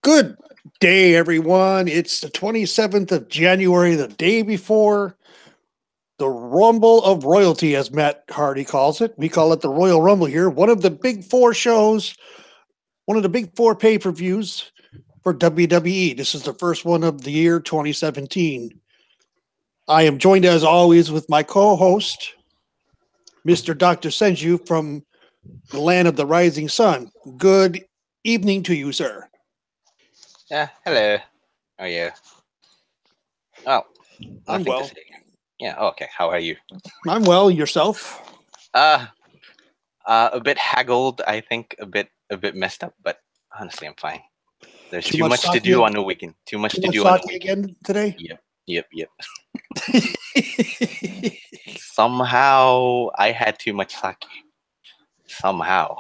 Good day, everyone. It's the 27th of January, the day before the Rumble of Royalty, as Matt Hardy calls it. We call it the Royal Rumble here. One of the Big Four shows, one of the Big Four pay-per-views for WWE. This is the first one of the year 2017. I am joined, as always, with my co-host, Mister Doctor Senju from the land of the rising sun. Good evening to you, sir. Hello. How are you? Oh, I'm nothing well. to say. Yeah, okay. How are you? I'm well. Yourself? A bit haggled, I think, a bit messed up, but honestly, I'm fine. There's too much to do on the weekend. Too much to do on the weekend again today? Yep. Somehow I had too much sake. Somehow.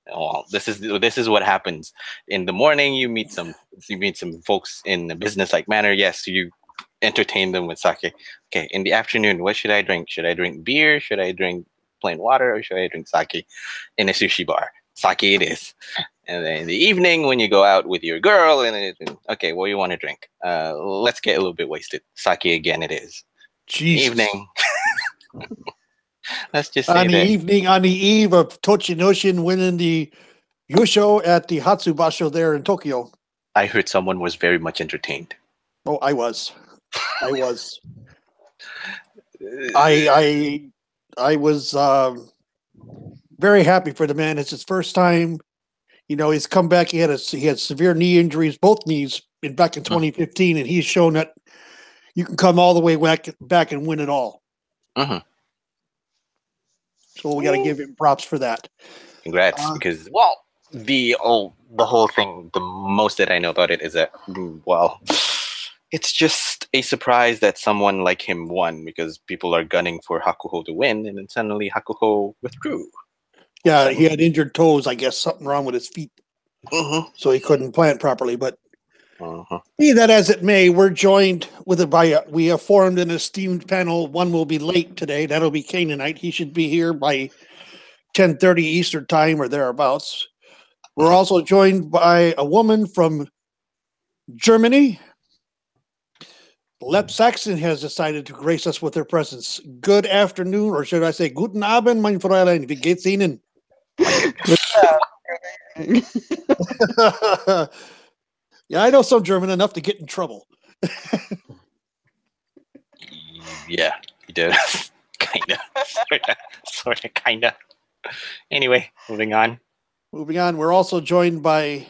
Well, this is what happens. In the morning, you meet some folks in a business-like manner. Yes, you entertain them with sake. Okay, in the afternoon, what should I drink? Should I drink beer? Should I drink plain water? Or should I drink sake in a sushi bar? Sake it is. And then in the evening, when you go out with your girl, okay, what do you want to drink? Let's get a little bit wasted. Sake again it is. Jesus. Evening. Let's just say on the eve of Tochinoshin winning the Yusho at the Hatsubasho there in Tokyo. I heard someone was very much entertained. Oh, I was. I was very happy for the man. It's his first time. You know, he's come back. He had severe knee injuries, both knees, back in 2015, and he's shown that you can come all the way back and win it all. Mm-hmm. So we got to give him props for that. Congrats, because the whole thing, the most that I know about it is that it's just a surprise that someone like him won, because people are gunning for Hakuho to win, and then suddenly Hakuho withdrew. Yeah, he had injured toes, I guess, something wrong with his feet. Mm-hmm. So he couldn't plant properly. But be that as it may, we're joined we have formed an esteemed panel. One will be late today. That'll be Cain tonight. He should be here by 10:30 Eastern time or thereabouts. We're also joined by a woman from Germany. Lepsy has decided to grace us with her presence. Good afternoon, or should I say, Guten Abend, mein Fräulein. Wie geht's Ihnen? Yeah, I know some German enough to get in trouble. Yeah, you do. Kinda. Sorta, kinda. Anyway, moving on. We're also joined by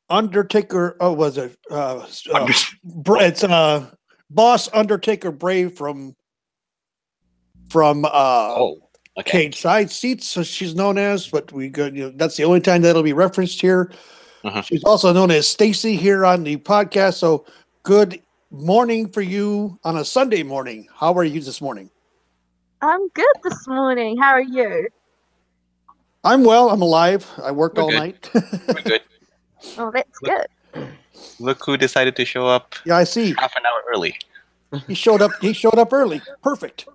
Undertaker. Oh, was it? It's Boss Undertaker Brave from Cage Side Seats, so she's known as. But that's the only time that'll be referenced here. She's also known as Stacey here on the podcast. So good morning for you on a Sunday morning. How are you this morning? I'm good this morning. How are you? I'm well. I'm alive. I worked all night. We're good. Oh, that's good. Look who decided to show up. Yeah, I see. Half an hour early. He showed up early. Perfect.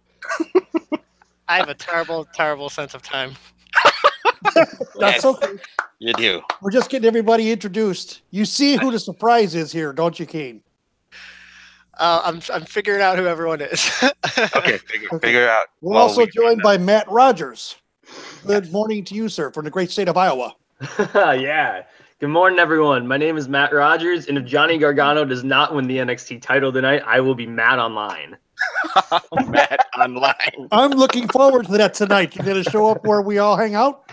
I have a terrible sense of time. That's okay. You do. We're just getting everybody introduced. You see who the surprise is here, don't you, Cain? I'm figuring out who everyone is. Okay, figure out. We're also joined by Matt Rodgers. Good morning to you, sir, from the great state of Iowa. Yeah. Good morning, everyone. My name is Matt Rodgers, and if Johnny Gargano does not win the NXT title tonight, I will be mad online. Matt online. I'm looking forward to that tonight. You're going to show up where we all hang out?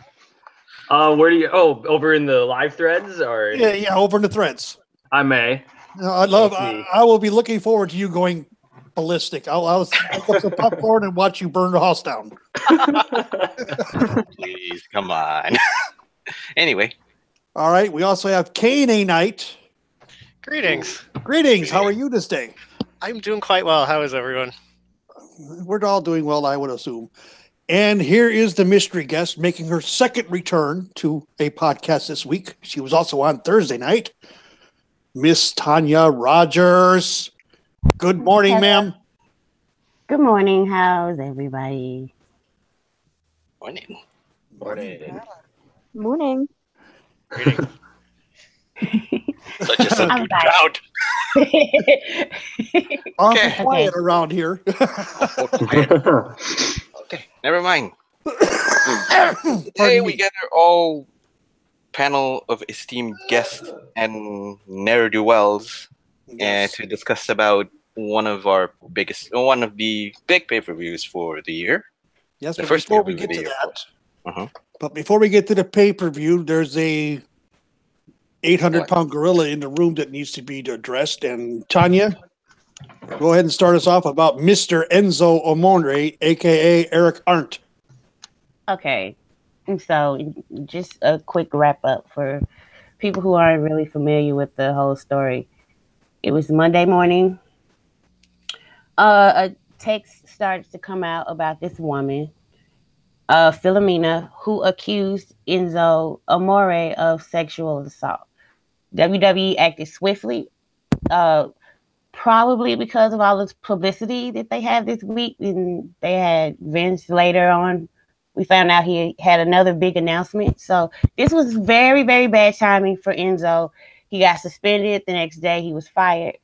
Where do you? Oh, over in the live threads, or yeah, over in the threads. I may. I will be looking forward to you going ballistic. I'll get some popcorn and watch you burn the house down. Please, come on. Anyway. All right. We also have Cain A Night. Greetings. How are you this day? I'm doing quite well. How is everyone? We're all doing well, I would assume. And here is the mystery guest making her second return to a podcast this week. She was also on Thursday night. Miss Tonya Rodgers. Good morning, ma'am. Good morning. How's everybody? Morning. Morning. Greetings. Such a subdued back. crowd. Awful Okay. quiet around here. Okay, never mind. Pardon Today we me. gather all panel of esteemed guests and ne'er-do-wells Yes. to discuss about one of the big pay-per-views for the year. Yes, The but first before we pay-per-view get of to the year, of course. that, Mhm. but before we get to the pay-per-view, there's a 800-pound gorilla in the room that needs to be addressed. And Tanya, go ahead and start us off about Mr. Enzo Amore, aka Eric Arndt. Okay. And so, just a quick wrap up for people who aren't really familiar with the whole story. It was Monday morning. A text started to come out about this woman, Philomena, who accused Enzo Amore of sexual assault. WWE acted swiftly, probably because of all this publicity that they had this week. And they had Vince later on. We found out he had another big announcement. So this was very, very bad timing for Enzo. He got suspended. The next day, he was fired.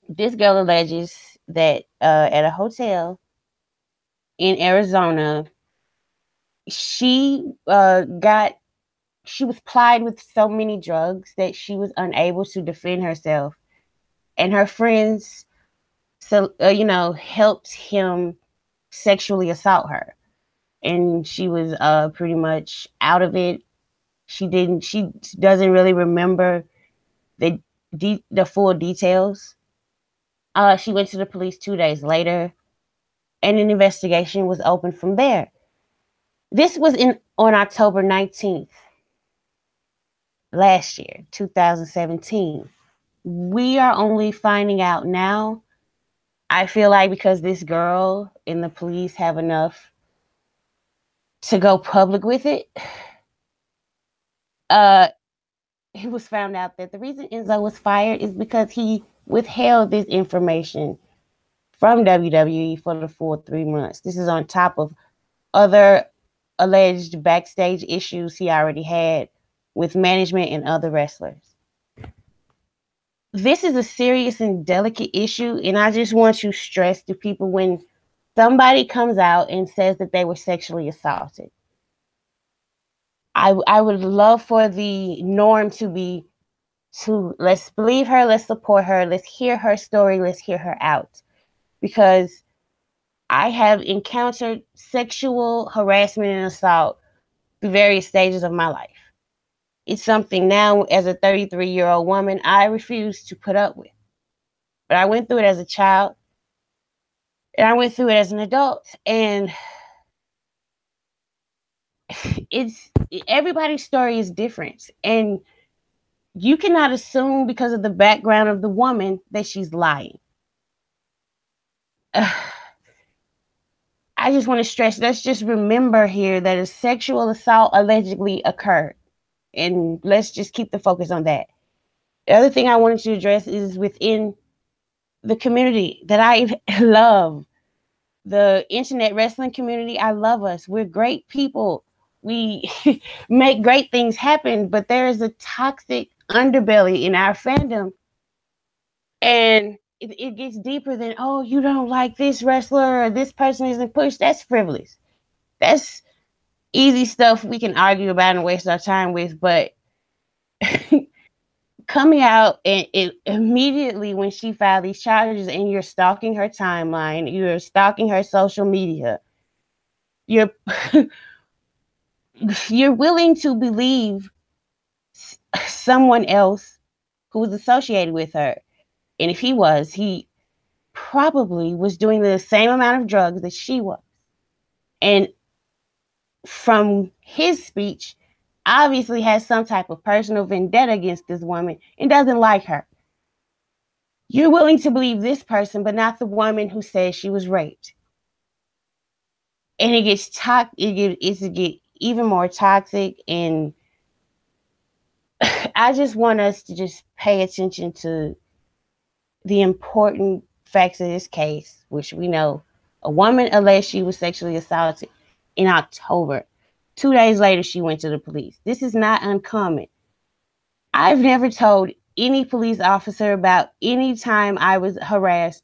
This girl alleges that at a hotel in Arizona, she was plied with so many drugs that she was unable to defend herself, and her friends, helped him sexually assault her, and she was pretty much out of it. She doesn't really remember the full details. She went to the police 2 days later, and an investigation was opened from there. This was on October 19th last year, 2017. We are only finding out now. I feel like because this girl and the police have enough to go public with it, it was found out that the reason Enzo was fired is because he withheld this information from WWE for the full 3 months. This is on top of other alleged backstage issues he already had with management and other wrestlers. This is a serious and delicate issue, and I just want to stress to people, when somebody comes out and says that they were sexually assaulted, I would love for the norm to be let's believe her, let's support her, let's hear her story, let's hear her out. Because I have encountered sexual harassment and assault through various stages of my life. It's something now, as a 33-year-old woman, I refuse to put up with. But I went through it as a child, and I went through it as an adult, and everybody's story is different, and you cannot assume because of the background of the woman that she's lying. I just want to stress, let's just remember here that a sexual assault allegedly occurred, and let's just keep the focus on that. The other thing I wanted to address is within the community that I love, the internet wrestling community. I love us. We're great people. We make great things happen, but there is a toxic underbelly in our fandom, and it gets deeper than, oh, you don't like this wrestler or this person isn't pushed. That's frivolous. That's easy stuff we can argue about and waste our time with. But coming out and immediately when she filed these charges, and you're stalking her timeline, you're stalking her social media, you're willing to believe someone else who was associated with her. And if he probably was doing the same amount of drugs that she was. And from his speech, obviously has some type of personal vendetta against this woman and doesn't like her. You're willing to believe this person, but not the woman who says she was raped. And it gets even more toxic. And I just want us to just pay attention to the important facts of this case, which we know a woman alleged she was sexually assaulted in October. 2 days later, she went to the police. This is not uncommon. I've never told any police officer about any time I was harassed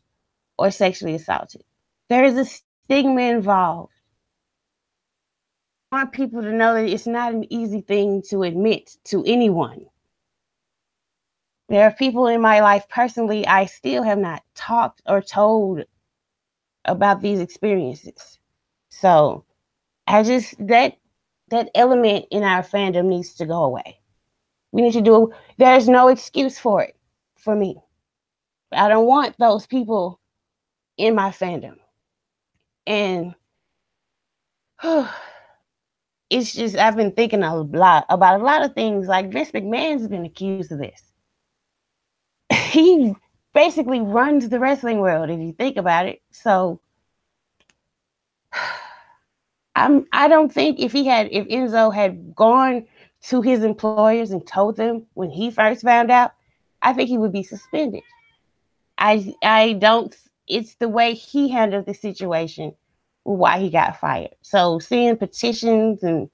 or sexually assaulted. There is a stigma involved. I want people to know that it's not an easy thing to admit to anyone. There are people in my life personally I still have not talked or told about these experiences. So I just that element in our fandom needs to go away. We need to do, there's no excuse for it for me. I don't want those people in my fandom. And it's just, I've been thinking a lot about a lot of things. Like Vince McMahon's been accused of this. He basically runs the wrestling world if you think about it. So I don't think if Enzo had gone to his employers and told them when he first found out, I think he would be suspended. I don't, it's the way he handled the situation why he got fired. So seeing petitions and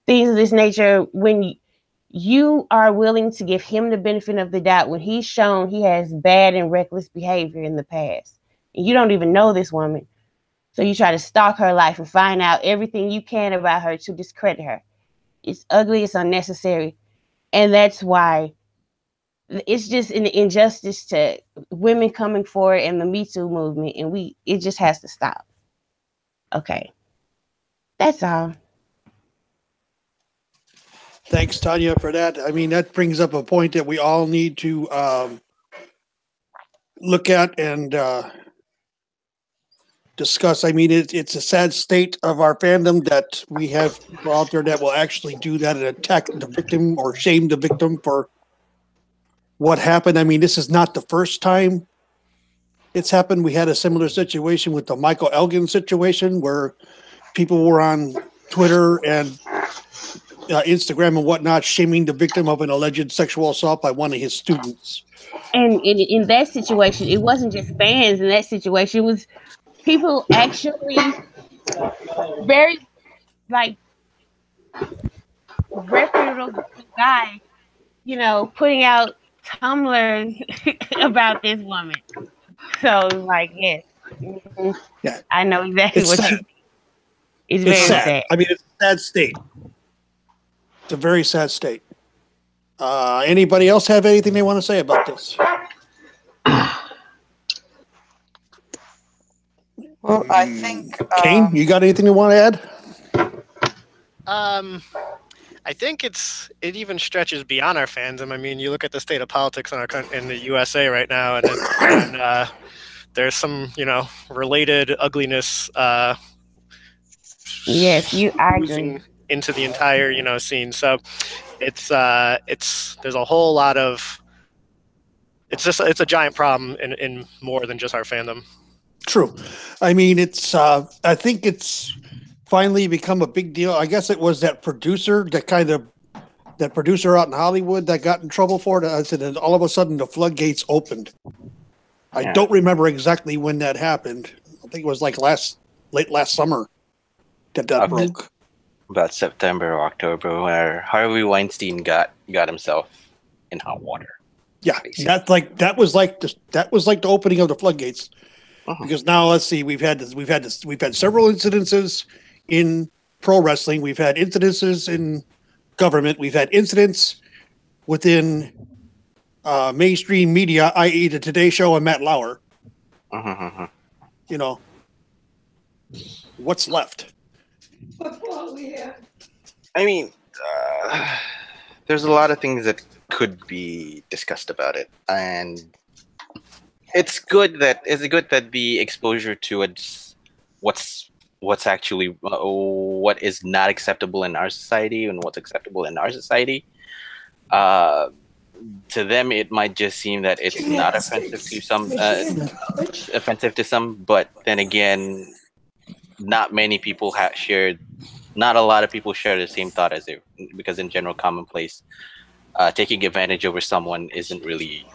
things of this nature, when you are willing to give him the benefit of the doubt when he's shown he has bad and reckless behavior in the past, and you don't even know this woman, so you try to stalk her life and find out everything you can about her to discredit her. It's ugly, it's unnecessary, and that's why it's just an injustice to women coming forward and the Me Too movement, and it just has to stop. Okay, that's all. Thanks, Tonya, for that. I mean, that brings up a point that we all need to look at and discuss. I mean, it's a sad state of our fandom that we have people out there that will actually do that and attack the victim or shame the victim for what happened. I mean, this is not the first time it's happened. We had a similar situation with the Michael Elgin situation where people were on Twitter and Instagram and whatnot shaming the victim of an alleged sexual assault by one of his students. And in that situation, it wasn't just fans. In that situation, it was people actually very like reputable guy, putting out Tumblrs about this woman. So like, yes, Yeah, I know exactly it's what sad. you. It's very sad. I mean, it's a sad state. It's a very sad state. Anybody else have anything they want to say about this? Well, I think Cain, you got anything you want to add? I think it even stretches beyond our fandom. I mean, you look at the state of politics in the USA right now, and there's some, related ugliness. Yes, I agree. Into the entire, scene. So there's a whole lot of. It's a giant problem in more than just our fandom. True. I mean, I think it's finally become a big deal. I guess it was that producer out in Hollywood that got in trouble for it. I said, and all of a sudden the floodgates opened. I don't remember exactly when that happened. I think it was like late last summer that broke. About September or October, where Harvey Weinstein got himself in hot water. Yeah, basically. that was like the opening of the floodgates. Because now let's see, we've had several incidences in pro wrestling. We've had incidences in government. We've had incidents within mainstream media, i.e., the Today Show and Matt Lauer. What's left? I mean, there's a lot of things that could be discussed about it, and it's good that the exposure to what's actually what is not acceptable in our society and what's acceptable in our society. To them, it might just seem that it's not offensive to some, but then again, not many people not a lot of people share the same thought as it, because in general commonplace, taking advantage over someone isn't really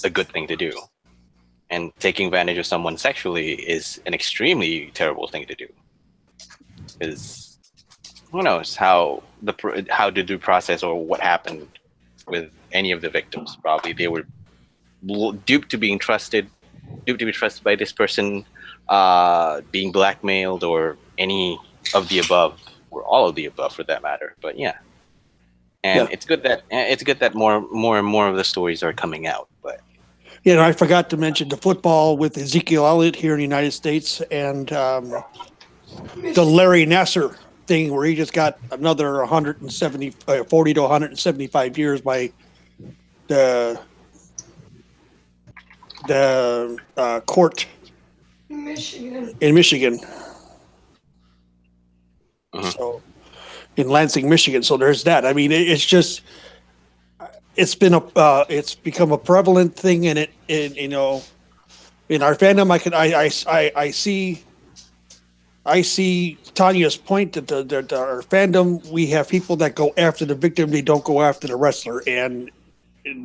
a good thing to do. And taking advantage of someone sexually is an extremely terrible thing to do. Because who knows how the due process or what happened with any of the victims. Probably they were duped to be trusted by this person, being blackmailed, or any of the above, or all of the above for that matter. But yeah, and it's good that more and more of the stories are coming out. But You know, I forgot to mention the football with Ezekiel Elliott here in the United States, and the Larry Nasser thing where he just got another 40 to 175 years by the court in Michigan. So in Lansing, Michigan. So there's that. I mean, it's just it's become a prevalent thing, and you know, in our fandom, I see Tanya's point that our fandom, we have people that go after the victim, they don't go after the wrestler, and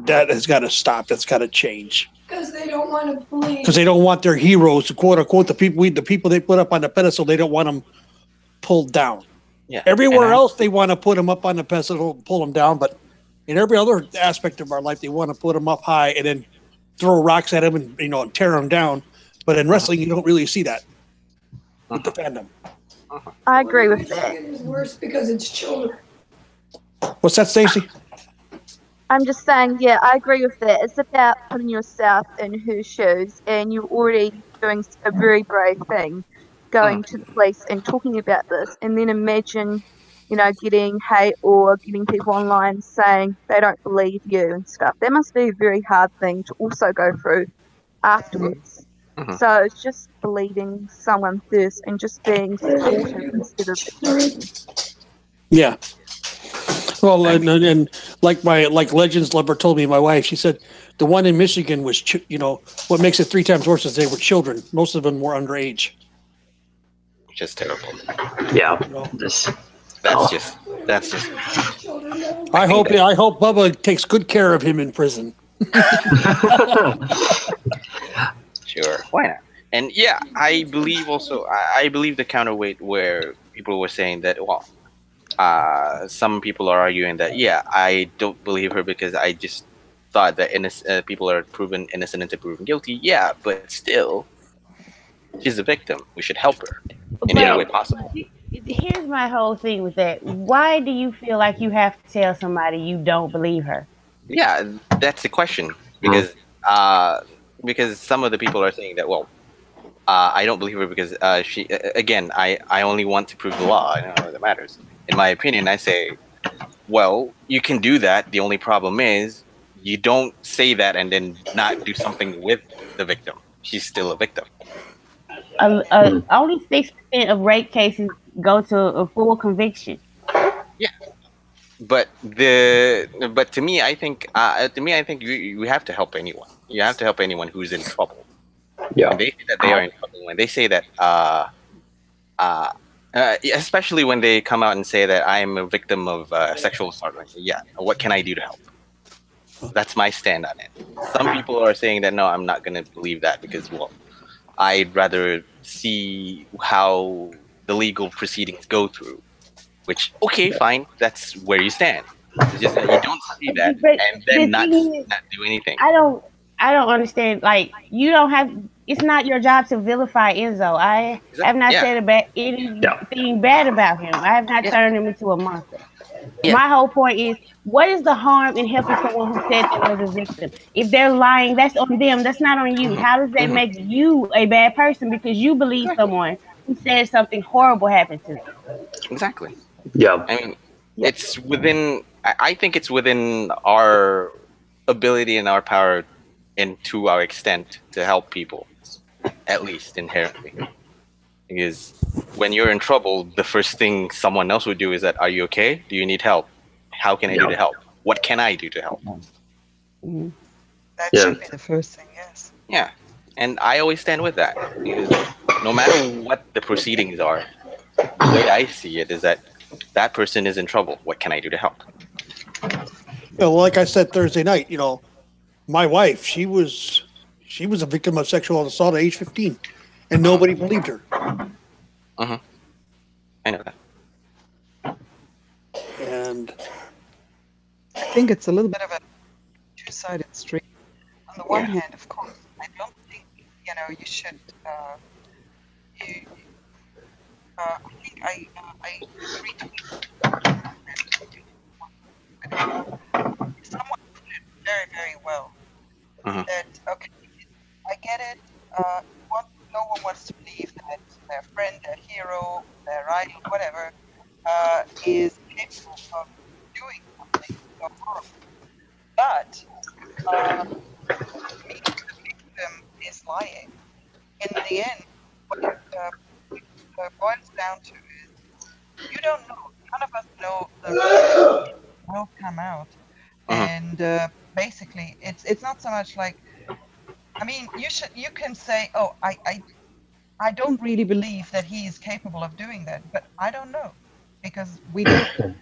that has got to stop. That's got to change. Because they don't want to bleed. Because they don't want their heroes, quote unquote, the people they put up on the pedestal, they don't want them pulled down. Yeah. Everywhere else, they want to put them up on the pedestal, pull them down, but in every other aspect of our life, they want to put them up high and then throw rocks at them and tear them down. But in wrestling, you don't really see that with the fandom. I agree with that. It is worse because it's children. What's that, Stacey? I'm just saying, yeah, I agree with that. It's about putting yourself in her shoes, and you're already doing a very brave thing, going to the police and talking about this, and then imagine, getting hate or getting people online saying they don't believe you and stuff. That must be a very hard thing to also go through afterwards. So it's just believing someone first and just being supportive instead of victim. Yeah. Well, and like Legends Lover told me, my wife, she said the one in Michigan was, what makes it 3 times worse is they were children. Most of them were underage. Just terrible. Yeah. That's just. I hope Bubba takes good care of him in prison. Sure, why not? And yeah, I believe the counterweight where people were saying that, well, some people are arguing that, yeah, I don't believe her because I just thought that people are proven innocent until proven guilty. Yeah, but still, she's a victim. We should help her in any way possible. Here's my whole thing with that. Why do you feel like you have to tell somebody you don't believe her? Yeah, that's the question. Because some of the people are saying that, well, I don't believe her because she, again, I only want to prove the law. I don't know that matters. In my opinion, I say, well, you can do that. The only problem is you don't say that and then not do something with the victim. She's still a victim. Only 6% of rape cases go to a full conviction. Yeah, but to me, I think you have to help anyone. You have to help anyone who's in trouble. Yeah. When they say that they are in trouble, when they say that, especially when they come out and say that I am a victim of sexual assault, like, yeah, what can I do to help? That's my stand on it. Some people are saying that no, I'm not going to believe that because, well, I'd rather see how the legal proceedings go through. Which, okay, fine, that's where you stand. It's just that you don't see that and then not do anything. I don't understand. Like, you don't have. It's not your job to vilify Enzo. I have not said anything bad about him. I have not turned him into a monster. Yeah. My whole point is, what is the harm in helping someone who said they was a victim? If they're lying, that's on them. That's not on you. How does that make you a bad person because you believe someone who said something horrible happened to them? Exactly. Yeah. I mean, it's within. I think it's within our ability and our power, and to our extent, to help people, at least inherently. Because when you're in trouble, the first thing someone else would do is that, are you okay? Do you need help? How can I do to help? What can I do to help? That should be the first thing, yes. Yeah. And I always stand with that. Because no matter what the proceedings are, the way I see it is that person is in trouble. What can I do to help? Well, like I said Thursday night, my wife, she was a victim of sexual assault at age 15, and nobody believed her. I know that. And think it's a little bit of a two-sided street. On the one hand, of course, I don't think you should. You, I think I retweeted. Someone put it very, very well. That okay, I get it. No one wants to believe that their friend, their hero, their idol, whatever, is capable of doing something so horrible. But meaning the victim is lying. In the end, what it boils down to is you don't know. None of us know the reality will come out, and basically, it's not so much like. I mean, you can say, oh, I don't really believe that he is capable of doing that, but I don't know because we don't.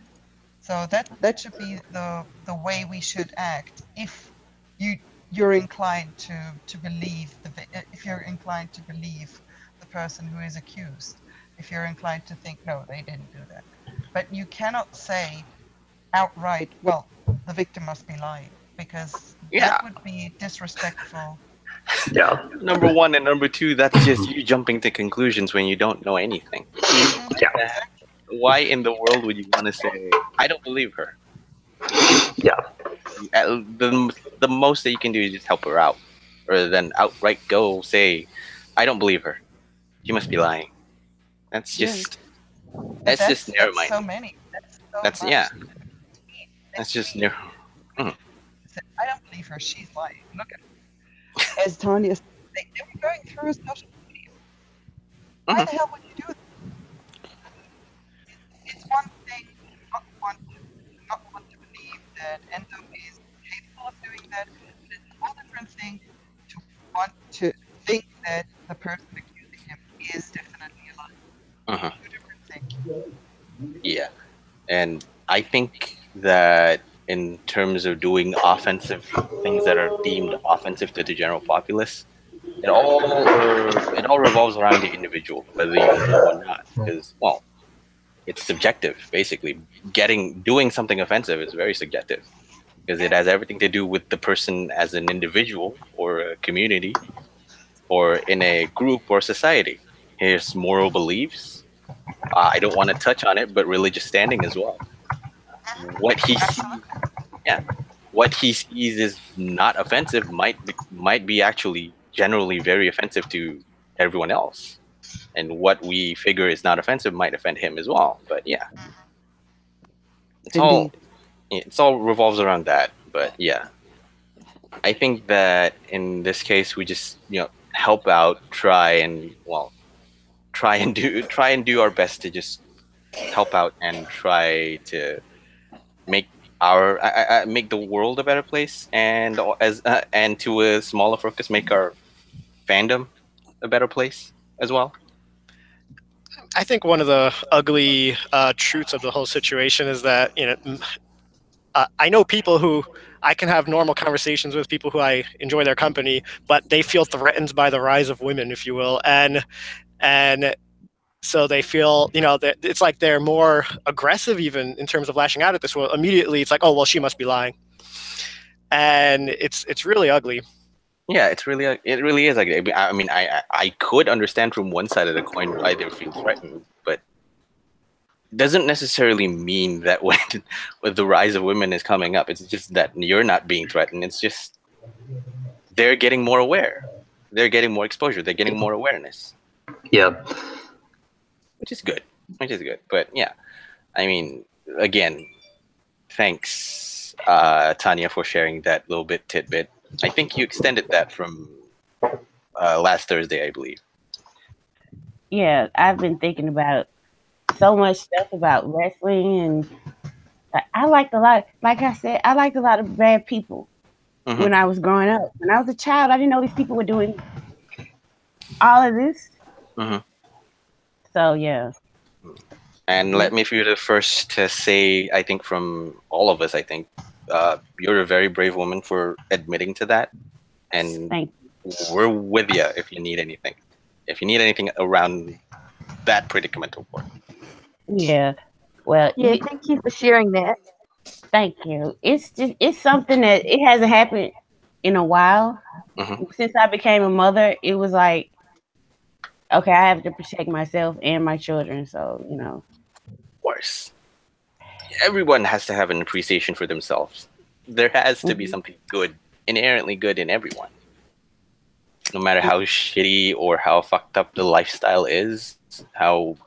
So that should be the way we should act if you're inclined to believe if you're inclined to believe the person who is accused. If you're inclined to think no, they didn't do that, but you cannot say outright, well, the victim must be lying because that would be disrespectful. Yeah. Number one and number two, that's just you jumping to conclusions when you don't know anything. Yeah. Why in the world would you want to say, I don't believe her? Yeah. The most that you can do is just help her out. Rather than outright go say, I don't believe her. She must be lying. That's just that's just narrow minded. So many. That's much. That's just narrow. I don't believe her. She's lying. Look at her. As Tonya said, they were going through her social media. Why the hell would you do that? It's one thing not want to believe that Enzo is capable of doing that, but it's a whole different thing to want to think that the person accusing him is definitely alive. Two different things. Yeah, and I think that in terms of doing offensive things that are deemed offensive to the general populace, it all revolves around the individual, whether you know or not. Because, well, it's subjective, basically. Doing something offensive is very subjective because it has everything to do with the person as an individual or a community or in a group or society. His moral beliefs. I don't want to touch on it, but religious standing as well. What he sees is not offensive might be actually generally very offensive to everyone else, and what we figure is not offensive might offend him as well. But yeah, it's all revolves around that. But yeah, I think that in this case we just help out, try and do our best to just help out and try to make make the world a better place, and and to a smaller focus, make our fandom a better place as well. I think one of the ugly truths of the whole situation is that I know people who I can have normal conversations with, people who I enjoy their company, but they feel threatened by the rise of women, if you will, and so they feel, that it's like they're more aggressive even in terms of lashing out at this world. Immediately, it's like, oh, well, she must be lying. And it's really ugly. Yeah, it really is ugly. I mean, I could understand from one side of the coin why they feel threatened, but it doesn't necessarily mean that when the rise of women is coming up, it's just that you're not being threatened. It's just they're getting more aware. They're getting more exposure. They're getting more awareness. Yeah. Which is good. But yeah, I mean, again, thanks, Tonya, for sharing that little tidbit. I think you extended that from last Thursday, I believe. Yeah, I've been thinking about so much stuff about wrestling, and I liked a lot. Like I said, I liked a lot of bad people when I was growing up. When I was a child, I didn't know these people were doing all of this. So yeah. And let me be the first to say, I think from all of us, I think you're a very brave woman for admitting to that, and we're with you if you need anything. If you need anything around that predicament, of course. Yeah. Well. Yeah. Thank you for sharing that. Thank you. It's something that it hasn't happened in a while. Mhm. Since I became a mother, it was like, okay, I have to protect myself and my children. So, Of course. Everyone has to have an appreciation for themselves. There has to be Mhm. something good, inherently good in everyone. No matter how shitty or how fucked up the lifestyle is, how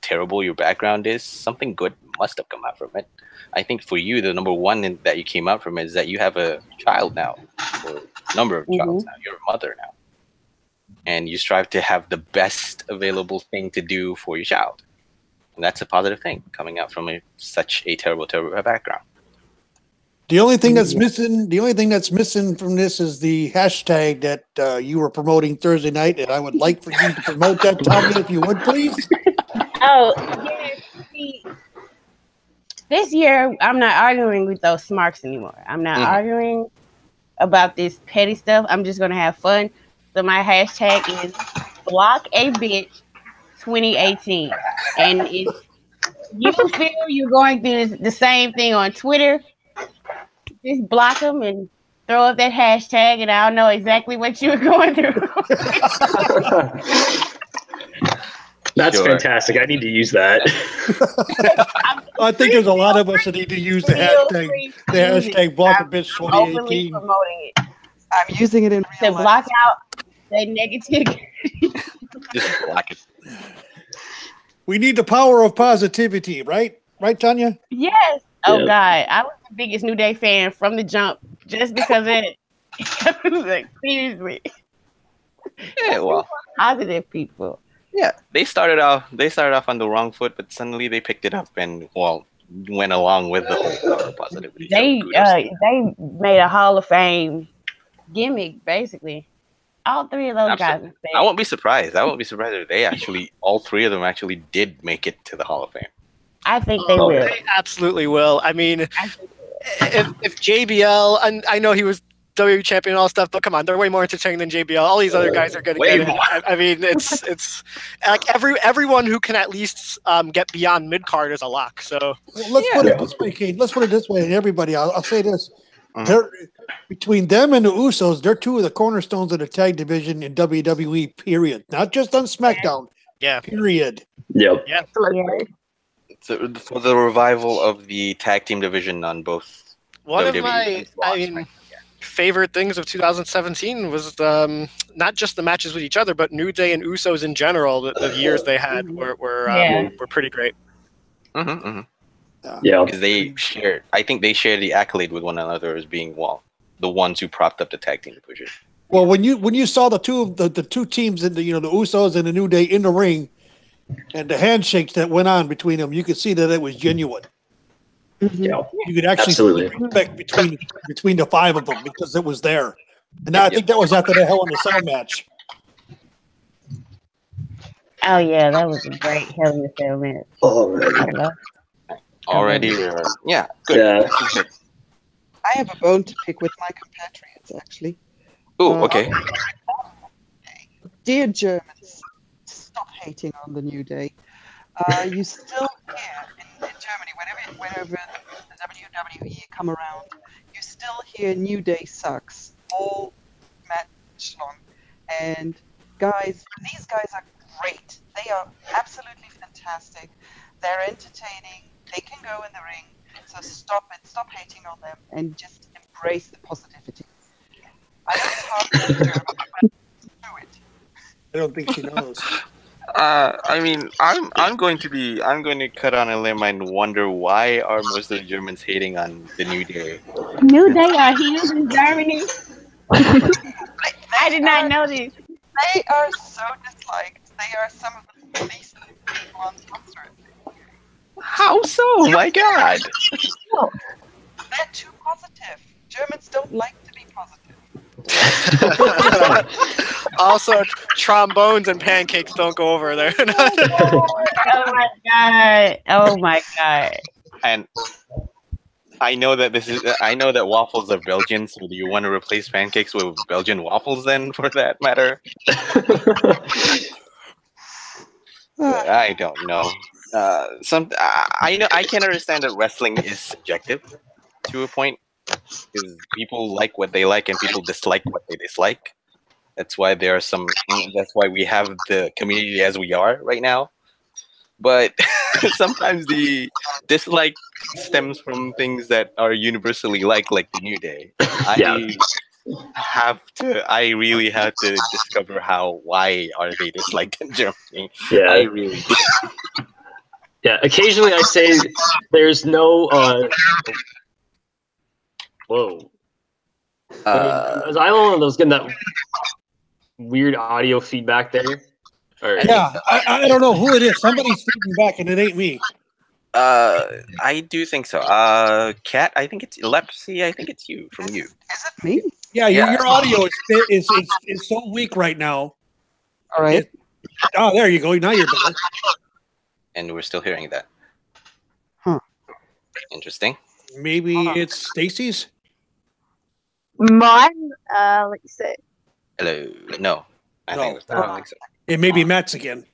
terrible your background is, something good must have come out from it. I think for you, the number one that you came out from is that you have a child now, or number of childs now. You're a mother now, and you strive to have the best available thing to do for your child, and that's a positive thing coming out from such a terrible, terrible background. The only thing that's missing from this is the hashtag that you were promoting Thursday night, and I would like for you to promote that, Tonya, if you would, please. Oh, yes. See, this year, I'm not arguing with those smarks anymore. I'm not arguing about this petty stuff. I'm just going to have fun. So my hashtag is block a bitch 2018. And if you feel you're going through the same thing on Twitter, just block them and throw up that hashtag, and I'll know exactly what you're going through. That's Sure. fantastic. I need to use that. I think there's a lot of us that need to use the hashtag block a bitch Openly 2018. promoting it I'm using it in to real life. block out that negativity. Just block it. We need the power of positivity, right? Right, Tonya? Yes. Oh Yep. God, I was the biggest New Day fan from the jump, just because of it. I was like, seriously, Yeah, well, positive people. yeah, they started off on the wrong foot, but suddenly they picked it up and went along with the whole positivity. So They kudos to them. they made a Hall of Fame gimmick, basically. All three of those Absolutely. guys. I won't be surprised. if all three of them actually did make it to the Hall of Fame. I think they Oh, will. They absolutely will. I mean, I think they will. if JBL, and I know he was WWE champion and all stuff, but come on, they're way more entertaining than JBL. All these other guys are going to Way get more. it. I mean, it's like everyone who can at least get beyond mid card is a lock. So Well, let's put it this way, Cain. Let's put it this way, and everybody, I'll say this. Mhm. They're between them and the Usos, they're two of the cornerstones of the tag division in WWE, period. Not just on SmackDown, yeah, period. Yep. Absolutely. So for the revival of the tag team division on both one of WWE my and Raw, favorite things of 2017 was not just the matches with each other, but New Day and Usos in general. The years they had were pretty great. Yeah. because I think they share the accolade with one another as being the ones who propped up the tag team division. Well, when you saw the two teams in the Usos and the New Day in the ring, and the handshakes that went on between them, you could see that it was genuine. Yeah. You could actually see Absolutely. the respect between the five of them because it was there. And I think that was after the Hell in a Cell match. Oh yeah, that was a great Hell in a Cell match. Alright. Already, good. Yeah. I have a bone to pick with my compatriots, actually. Oh, okay. Dear Germans, stop hating on the New Day. You still hear in Germany, whenever the WWE come around, you still hear New Day sucks all match long. And guys, these guys are great. They are absolutely fantastic. They're entertaining. They can go in the ring. So stop it. Stop hating on them and just embrace the positivity. I know it's hard to German, but do it. I don't think she knows. I mean, I'm going to cut on a limb and wonder why are most of the Germans hating on the New Day? New Day are heels in Germany. I did not know this. They are so disliked. They are some of the least people on the roster. How so? My God! They're too positive. Germans don't like to be positive. Also, trombones and pancakes don't go over there. Oh my god! Oh my god! And I know that waffles are Belgian, so do you want to replace pancakes with Belgian waffles then, for that matter? I don't know. I know I can understand that wrestling is subjective to a point because people like what they like and people dislike what they dislike. That's why there are some. That's why we have the community as we are right now. But sometimes the dislike stems from things that are universally like the New Day. I really have to discover why are they disliked in Germany. Yeah. I really do. Yeah, occasionally I say there's no. Whoa. Was I the one that was getting that weird audio feedback there? Or, Yeah, I don't know who it is. Somebody's feeding back, and it ain't me. I do think so. Kat, I think it's Lepsy. I think it's you from you. Is it me? Yeah, Yeah. your audio is so weak right now. All right. Oh, there you go. Now you're better. And we're still hearing that. Huh. Interesting. Maybe it's Stacey's. Mine, let's see. Hello. No. I don't think so. It may be Matt's again.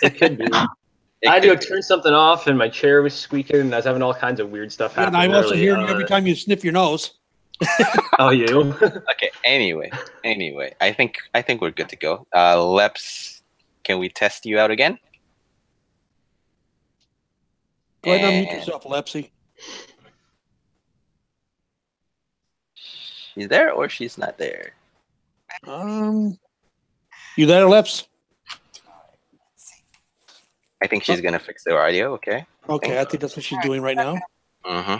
It could be. It I had to go could be. turn something off, and my chair was squeaking, and I was having all kinds of weird stuff happen. And I'm also early. hearing you every time you sniff your nose. Oh, you? Okay. Anyway, I think we're good to go. Leps, can we test you out again? Go ahead and unmute And yourself, Lepsy. she's there or she's not there. You there, Leps? I think she's gonna fix the audio. Okay. Okay, I think that's what she's doing right now. Mm-hmm.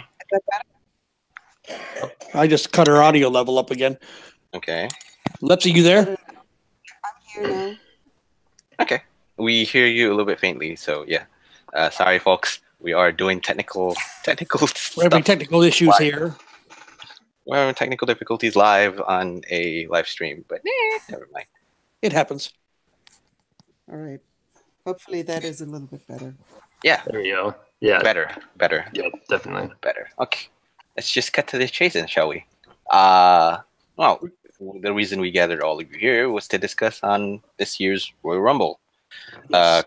I just cut her audio level up again. Okay. Lepsy, you there? I'm here now. Okay. We hear you a little bit faintly, so yeah. Sorry, folks. We are doing technical We're having stuff. technical issues live. here. We're having technical difficulties live on a live stream, but never mind. It happens. All right. Hopefully that is a little bit better. Yeah. There you go. Yeah. Better. Yeah, definitely. Better. Okay. Let's just cut to the chase then, shall we? Well, the reason we gathered all of you here was to discuss on this year's Royal Rumble. Yes.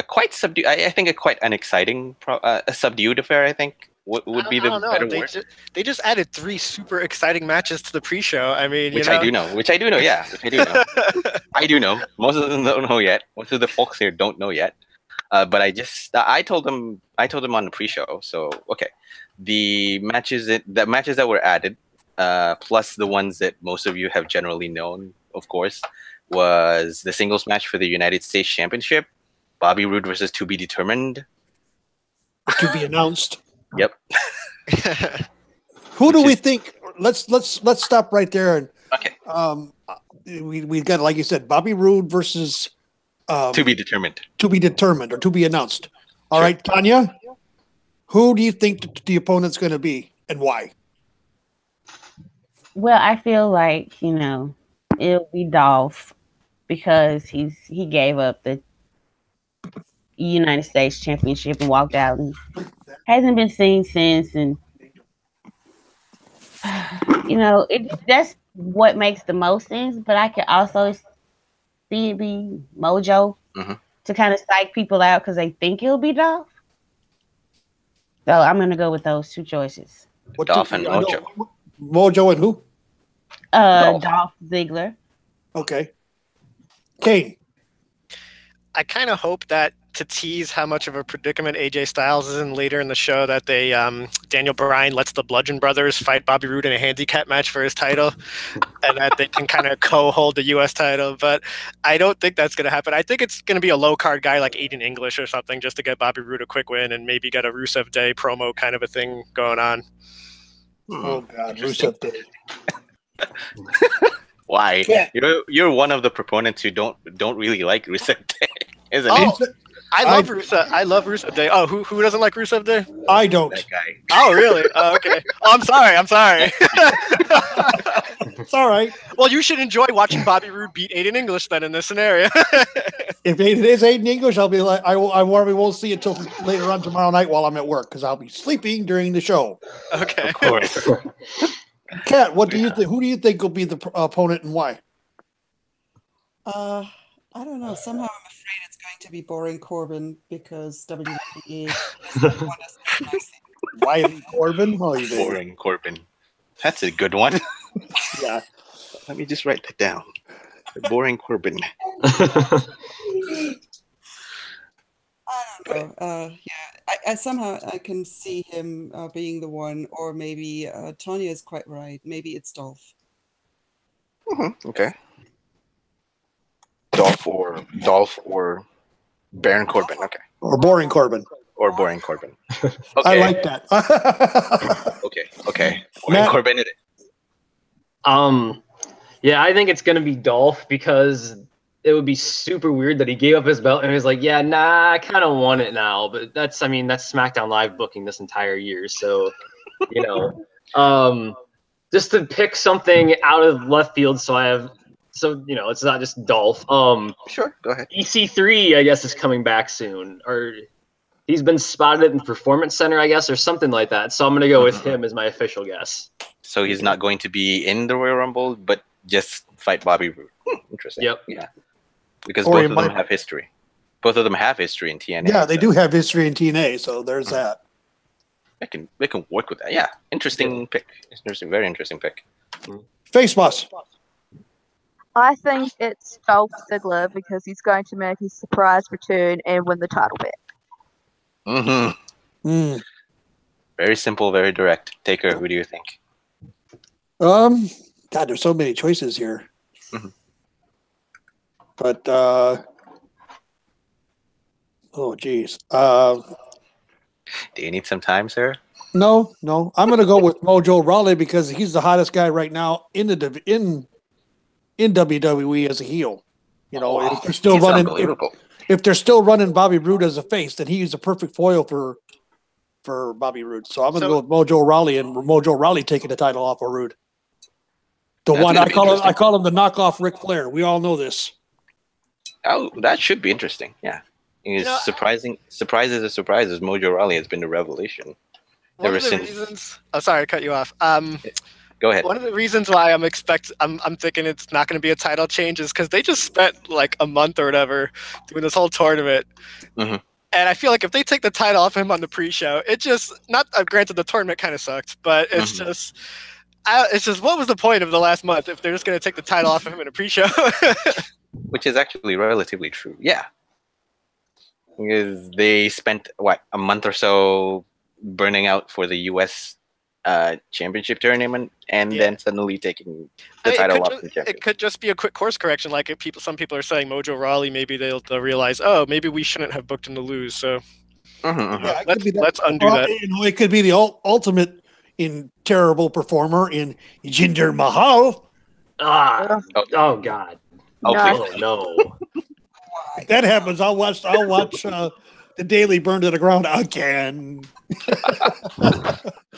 Quite subdued. I think a quite unexciting, a subdued affair. I think would be the I don't know. better They word. they just added 3 super exciting matches to the pre-show. I mean, Which I do know. Yeah, which I do know. I do know. Most of them don't know yet. Most of the folks here don't know yet. But I told them on the pre-show. So okay, the matches that were added, plus the ones that most of you have generally known, of course, was the singles match for the United States Championship, Bobby Roode versus To Be Determined. To be announced. Yep. Who do we think? Let's stop right there. And Okay. We've got, like you said, Bobby Roode versus To Be Determined. To be determined or to be announced. All Sure. right, Tonya, who do you think the opponent's going to be and why? Well, I feel like, it'll be Dolph because he gave up the United States Championship and walked out and hasn't been seen since. And that's what makes the most sense. But I can also see it be Mojo to kind of psych people out because they think it'll be Dolph. So I'm gonna go with those 2 choices. Dolph and Mojo. Mojo and who? Dolph Ziggler. Okay. Cain. I kind of hope that to tease how much of a predicament AJ Styles is in later in the show that they Daniel Bryan lets the Bludgeon Brothers fight Bobby Roode in a handicap match for his title and that they can kind of co-hold the US title, but I don't think that's going to happen. I think it's going to be a low card guy like Aiden English or something just to get Bobby Roode a quick win and maybe get a Rusev Day promo kind of a thing going on. Oh God, Rusev Day. Why? Yeah. You're one of the proponents who don't really like Rusev Day, isn't Oh, it? I love Rusev. I love Rusev Day. Oh, who doesn't like Rusev Day? I don't. That guy. Oh, really? Oh, okay. Oh, I'm sorry. It's all right. Well, you should enjoy watching Bobby Roode beat Aiden English then in this scenario. If it is Aiden English, I'll be like, I probably won't see it till later on tomorrow night while I'm at work because I'll be sleeping during the show. Okay. Of course. Kat, what do you think? Who do you think will be the opponent and why? I don't know. Somehow I'm afraid it's going to be boring Corbin because WWE doesn't want us to be nice. Wiley Corbin. Oh, you did. Boring Corbin. That's a good one. Yeah. Let me just write that down. The boring Corbin. I don't know. Yeah, I somehow I can see him being the one, or maybe Tonya is quite right. Maybe it's Dolph. Okay. Dolph or Baron Corbin. Okay. Or boring Corbin. Or boring Corbin. Okay. I like that. Okay. Boring Matt? Corbin it is. Yeah, I think it's gonna be Dolph because it would be super weird that he gave up his belt and he was like, yeah, nah, I kind of want it now. But that's SmackDown Live booking this entire year. So, just to pick something out of left field. So it's not just Dolph. Sure, go ahead. EC3, I guess, is coming back soon, or he's been spotted in Performance Center, I guess, or something like that. So I'm going to go with him as my official guess. So he's not going to be in the Royal Rumble, but just fight Bobby Roode. Interesting. Yep. Yeah. Because Or both he of them might- have history. Both of them have history in TNA. Yeah, they do have history in TNA, so there's that. They can work with that. Yeah. Interesting pick. Interesting, very interesting pick. Face Boss. I think it's Dolph Ziggler because he's going to make his surprise return and win the title back. Mm-hmm. Mm. Very simple, very direct. Taker, who do you think? God, there's so many choices here. Mhm. But oh geez. Do you need some time, sir? No. I'm gonna go with Mojo Rawley because he's the hottest guy right now in WWE as a heel. If they're still He's running unbelievable. if they're still running Bobby Roode as a face, then he's a perfect foil for Bobby Roode. So I'm gonna go with Mojo Rawley and Mojo Rawley taking the title off of Roode. The That's one gonna I be call him interesting. the knockoff Ric Flair. We all know this. Oh, that should be interesting. Yeah. Surprises are surprises. Mojo Rawley has been the revelation. One Ever of the since- reasons. Oh, sorry, I cut you off. Go ahead. One of the reasons why I'm thinking it's not going to be a title change is because they just spent like a month or whatever doing this whole tournament. Mhm. And I feel like if they take the title off him on the pre-show, it just not granted the tournament kind of sucked, but it's just what was the point of the last month if they're just going to take the title off of him in a pre-show? Which is actually relatively true. Yeah. Because they spent, a month or so burning out for the U.S. Championship tournament and then suddenly taking the title off the champion. It could just be a quick course correction. Like some people are saying Mojo Rawley, maybe they'll realize, maybe we shouldn't have booked him to lose. So Yeah, it could be that. let's undo Well, that. it could be the ultimate in terrible performer in Jinder Mahal. Oh God. Oh, No. please. Oh no. If that happens, I'll watch the Daily Burn to the Ground again.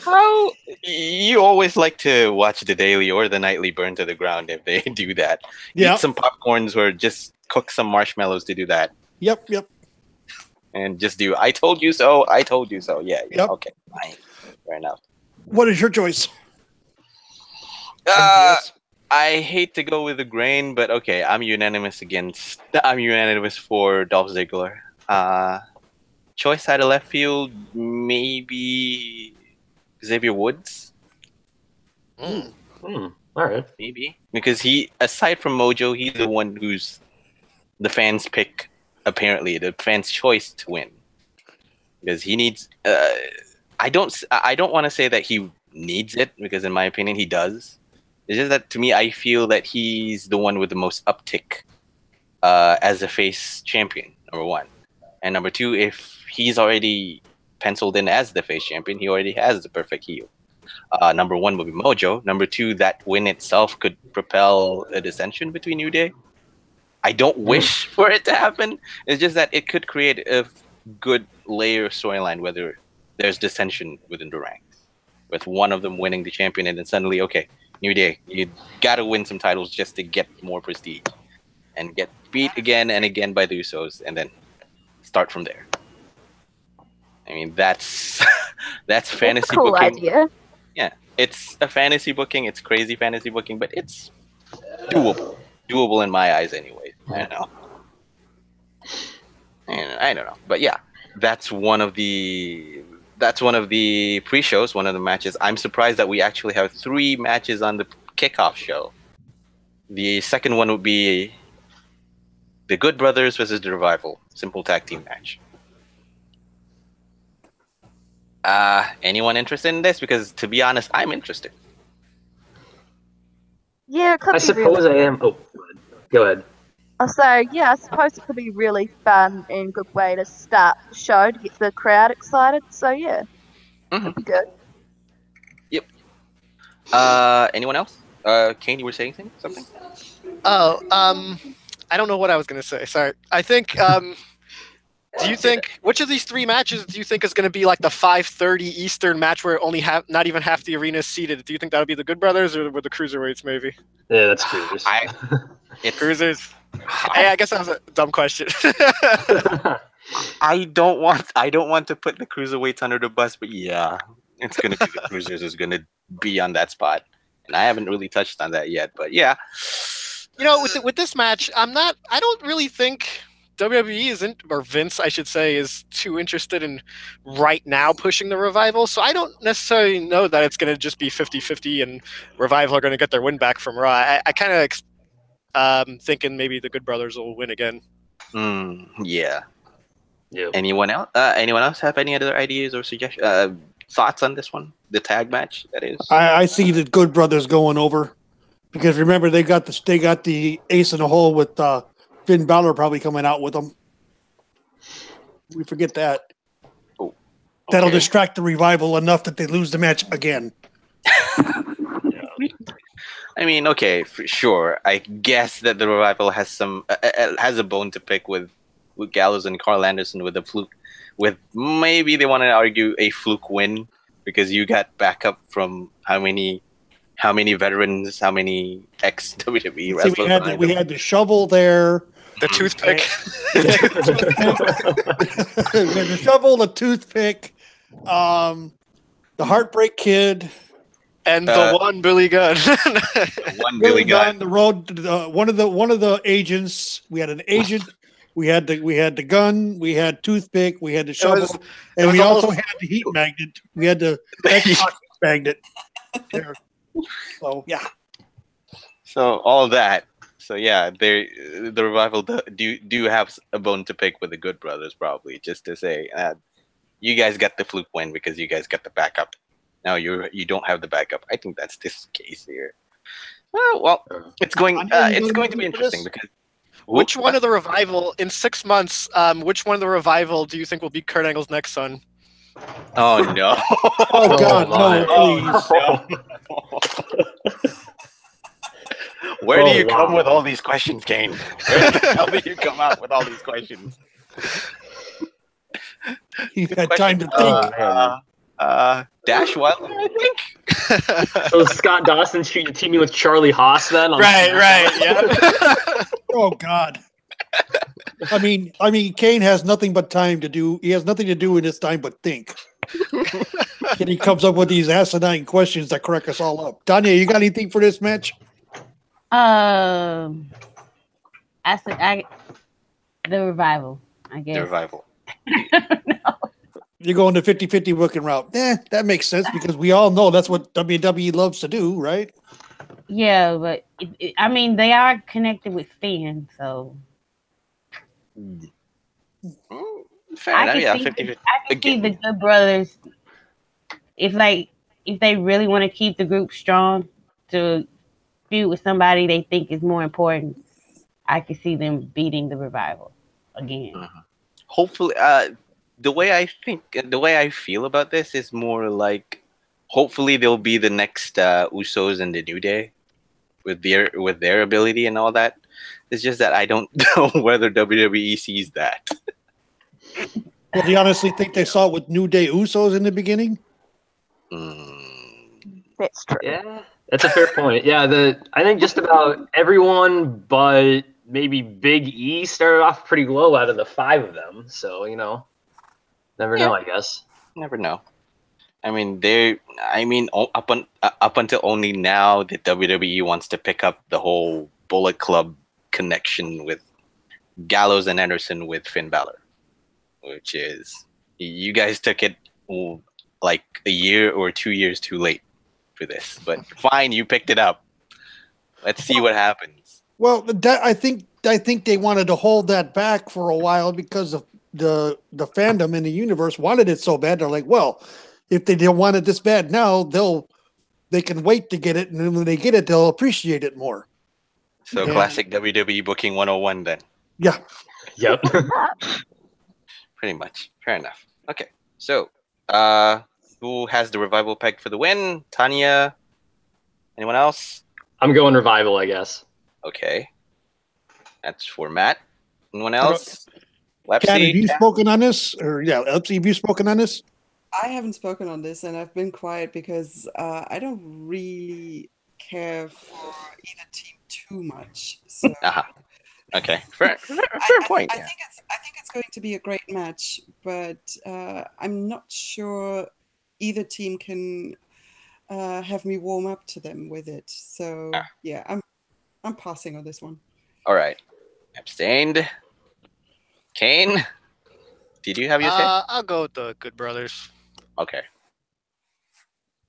Bro, you always like to watch the daily or the nightly burn to the ground if they do that. Yeah. Eat some popcorns or just cook some marshmallows to do that. Yep. And just do, I told you so, I told you so. Yeah. Yep. Okay, fine. Fair enough. What is your choice? I hate to go with the grain, but okay, I'm unanimous for Dolph Ziggler. Choice out of left field, maybe Xavier Woods. All right. Maybe because he, aside from Mojo, he's the one who's the fans pick. Apparently, the fans' choice to win because he needs. I don't want to say that he needs it because, in my opinion, he does. It's just that to me, I feel that he's the one with the most uptick as a face champion. Number one, and number two, if he's already penciled in as the face champion, he already has the perfect heel. Number one would be Mojo. Number two, that win itself could propel a dissension between New Day. I don't wish for it to happen. It's just that it could create a good layer of storyline, whether there's dissension within the ranks, with one of them winning the champion, and then suddenly, okay, New Day, you got to win some titles just to get more prestige, and get beat again and again by the Usos, and then start from there. I mean, that's fantasy That's a cool booking. idea. Yeah, it's a fantasy booking. It's crazy fantasy booking, but it's doable. Doable in my eyes, anyway. I don't know. And I don't know, but yeah, that's one of the pre-shows, one of the matches. I'm surprised that we actually have 3 matches on the kickoff show. The second one would be the Good Brothers versus the Revival, simple tag team match. Anyone interested in this? Because to be honest, I'm interested. Yeah, it could I be suppose really. I am. Oh, go ahead. So yeah, I suppose it could be really fun and good way to start the show to get the crowd excited. So yeah, it'd be good. Yep. Anyone else? Cain, you were saying something? Oh, I don't know what I was gonna say. Sorry. I think. Do you think which of these 3 matches do you think is going to be like the 5:30 Eastern match where only not even half the arena is seated? Do you think that would be the Good Brothers or with the Cruiserweights maybe? Yeah, that's cruisers. Cruisers. Hey, I guess that was a dumb question. I don't want to put the Cruiserweights under the bus, but yeah, it's gonna be the Cruisers is gonna be on that spot, and I haven't really touched on that yet. But yeah, with this match, I don't really think WWE isn't, or Vince, I should say, is too interested in right now pushing the Revival. So I don't necessarily know that it's going to just be 50-50 and Revival are going to get their win back from Raw. I kind of thinking maybe the Good Brothers will win again. Yeah. Yep. Anyone else have any other ideas or suggestions? Thoughts on this one? The tag match, that is. I see the Good Brothers going over because remember they got the ace in the hole with Finn Balor probably coming out with them. We forget that. Oh, okay. That'll distract the Revival enough that they lose the match again. I mean, okay, for sure. I guess that the Revival has has a bone to pick with Gallows and Carl Anderson with a fluke. With maybe they want to argue a fluke win because you got backup from how many veterans, how many ex WWE wrestlers. We had the shovel there. The toothpick. We had the shovel, the toothpick, the Heartbreak Kid, and the one Billy Gunn. Billy Gunn. The road. One of the agents. We had an agent. We had the gun. We had toothpick. We had the shovel, and we also had the heat magnet. We had the magnet. There. So yeah. So all that. So yeah, the Revival do have a bone to pick with the Good Brothers, probably, just to say you guys got the fluke win because you guys got the backup. Now you don't have the backup. I think that's this case here. Well, it's going to be interesting because which one of the Revival in 6 months? Which one of the Revival do you think will be Kurt Angle's next son? Oh no! Oh God, no! Please. Where do you come with all these questions, Cain? Where the hell do you come out with all these questions? You had time to think. Dash Wilder, I think. So Scott Dawson teaming with Charlie Haas then? Right, yeah. Oh God. I mean, Cain has nothing but time to do. He has nothing to do in his time but think. And he comes up with these asinine questions that crack us all up. Tonya, you got anything for this match? I said the Revival, I guess. The Revival. No. You're going the 50-50 booking route. That makes sense because we all know that's what WWE loves to do, right? Yeah, but I mean, they are connected with Finn, so. Fair enough, yeah, 50-50. I can see the Good Brothers, if they really want to keep the group strong to feud with somebody they think is more important, I can see them beating the Revival again. Mm-hmm. Hopefully, the way I feel about this is more like, hopefully they'll be the next Usos and the New Day with their ability and all that. It's just that I don't know whether WWE sees that. Well, do you honestly think they saw it with New Day Usos in the beginning? That's true. Yeah, that's a fair point. Yeah, I think just about everyone but maybe Big E started off pretty low out of the 5 of them. So, never know, I guess. Never know. I mean, up until only now, the WWE wants to pick up the whole Bullet Club connection with Gallows and Anderson with Finn Balor. which is you guys took it like a year or 2 years too late for this, but fine, you picked it up. Let's see what happens. Well, I think they wanted to hold that back for a while because of the fandom in the universe wanted it so bad. They're like, well, if they didn't want it this bad now, they can wait to get it, and then when they get it, they'll appreciate it more. So Yeah. classic WWE booking 101 then. Yeah. Yep. Pretty much. Fair enough. Okay. So, who has the revival peg for the win? Tonya? Anyone else? I'm going revival, I guess. Okay. That's for Matt. Anyone else? Kat, have you Lepsy? spoken on this? Or yeah, Lepsy, have you spoken on this? I haven't spoken on this, and I've been quiet because I don't really care for either team too much. So Uh-huh. Okay. Fair point. I think it's going to be a great match, but I'm not sure either team can have me warm up to them with it. So yeah, I'm passing on this one. All right. Abstained. Cain? Did you have your say? I'll go with the Good Brothers. Okay.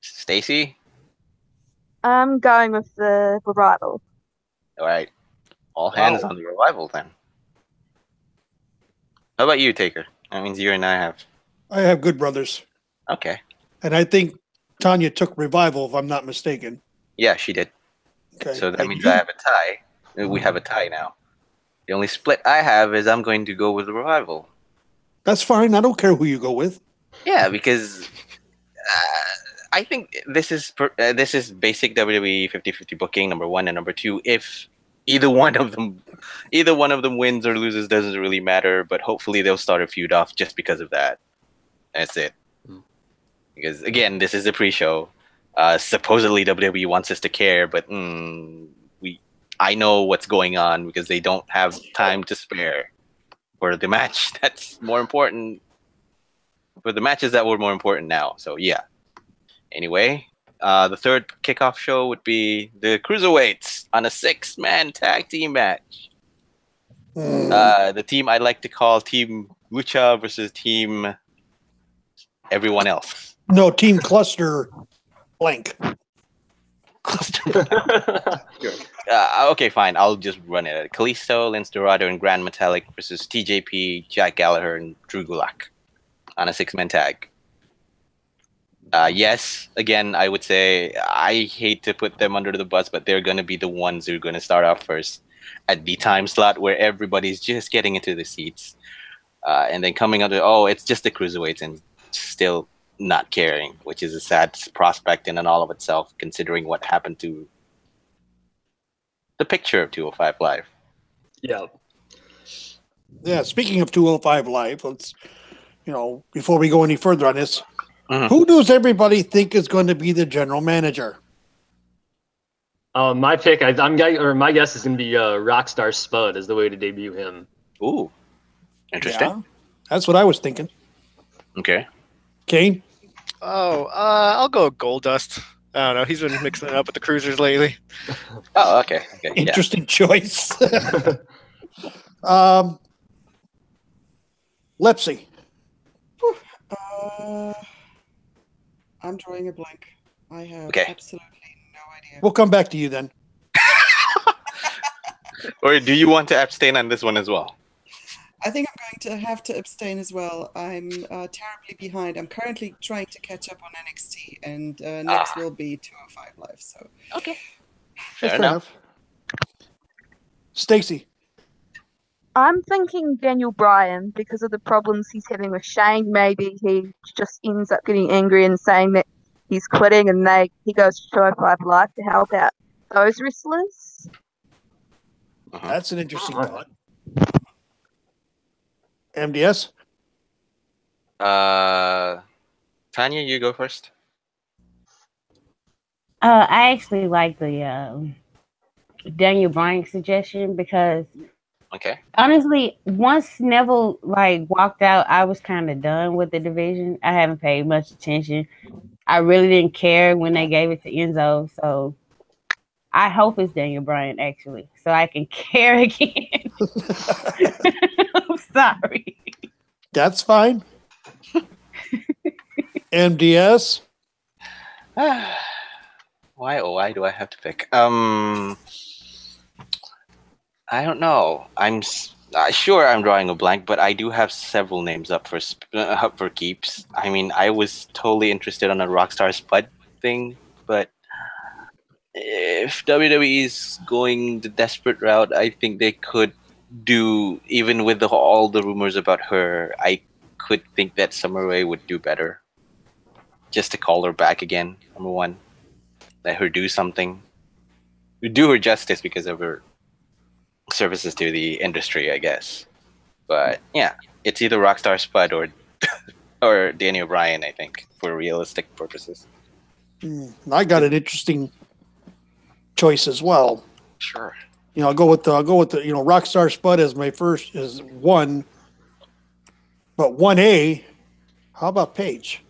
Stacey? I'm going with the revival. All right. All hands Wow. on the revival then. How about you, Taker? That means you and I have. Good brothers. Okay. And I think Tonya took revival, if I'm not mistaken. Yeah, she did. Okay. So that And means you- I have a tie. We have a tie now. The only split I have is I'm going to go with the revival. That's fine. I don't care who you go with. Yeah, because I think this is basic WWE 50-50 booking, number one, and number two. If either one of them wins or loses, doesn't really matter. But hopefully they'll start a feud off just because of that. That's it. Because again, this is a pre-show. Supposedly WWE wants us to care, but I know what's going on because they don't have time to spare for the match that's more important. For the matches that were more important now. So yeah. Anyway, the third kickoff show would be the Cruiserweights on a 6-man tag team match. The team I like to call Team Lucha versus Team everyone else. No, Team Cluster blank. Okay, fine. I'll just run it. Kalisto, Lince Dorado, and Grand Metallic versus TJP, Jack Gallagher, and Drew Gulak on a 6-man tag. Yes, again, I would say I hate to put them under the bus, but they're going to be the ones who are going to start off first at the time slot where everybody's just getting into the seats. And then coming up to, it's just the Cruiserweights and still not caring, which is a sad prospect in and all of itself, considering what happened to the picture of 205 Live. Yeah. Yeah, speaking of 205 Live, let's, before we go any further on this, Mhm. who does everybody think is going to be the general manager? My pick, my guess is going to be Rockstar Spud as the way to debut him. Ooh, interesting. Yeah, that's what I was thinking. Okay. Cain? I'll go with Goldust. I don't know. He's been mixing it up with the Cruisers lately. Oh, okay. Yeah. Interesting choice. Lepsy. I'm drawing a blank. I have Okay. absolutely no idea. We'll come back to you then. Or do you want to abstain on this one as well? I think I'm going to have to abstain as well. I'm terribly behind. I'm currently trying to catch up on NXT, and next will be 205 Live. So Okay. That's Fair enough. Stacey. I'm thinking Daniel Bryan because of the problems he's having with Shane. Maybe he just ends up getting angry and saying that he's quitting, and he goes to 205 Live to help out those wrestlers. That's an interesting thought. MDS? Tanya, you go first. I actually like the Daniel Bryan suggestion because Okay. honestly, once Neville walked out, I was kind of done with the division. I haven't paid much attention. I really didn't care when they gave it to Enzo, so I hope it's Daniel Bryan actually, so I can care again. I'm sorry. That's fine. MDS. Why do I have to pick? I don't know. Sure I'm drawing a blank, but I do have several names up for keeps. I mean, I was totally interested on a Rockstar Spud thing, but if WWE is going the desperate route, I think they could do, even with all the rumors about her, I could think that Summer Rae would do better. Just to call her back again, number one. Let her do something. Do her justice because of her services to the industry, I guess. But yeah, it's either Rockstar Spud or or Danny O'Brien, I think, for realistic purposes. I got an interesting choice as well. Sure. I'll go with the Rockstar Spud as my first is 1. But 1A, how about Paige?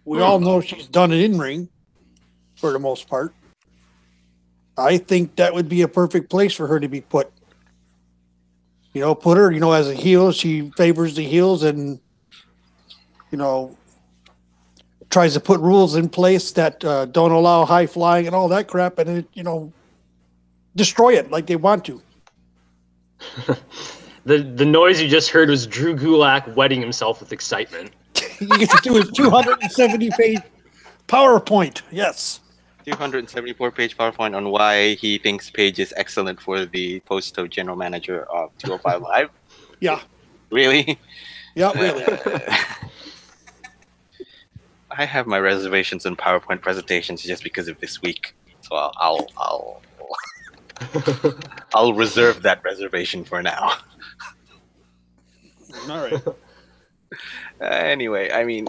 We all know she's done it in ring for the most part. I think that would be a perfect place for her to be put. Put her, as a heel. She favors the heels and, tries to put rules in place that don't allow high flying and all that crap, and destroy it like they want to. The noise you just heard was Drew Gulak wetting himself with excitement. You get to do his 270-page PowerPoint. Yes. 274-page PowerPoint on why he thinks Paige is excellent for the post of general manager of 205 Live. Yeah. Really? Yeah, really. I have my reservations on PowerPoint presentations just because of this week, so I'll reserve that reservation for now. All right. Anyway, I mean,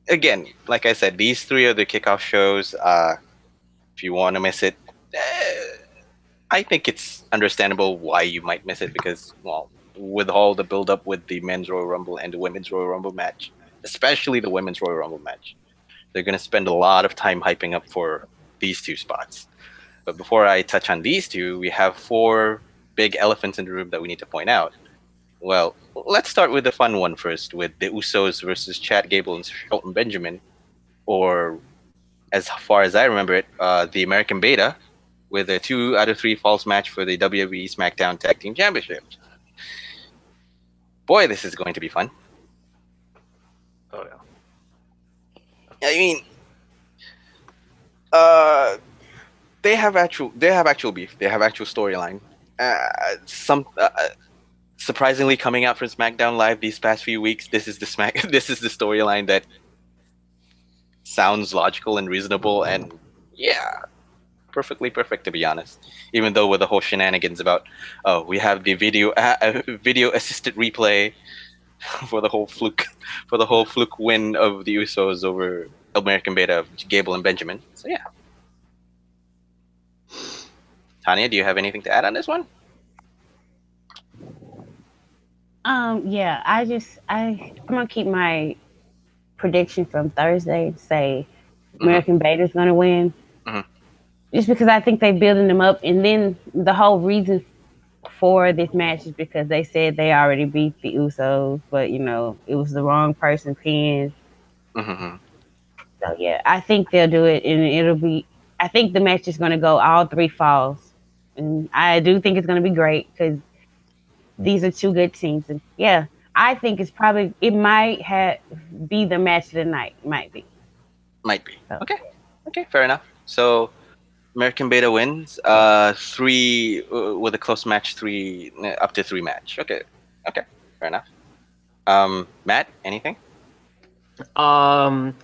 again, like I said, these 3 are the kickoff shows. If you want to miss it, I think it's understandable why you might miss it because, well, with all the build-up with the men's Royal Rumble and the women's Royal Rumble match, especially the women's Royal Rumble match, they're going to spend a lot of time hyping up for these 2 spots. But before I touch on these 2, we have 4 big elephants in the room that we need to point out. Well, let's start with the fun one first, with the Usos versus Chad Gable and Shelton Benjamin, or as far as I remember it, the American Beta, with a 2 out of 3 falls match for the WWE SmackDown Tag Team Championship. Boy, this is going to be fun. Oh yeah. I mean, they have actual beef. They have actual storyline. Surprisingly, coming out from SmackDown Live these past few weeks, this is the storyline that sounds logical and reasonable, and yeah, perfectly perfect, to be honest. Even though with the whole shenanigans about, we have the video assisted replay for the whole fluke win of the Usos over American Beta of Gable and Benjamin. So yeah. Tonya, do you have anything to add on this one? Yeah, I'm gonna keep my prediction from Thursday and say American Beta's gonna win. Just because I think they're building them up, and then the whole reason for this match is because they said they already beat the Usos, but it was the wrong person pinned. So yeah, I think they'll do it, and I think the match is gonna go all 3 falls, and I do think it's gonna be great because these are 2 good teams, and yeah, I think it might be the match of the night. Might be. So. Okay, fair enough. So American Beta wins 3 with a close match, 3 up to 3 match. Okay, fair enough. Matt, anything? I'm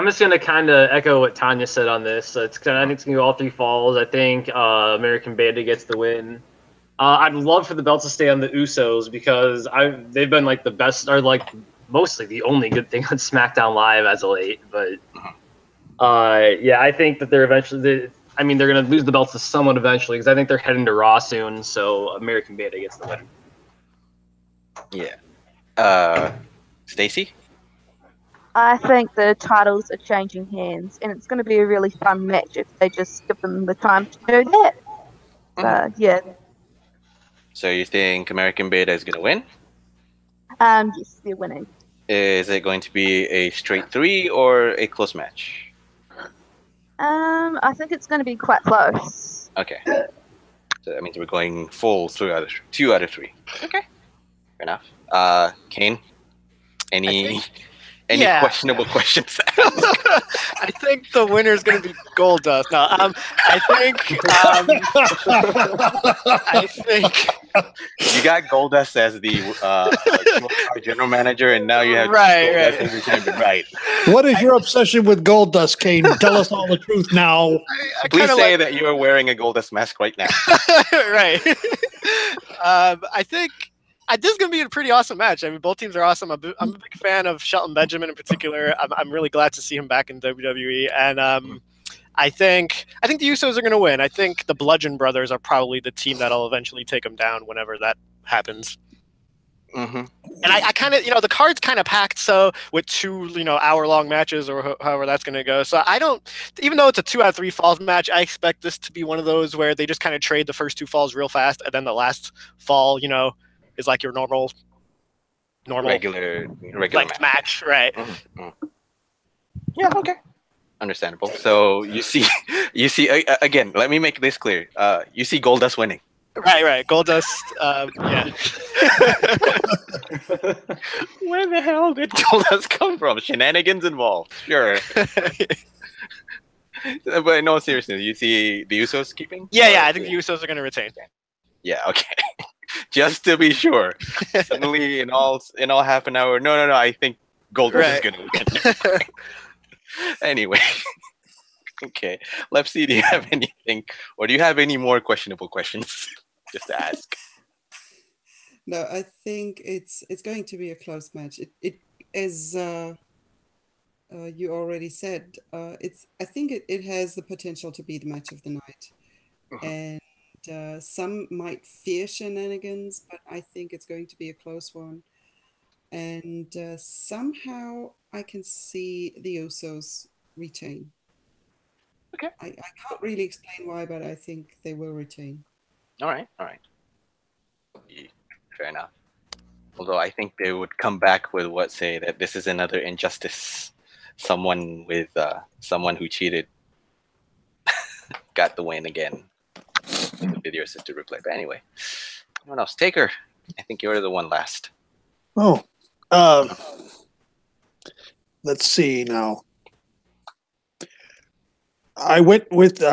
just gonna kind of echo what Tonya said on this. So I think it's gonna go all 3 falls. I think American Beta gets the win. I'd love for the belt to stay on the Usos because they've been like the best, or like mostly the only good thing on SmackDown Live as of late. But yeah, I think that they're eventually. They're going to lose the belts to someone eventually because I think they're heading to Raw soon. So American Beta gets the win. Yeah. Stacey? I think the titles are changing hands, and it's going to be a really fun match if they just give them the time to do that. Yeah. So you think American Beta is going to win? Yes, they're winning. Is it going to be a straight 3 or a close match? I think it's going to be quite close. Okay. So that means we're going full 2 out of 3. Okay. Fair enough. Cain, any Yeah. questionable questions? I think the winner is going to be Goldust. No, I think you got Goldust as the general manager, and now you have Right, Goldust right. as the champion. Right. What is your obsession with Goldust, Cain? Tell us all the truth now. Please kinda say that you are wearing a Goldust mask right now. right. I think this is going to be a pretty awesome match. I mean, both teams are awesome. I'm a big fan of Shelton Benjamin in particular. I'm really glad to see him back in WWE, and I think the Usos are going to win. I think the Bludgeon Brothers are probably the team that'll eventually take them down whenever that happens. Mm-hmm. And I kind of, the card's kind of packed, so with 2, hour-long matches or however that's going to go. So I don't, even though it's a 2 out of 3 falls match, I expect this to be one of those where they just kind of trade the first 2 falls real fast, and then the last fall, is like your normal regular match, right? Mm-hmm. Yeah. Okay. Understandable. So you see again. Let me make this clear. You see Goldust winning. Right. Goldust. Yeah. Where the hell did Goldust come from? Shenanigans involved. Sure. But no, seriously, you see the Usos keeping? Yeah. I think the Usos are going to retain. Yeah. Okay. Just to be sure. Suddenly, in all half an hour. No. I think Goldust is going to win. Anyway. Okay. Lepsy, do you have anything, or do you have any more questionable questions? Just to ask. No, I think it's going to be a close match. It as you already said, I think it has the potential to be the match of the night, and some might fear shenanigans, but I think it's going to be a close one. And somehow I can see the Usos retain. Okay. I can't really explain why, but I think they will retain. All right. Fair enough. Although I think they would come back with say that this is another injustice. Someone who cheated got the win again. In the video assisted replay. But anyway, anyone else? Taker, I think you're the one last. Oh, let's see now. I went with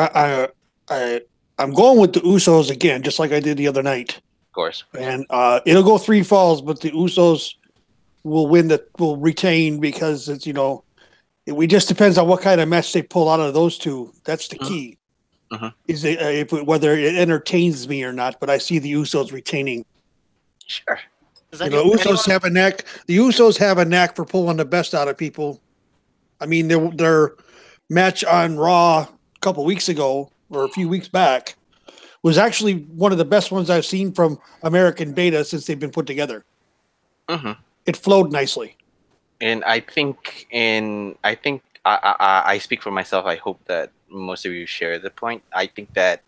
I'm going with the Usos again, just like I did the other night. Of course. And it'll go 3 falls, but the Usos will retain because it's it just depends on what kind of match they pull out of those 2. That's the key. Is whether it entertains me or not, but I see the Usos retaining. Sure. Usos have a knack. The Usos have a knack for pulling the best out of people. I mean, their match on Raw a couple weeks ago or a few weeks back was actually one of the best ones I've seen from American Beta since they've been put together. It flowed nicely. And I speak for myself. I hope that most of you share the point. I think that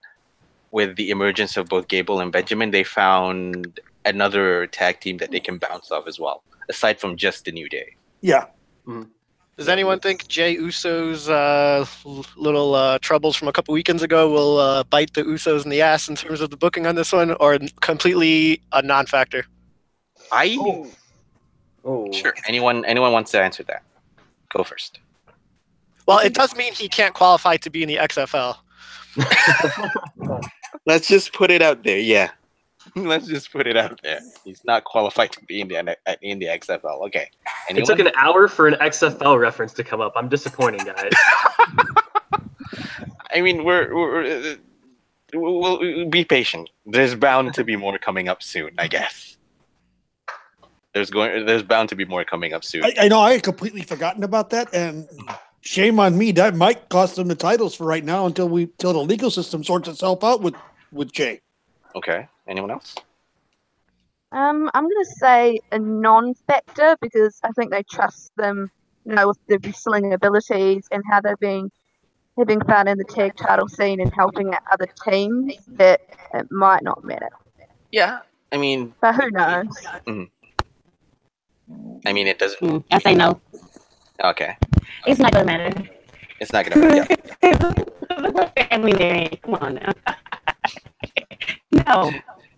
with the emergence of both Gable and Benjamin, they found another tag team that they can bounce off as well, aside from just the New Day. Yeah. Does anyone think Jay Uso's little troubles from a couple weekends ago will bite the Usos in the ass in terms of the booking on this one, or completely a non-factor? Sure. Anyone wants to answer that? Go first. Well, it does mean he can't qualify to be in the XFL. Let's just put it out there. Yeah. Let's just put it out there. He's not qualified to be in the XFL. Okay. Anyone? It took an hour for an XFL reference to come up. I'm disappointed, guys. I mean, we'll be patient. There's bound to be more coming up soon, I guess. There's bound to be more coming up soon. I know. I had completely forgotten about that, and shame on me. That might cost them the titles for right now until the legal system sorts itself out with Jay. Okay. Anyone else? I'm gonna say a non-factor because I think they trust them, with their wrestling abilities and how they've been having fun in the tag title scene and helping out other teams. That it might not matter. Yeah, I mean, but who knows? I mean, it doesn't. I say no. Okay, It's not gonna matter. it's not gonna. Yeah. Family there. Come on now. No,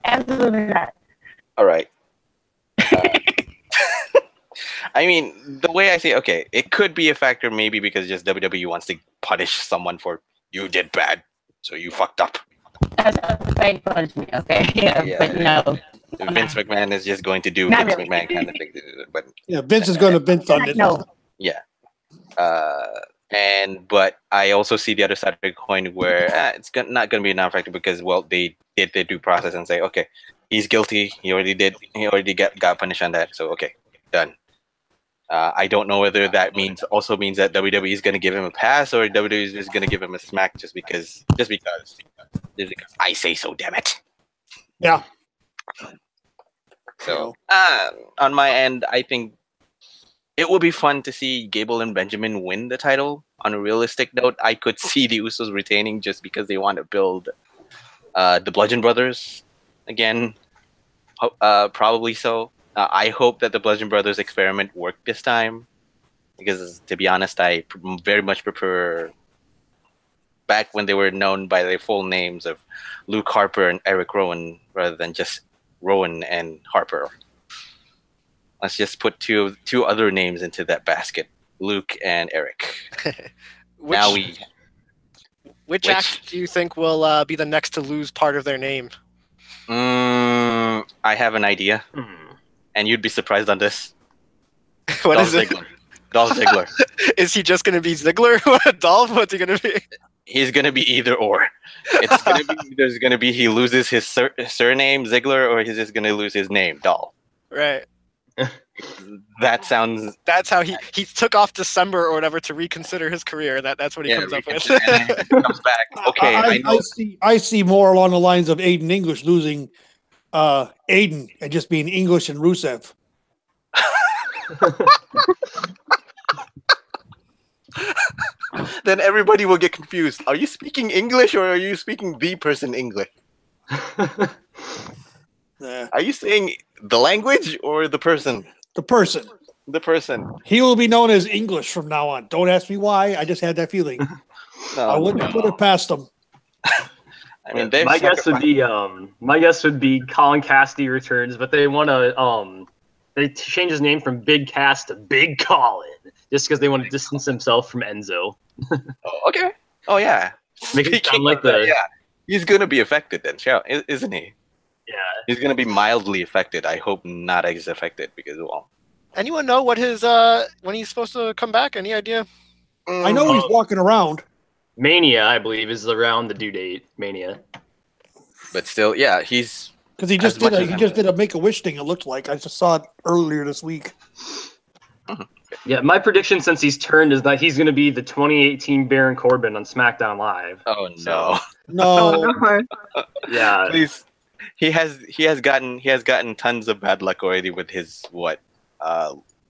absolutely not. All right. I mean, the way I say, okay, it could be a factor maybe because just WWE wants to punish someone for you did bad, so you fucked up. That's a fake punishment, okay? Yeah, but no. Vince McMahon is just going to do Not Vince really. McMahon kind of thing. But Yeah, Vince is going to Vince on it. No. yeah. But I also see the other side of the coin where not going to be a non-factor because, well, they did their due process and say, okay, he's guilty. He already got punished on that. So, okay, done. I don't know whether that means that WWE is going to give him a pass or WWE is just going to give him a smack just because I say so. Damn it. Yeah. So on my end, I think it would be fun to see Gable and Benjamin win the title. On a realistic note, I could see the Usos retaining just because they want to build the Bludgeon Brothers again. Probably so. I hope that the Bludgeon Brothers experiment worked this time, because to be honest, I very much prefer back when they were known by their full names of Luke Harper and Eric Rowan rather than just Rowan and Harper. Let's just put two other names into that basket, Luke and Eric. Which act do you think will be the next to lose part of their name? I have an idea. And you'd be surprised on this. What Dolph is it? Ziggler. Dolph Ziggler. Is he just going to be Ziggler? Dolph? What's he going to be? He's going to be either or. It's going to be he loses his surname Ziggler, or he's just going to lose his name Dolph. Right. That sounds. That's how he took off December or whatever to reconsider his career. That's what he comes up with. And he comes back. Okay, I see more along the lines of Aiden English losing Aiden and just being English and Rusev. Then everybody will get confused. Are you speaking English or are you speaking the person English? Are you saying the language or the person? The person. The person. He will be known as English from now on. Don't ask me why. I just had that feeling. I wouldn't put it past him. I mean, my guess would be Colin Cassidy returns, but they want to they change his name from Big Cass to Big Colin just because they want to distance himself from Enzo. Okay. Oh yeah. Make it sound like he's gonna be affected then, isn't he? Yeah. He's gonna be mildly affected. I hope not as affected because Anyone know what his when he's supposed to come back? Any idea? I know he's walking around. Mania, I believe, is around the due date. Mania. But still, yeah, he's because he just did a Make-A-Wish thing. It looked like I just saw it earlier this week. Yeah, my prediction since he's turned is that he's going to be the 2018 Baron Corbin on SmackDown Live. Oh no, no, yeah. Please, he has gotten tons of bad luck already with his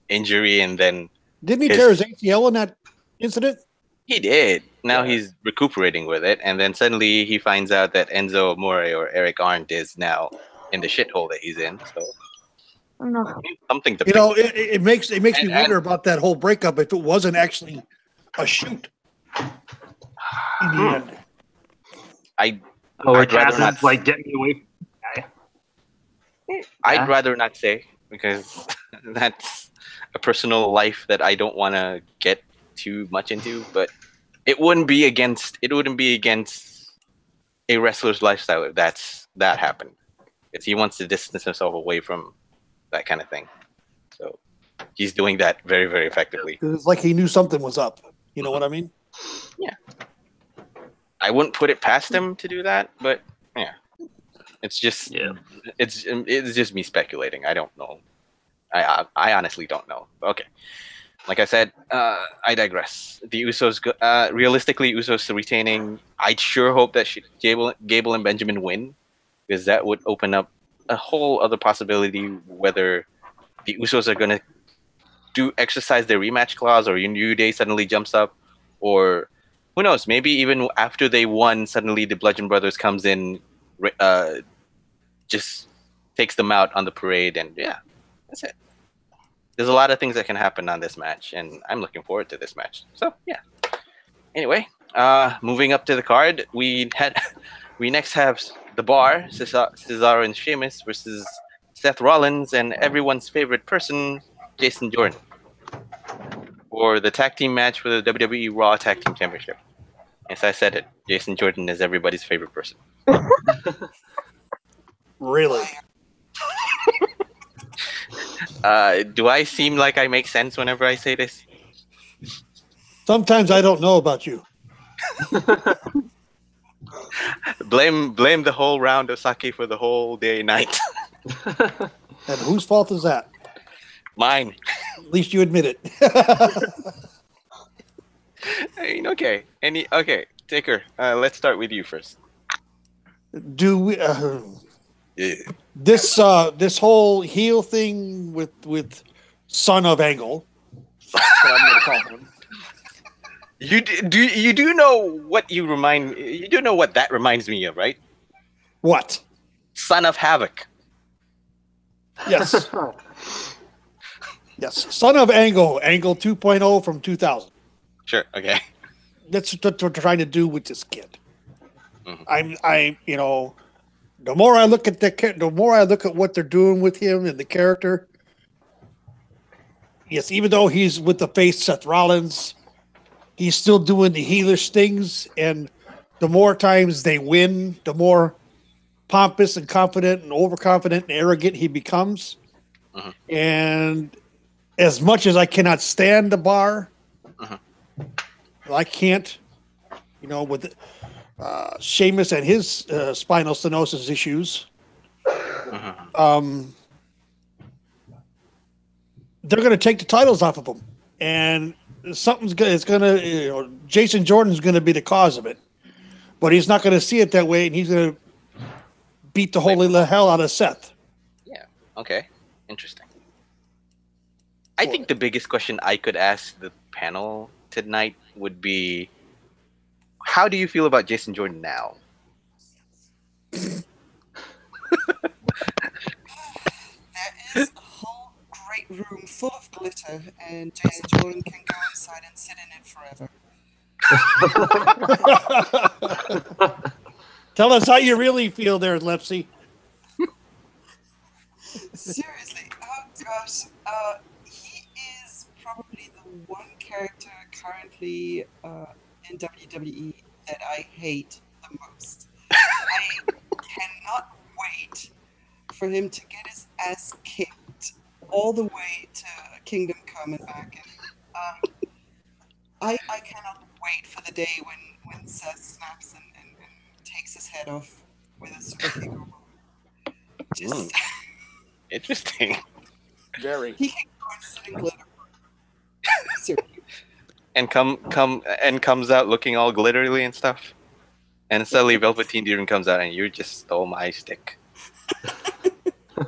injury, and then didn't he tear his ACL in that incident? He did. Now he's recuperating with it, and then suddenly he finds out that Enzo Amore or Eric Arndt is now in the shithole that he's in. So something to it makes me wonder about that whole breakup if it wasn't actually a shoot in the end. I'd rather not like get me away from the guy. I'd rather not say because that's a personal life that I don't want to get too much into, but it wouldn't be against a wrestler's lifestyle if that happened. It's he wants to distance himself away from that kind of thing. So he's doing that very, very effectively. It's like he knew something was up. You know what I mean? Yeah. I wouldn't put it past him to do that, but yeah. It's just it's just me speculating. I don't know. I honestly don't know. Okay. Like I said, I digress. The Usos, realistically, Usos retaining. I'd sure hope that Gable and Benjamin win, because that would open up a whole other possibility whether the Usos are going to exercise their rematch clause, or New Day suddenly jumps up, or who knows? Maybe even after they won, suddenly the Bludgeon Brothers comes in, just takes them out on the parade, and yeah, that's it. there's a lot of things that can happen on this match, and I'm looking forward to this match. So yeah. Anyway, moving up to the card, we next have The Bar, Cesaro and Sheamus versus Seth Rollins and everyone's favorite person, Jason Jordan, for the tag team match for the WWE Raw Tag Team Championship. Yes, I said it. Jason Jordan is everybody's favorite person. Really? Do I seem like I make sense whenever I say this? Sometimes I don't know about you. Blame the whole round of sake for the whole day and night. And whose fault is that? Mine. At least you admit it. I mean, okay. Okay, Taker. Let's start with you first. Do we? Yeah. This whole heel thing with Son of Angle. That's what I'm going to call him. You do know what that reminds me of, right? What? Son of Havoc. Yes. Yes. Son of Angle 2.0 from 2000. Sure. Okay. That's what we're trying to do with this kid. Mm-hmm. I'm the more I look at what they're doing with him and the character. Yes, even though he's with the face Seth Rollins, he's still doing the heelish things, and the more times they win, the more pompous and confident and overconfident and arrogant he becomes. Mm-hmm. And as much as I cannot stand The Bar, I can't, with Sheamus and his spinal stenosis issues. They're going to take the titles off of him, and Jason Jordan's going to be the cause of it, but he's not going to see it that way, and he's going to beat the holy hell out of Seth. Yeah. Okay. Interesting. I think the biggest question I could ask the panel tonight would be, how do you feel about Jason Jordan now? There is a whole great room full of glitter, and Jason Jordan can go inside and sit in it forever. Tell us how you really feel there, Lepsy. Seriously, oh gosh, he is probably the one character currently in WWE that I hate the most. I cannot wait for him to get his ass kicked all the way to Kingdom Come and back. And I cannot wait for the day when Seth snaps and takes his head off with a super kick. Just interesting. Very. He can go and sit in glitter. Seriously. And comes out looking all glittery and stuff. And suddenly Velveteen Dream comes out and you just stole my stick. You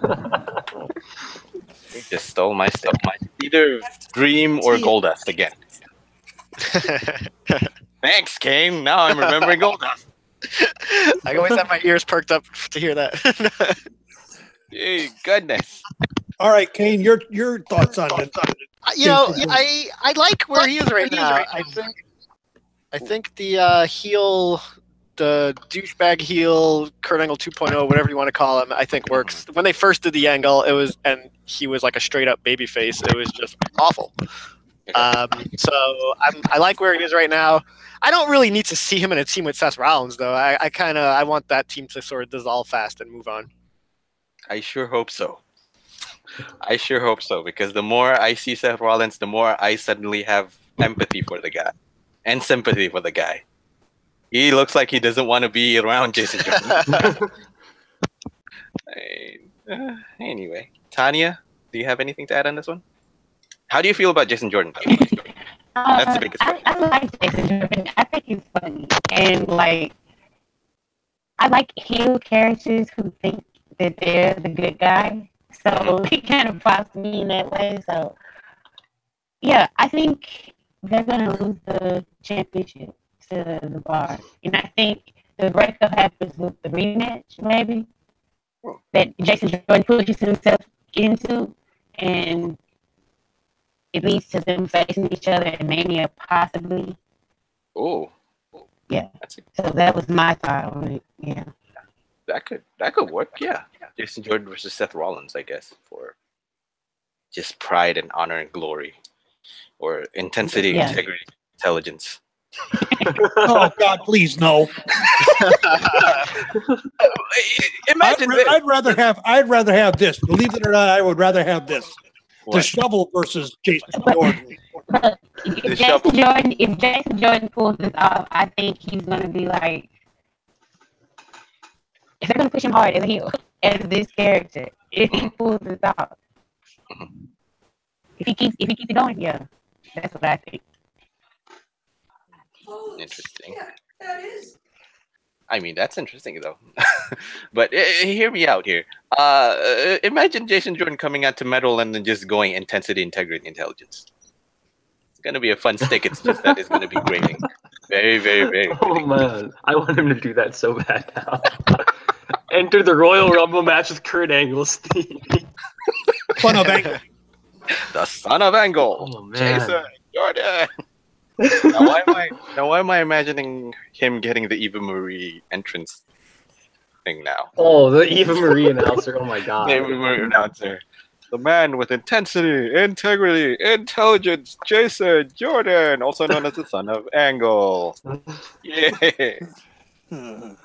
just stole my stick. Either Dream or Goldust again. Thanks, Cain. Now I'm remembering Goldust. I always have my ears perked up to hear that. Hey, goodness. All right, Cain, your thoughts on it. I like where he is right now. I think the heel, the douchebag heel, Kurt Angle 2.0, whatever you want to call him, I think works. When they first did the angle, and he was like a straight up baby face. It was just awful. So I like where he is right now. I don't really need to see him in a team with Seth Rollins, though. I want that team to sort of dissolve fast and move on. I sure hope so. Because the more I see Seth Rollins, the more I suddenly have empathy for the guy and sympathy for the guy. He looks like he doesn't want to be around Jason Jordan. Anyway, Tonya, do you have anything to add on this one? How do you feel about Jason Jordan? That's the biggest question. I like Jason Jordan. I think he's funny. And, I like heel characters who think that they're the good guy. So he kind of pops me in that way. So, yeah, I think they're going to lose the championship to The Bar. And I think the breakup happens with the rematch, maybe, that Jason Jordan pushes himself into. And it leads to them facing each other in Mania, possibly. Oh, Yeah. that's So that was my thought on it. Yeah. that could work. Yeah, Jason Jordan versus Seth Rollins, I guess, for just pride and honor and glory, or intensity, Yeah. integrity, intelligence. Oh God, please no. Imagine this. I'd rather have this. Believe it or not, I would rather have this. The What? shovel versus Jason Jordan. But The if shovel. Jason Jordan pulls this off, I think he's gonna be like, if they're gonna push him hard as a heel, as this character, if he pulls this off, if he keeps it going, yeah, that's what I think. Oh, Interesting. yeah, that is. I mean, that's interesting though. But hear me out here. Imagine Jason Jordan coming out to metal and then just going intensity, integrity, intelligence. It's gonna be a fun stick. It's just that it's gonna be grating. Very, very, very. Oh man, I want him to do that so bad now. Enter the Royal Rumble match with Kurt Angle, Steve. Son of Angle. The son of Angle. Oh man. Jason Jordan. Now why am I imagining him getting the Eva Marie entrance thing now? Oh, the Eva Marie announcer. Oh my god. The Eva Marie announcer. The man with intensity, integrity, intelligence, Jason Jordan, also known as the son of Angle. Yeah. And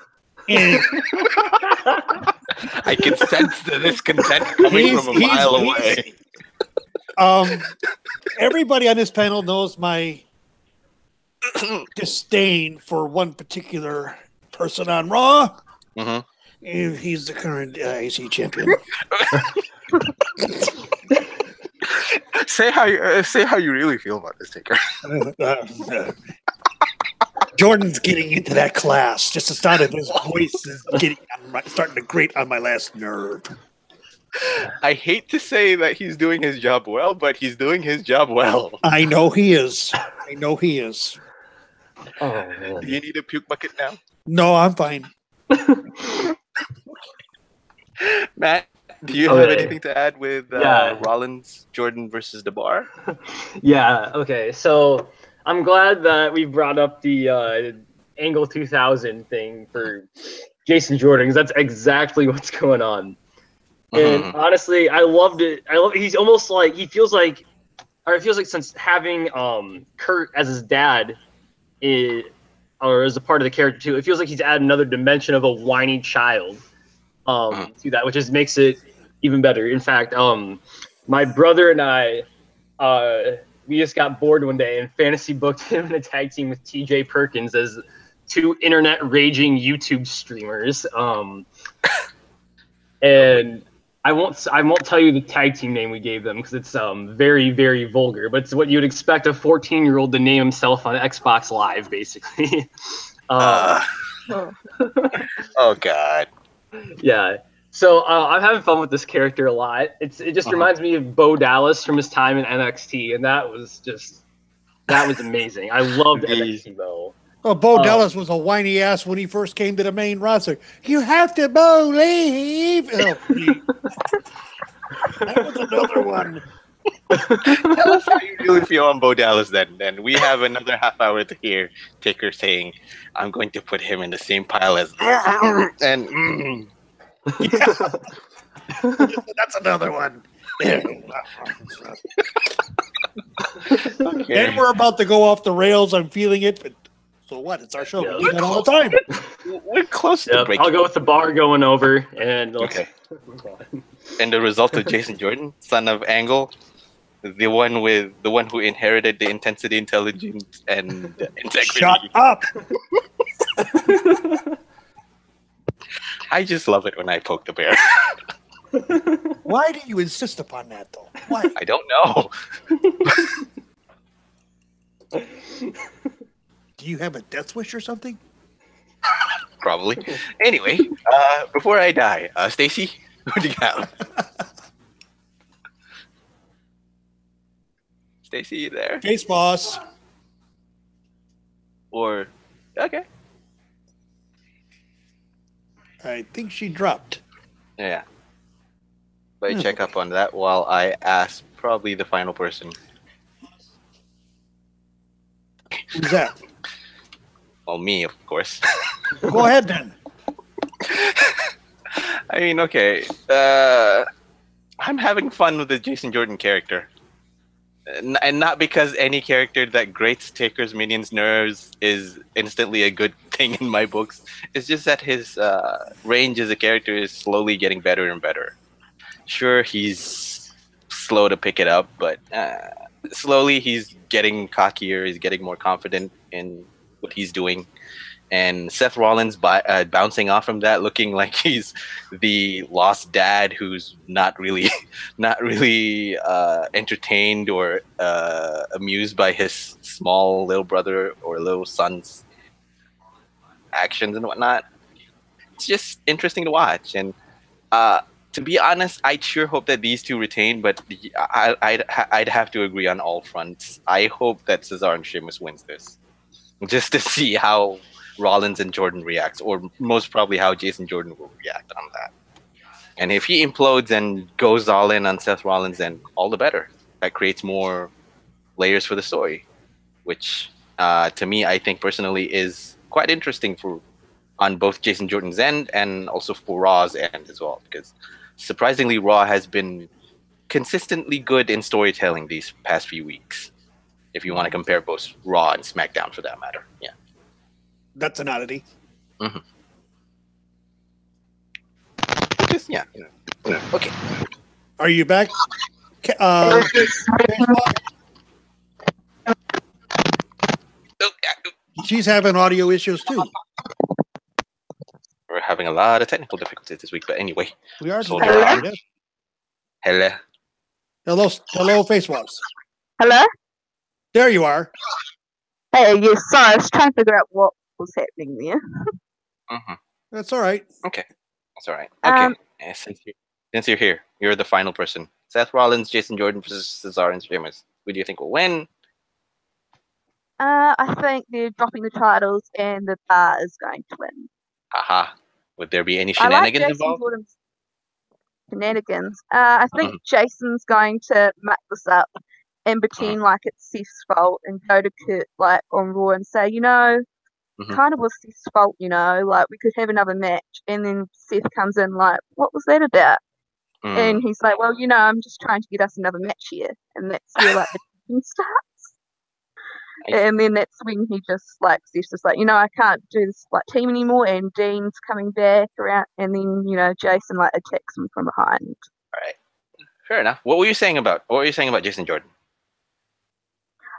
I can sense the discontent coming from a mile away. Everybody on this panel knows my disdain for one particular person on Raw. Mhm. And he's the current IC champion. Say how you really feel about this, Taker. Jordan's getting into that class. Just the sound of his voice is starting to grate on my last nerve. I hate to say that he's doing his job well, but he's doing his job well. I know he is. Oh man. Do you need a puke bucket now? No, I'm fine. Matt, do you have anything to add with Rollins, Jordan versus the bar? Yeah, okay. So I'm glad that we brought up the Angle 2000 thing for Jason Jordan, because that's exactly what's going on. And honestly, I loved it. He's almost like, it feels like since having Kurt as his dad, or as a part of the character too, it feels like he's added another dimension of a whiny child to that, which just makes it even better. In fact, my brother and I, we just got bored one day and fantasy booked him in a tag team with TJ Perkins as two internet raging YouTube streamers. And I won't tell you the tag team name we gave them because it's very, very vulgar, but it's what you'd expect a 14-year-old to name himself on Xbox Live, basically. Oh God. Yeah. So I'm having fun with this character a lot. It just reminds me of Bo Dallas from his time in NXT, and that was amazing. I loved NXT though. Well, Bo Dallas was a whiny ass when he first came to the main roster. You have to believe. Oh, that was another one. Tell us how you really feel on Bo Dallas then. And we have another half hour to hear Taker saying, I'm going to put him in the same pile as and That's another one. Okay. And we're about to go off the rails. I'm feeling it, but so what? It's our show. Yeah. We do that all the time. We're close to breaking. I'll go with the bar going over, and Okay. And the result of Jason Jordan, son of Angle, the one who inherited the intensity, intelligence, and integrity. Shut up. I just love it when I poke the bear. Why do you insist upon that, though? Why? I don't know. Do you have a death wish or something? Probably. Anyway, before I die, Stacey, what do you have? Stacey, you there? Face boss. Or okay. I think she dropped. Yeah. But check up on that while I ask probably the final person Who's that? Well, me, of course. Go ahead then. I mean, okay. I'm having fun with the Jason Jordan character. And not because any character that grates TakersMinion's nerves is instantly a good thing in my books. It's just that his range as a character is slowly getting better and better. Sure, he's slow to pick it up, but slowly he's getting cockier. He's getting more confident in what he's doing. And Seth Rollins bouncing off from that, looking like he's the lost dad who's not really entertained or amused by his small little brother or little son's actions and whatnot. It's just interesting to watch. And to be honest, I sure hope that these two retain, but I'd have to agree on all fronts. I hope that Cesaro and Sheamus wins this, just to see how Rollins and Jordan reacts, or most probably how Jason Jordan will react on that. And if he implodes and goes all in on Seth Rollins, then all the better. That creates more layers for the story, which to me, I think personally is quite interesting on both Jason Jordan's end and also for Raw's end as well, because surprisingly, Raw has been consistently good in storytelling these past few weeks. If you want to compare both Raw and SmackDown, for that matter, yeah. That's an oddity. Mm-hmm. Just okay. Are you back? She's having audio issues too. We're having a lot of technical difficulties this week, but anyway. We are. Hello. Hello, Facewaps. Hello? There you are. Hey, yes, sorry, I was trying to figure out what was happening there. Mm-hmm. That's all right. Okay. That's all right. Okay. Since you're here, you're the final person. Seth Rollins, Jason Jordan versus Cesaro and Sheamus. Who do you think will win? I think they're dropping the titles and the bar is going to win. Haha. Would there be any I like shenanigans Jason involved? Jordan's shenanigans. I think Jason's going to muck this up and pretend like it's Seth's fault and go to Kurt like on Raw and say, kind of was Seth's fault, like we could have another match. And then Seth comes in like, what was that about? And he's like, well, I'm just trying to get us another match here. And that's where like the tension starts. And then that's when he just like Seth's just like, I can't do this like team anymore. And Dean's coming back around, and then Jason like attacks him from behind. All right, fair enough. What were you saying about Jason Jordan?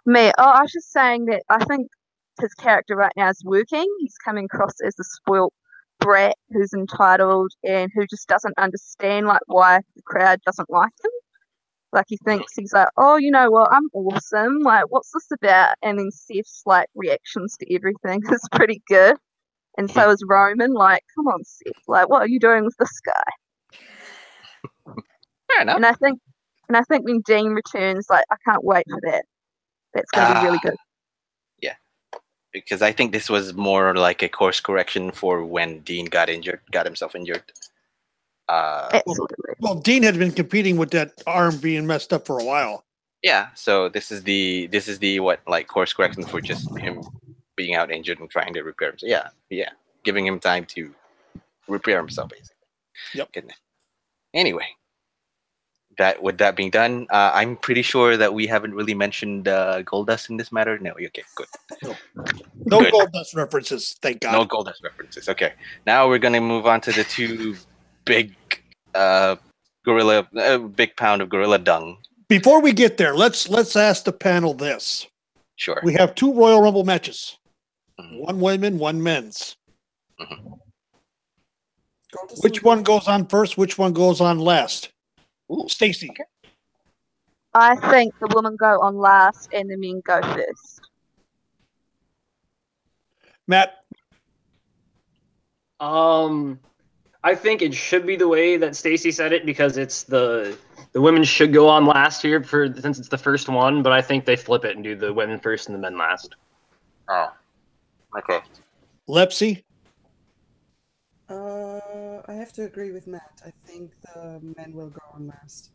Me? Oh, I was just saying that I think his character right now is working. He's coming across as a spoilt brat who's entitled and who just doesn't understand like why the crowd doesn't like him. Like he thinks he's like, oh, you know what, I'm awesome. Like, what's this about? And then Seth's like reactions to everything is pretty good. And so is Roman. Like, come on, Seth. Like, what are you doing with this guy? Fair enough. And I think when Dean returns, like, I can't wait for that. That's going to be really good. Yeah, because I think this was more like a course correction for when Dean got himself injured. Absolutely. Well, Dean had been competing with that arm being messed up for a while. Yeah, so this is the course correction for just him being out injured and trying to repair himself. Yeah, giving him time to repair himself, basically. Yep. Goodness. Anyway, with that being done, I'm pretty sure that we haven't really mentioned Goldust in this matter. No, okay, good. No Good. Goldust references, thank God. No Goldust references. Okay, now we're gonna move on to the two big big pound of gorilla dung. Before we get there, let's ask the panel this. Sure. We have two Royal Rumble matches. One women, one men's. Which one goes on first? Which one goes on last? Stacey. Okay. I think the women go on last and the men go first. Matt. I think it should be the way that Stacey said it because it's the women should go on last here since it's the first one, but I think they flip it and do the women first and the men last. Oh, okay. Lepsy. I have to agree with Matt. I think the men will go on last.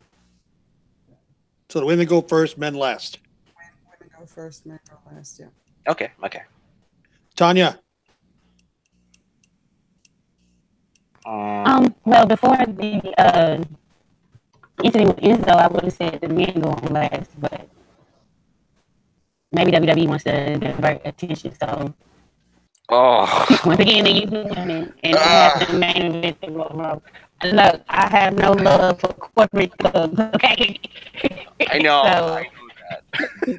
So the women go first, men last. Women go first, men go last. Yeah. Okay. Tonya. Well, before the incident with Enzo, I would have said the men go on last, but maybe WWE wants to divert attention. So once again, they use the women and they have the main event to go wrong. Look, I have no love for corporate thugs. Okay. I know. So, I know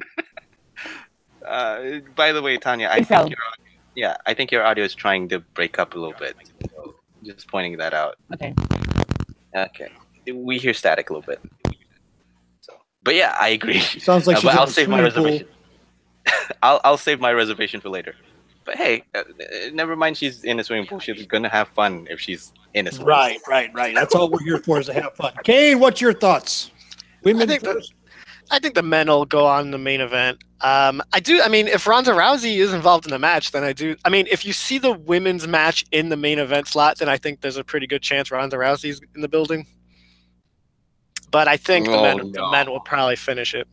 that. By the way, Tonya, I think your audio is trying to break up a little bit. So just pointing that out. Okay. Okay. We hear static a little bit. So, but yeah, I agree. Sounds like she's but in I'll a save my swimming pool. reservation. I'll save my reservation for later. But hey, never mind. She's in a swimming pool. She's gonna have fun if she's in a swimming pool. Right. That's all we're here for, is to have fun. Cain, what's your thoughts? Women first. I think the men will go on the main event. I mean, if Ronda Rousey is involved in the match, then I do. I mean, if you see the women's match in the main event slot, then I think there's a pretty good chance Ronda Rousey's in the building. But I think the men will probably finish it.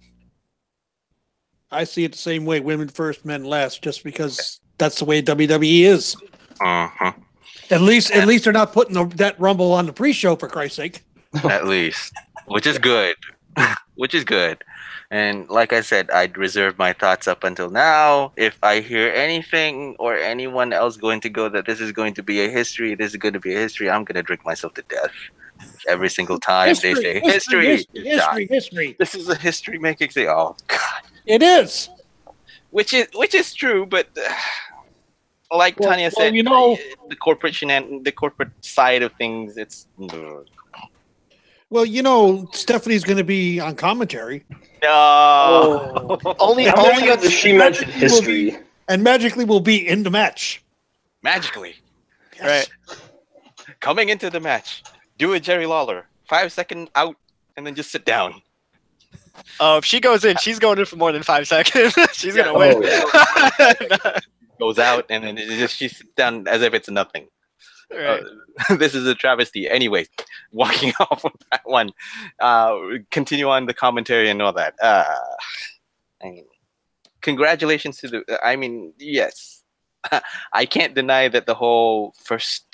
I see it the same way. Women first, men last, just because that's the way WWE is. At least they're not putting that Rumble on the pre-show, for Christ's sake. At least, which is good. And like I said, I'd reserve my thoughts up until now. If I hear anything or anyone else going to go that this is going to be a history, I'm going to drink myself to death. Every single time they say history. This is a history making thing. Oh God, it is. Which is true, but like Tonya said, the corporate side of things, it's. Well, Stephanie's going to be on commentary. No, only she mentioned history, and magically will be in the match. Magically, yes. Right? Coming into the match. Do a Jerry Lawler, 5 second out, and then just sit down. Oh, if she goes in, she's going in for more than 5 seconds. She's gonna win. Yeah. Goes out, and then she sits down as if it's nothing. Right. This is a travesty. Anyways, walking off of that one, continue on the commentary and all that. I mean, congratulations to yes. I can't deny that the whole first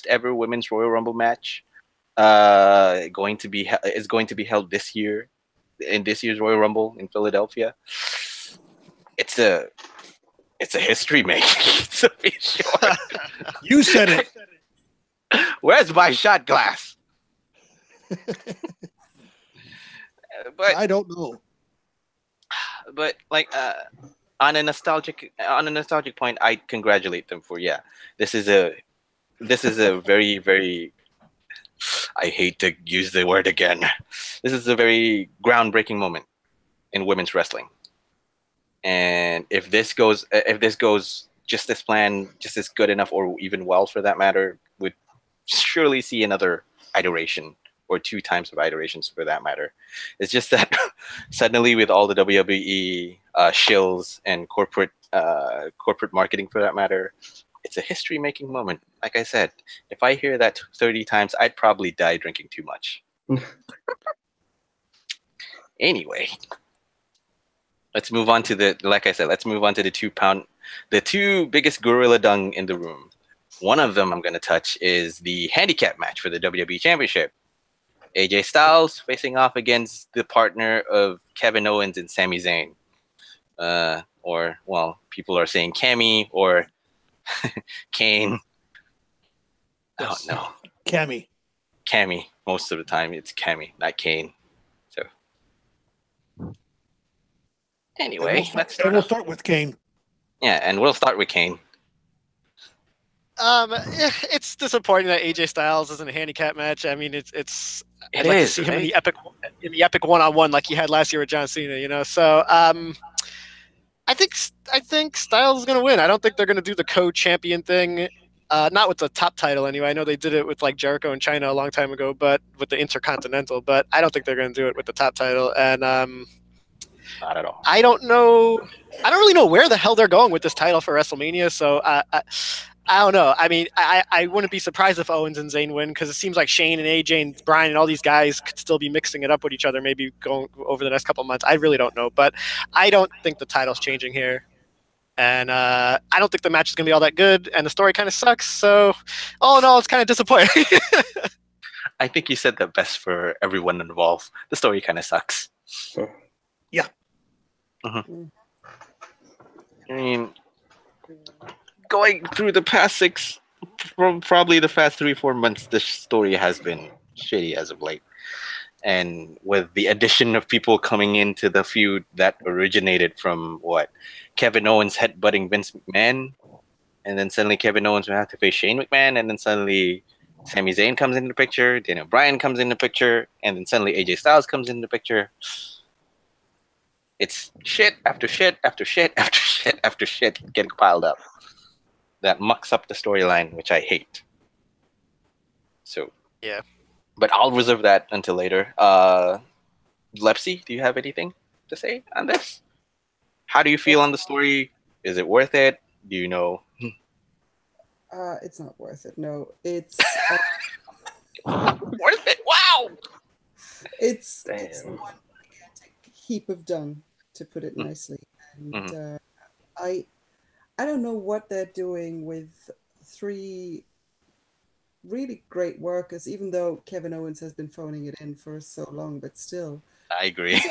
ever women's Royal Rumble match is going to be held this year in this year's Royal Rumble in Philadelphia. It's a history making. To be sure. You said it. Where's my shot glass? But I don't know. But on a nostalgic point, I congratulate them for this is a very, very, I hate to use the word again. This is a very groundbreaking moment in women's wrestling. And if this goes just as planned, just as good enough, or even well for that matter, would surely see another iteration or 2 times of iterations for that matter. It's just that suddenly with all the WWE shills and corporate marketing for that matter, it's a history making moment. Like I said, if I hear that 30 times, I'd probably die drinking too much. Anyway, let's move on to the 2 biggest gorilla dung in the room. One of them I'm going to touch is the handicap match for the WWE Championship. AJ Styles facing off against the partner of Kevin Owens and Sami Zayn. Or, well, people are saying Cammy or Cain. I don't know. Cammy. Most of the time it's Cammy, not Cain. So, anyway, we'll start with Cain. Yeah, and we'll start with Cain. It's disappointing that AJ Styles is in a handicap match. I mean, I'd like to see him in the epic one-on-one like he had last year with John Cena. So I think Styles is gonna win. I don't think they're gonna do the co-champion thing. Not with the top title anyway. I know they did it with like Jericho in China a long time ago, but with the Intercontinental. But I don't think they're gonna do it with the top title. And not at all. I don't really know where the hell they're going with this title for WrestleMania. So I don't know. I mean, I wouldn't be surprised if Owens and Zayn win, because it seems like Shane and AJ and Bryan and all these guys could still be mixing it up with each other, maybe going over the next couple of months. I really don't know, but I don't think the title's changing here. And I don't think the match is going to be all that good, and the story kind of sucks. So, all in all, it's kind of disappointing. I think you said the best for everyone involved. The story kind of sucks. Yeah. I mean, going through the past probably the past 3-4 months, this story has been shitty as of late. And with the addition of people coming into the feud that originated from Kevin Owens headbutting Vince McMahon, and then suddenly Kevin Owens will have to face Shane McMahon, and then suddenly Sami Zayn comes into the picture, Daniel Bryan comes in the picture, and then suddenly AJ Styles comes in the picture. It's shit after shit after shit after shit after shit getting piled up. That mucks up the storyline, which I hate. So yeah. But I'll reserve that until later. Lepsy, do you have anything to say on this? How do you feel on the story? Is it worth it? Do you know? It's not worth it. No, it's worth it. Wow. It's Damn. one gigantic heap of dung, to put it nicely. And I don't know what they're doing with 3 really great workers, even though Kevin Owens has been phoning it in for so long, but still. I agree.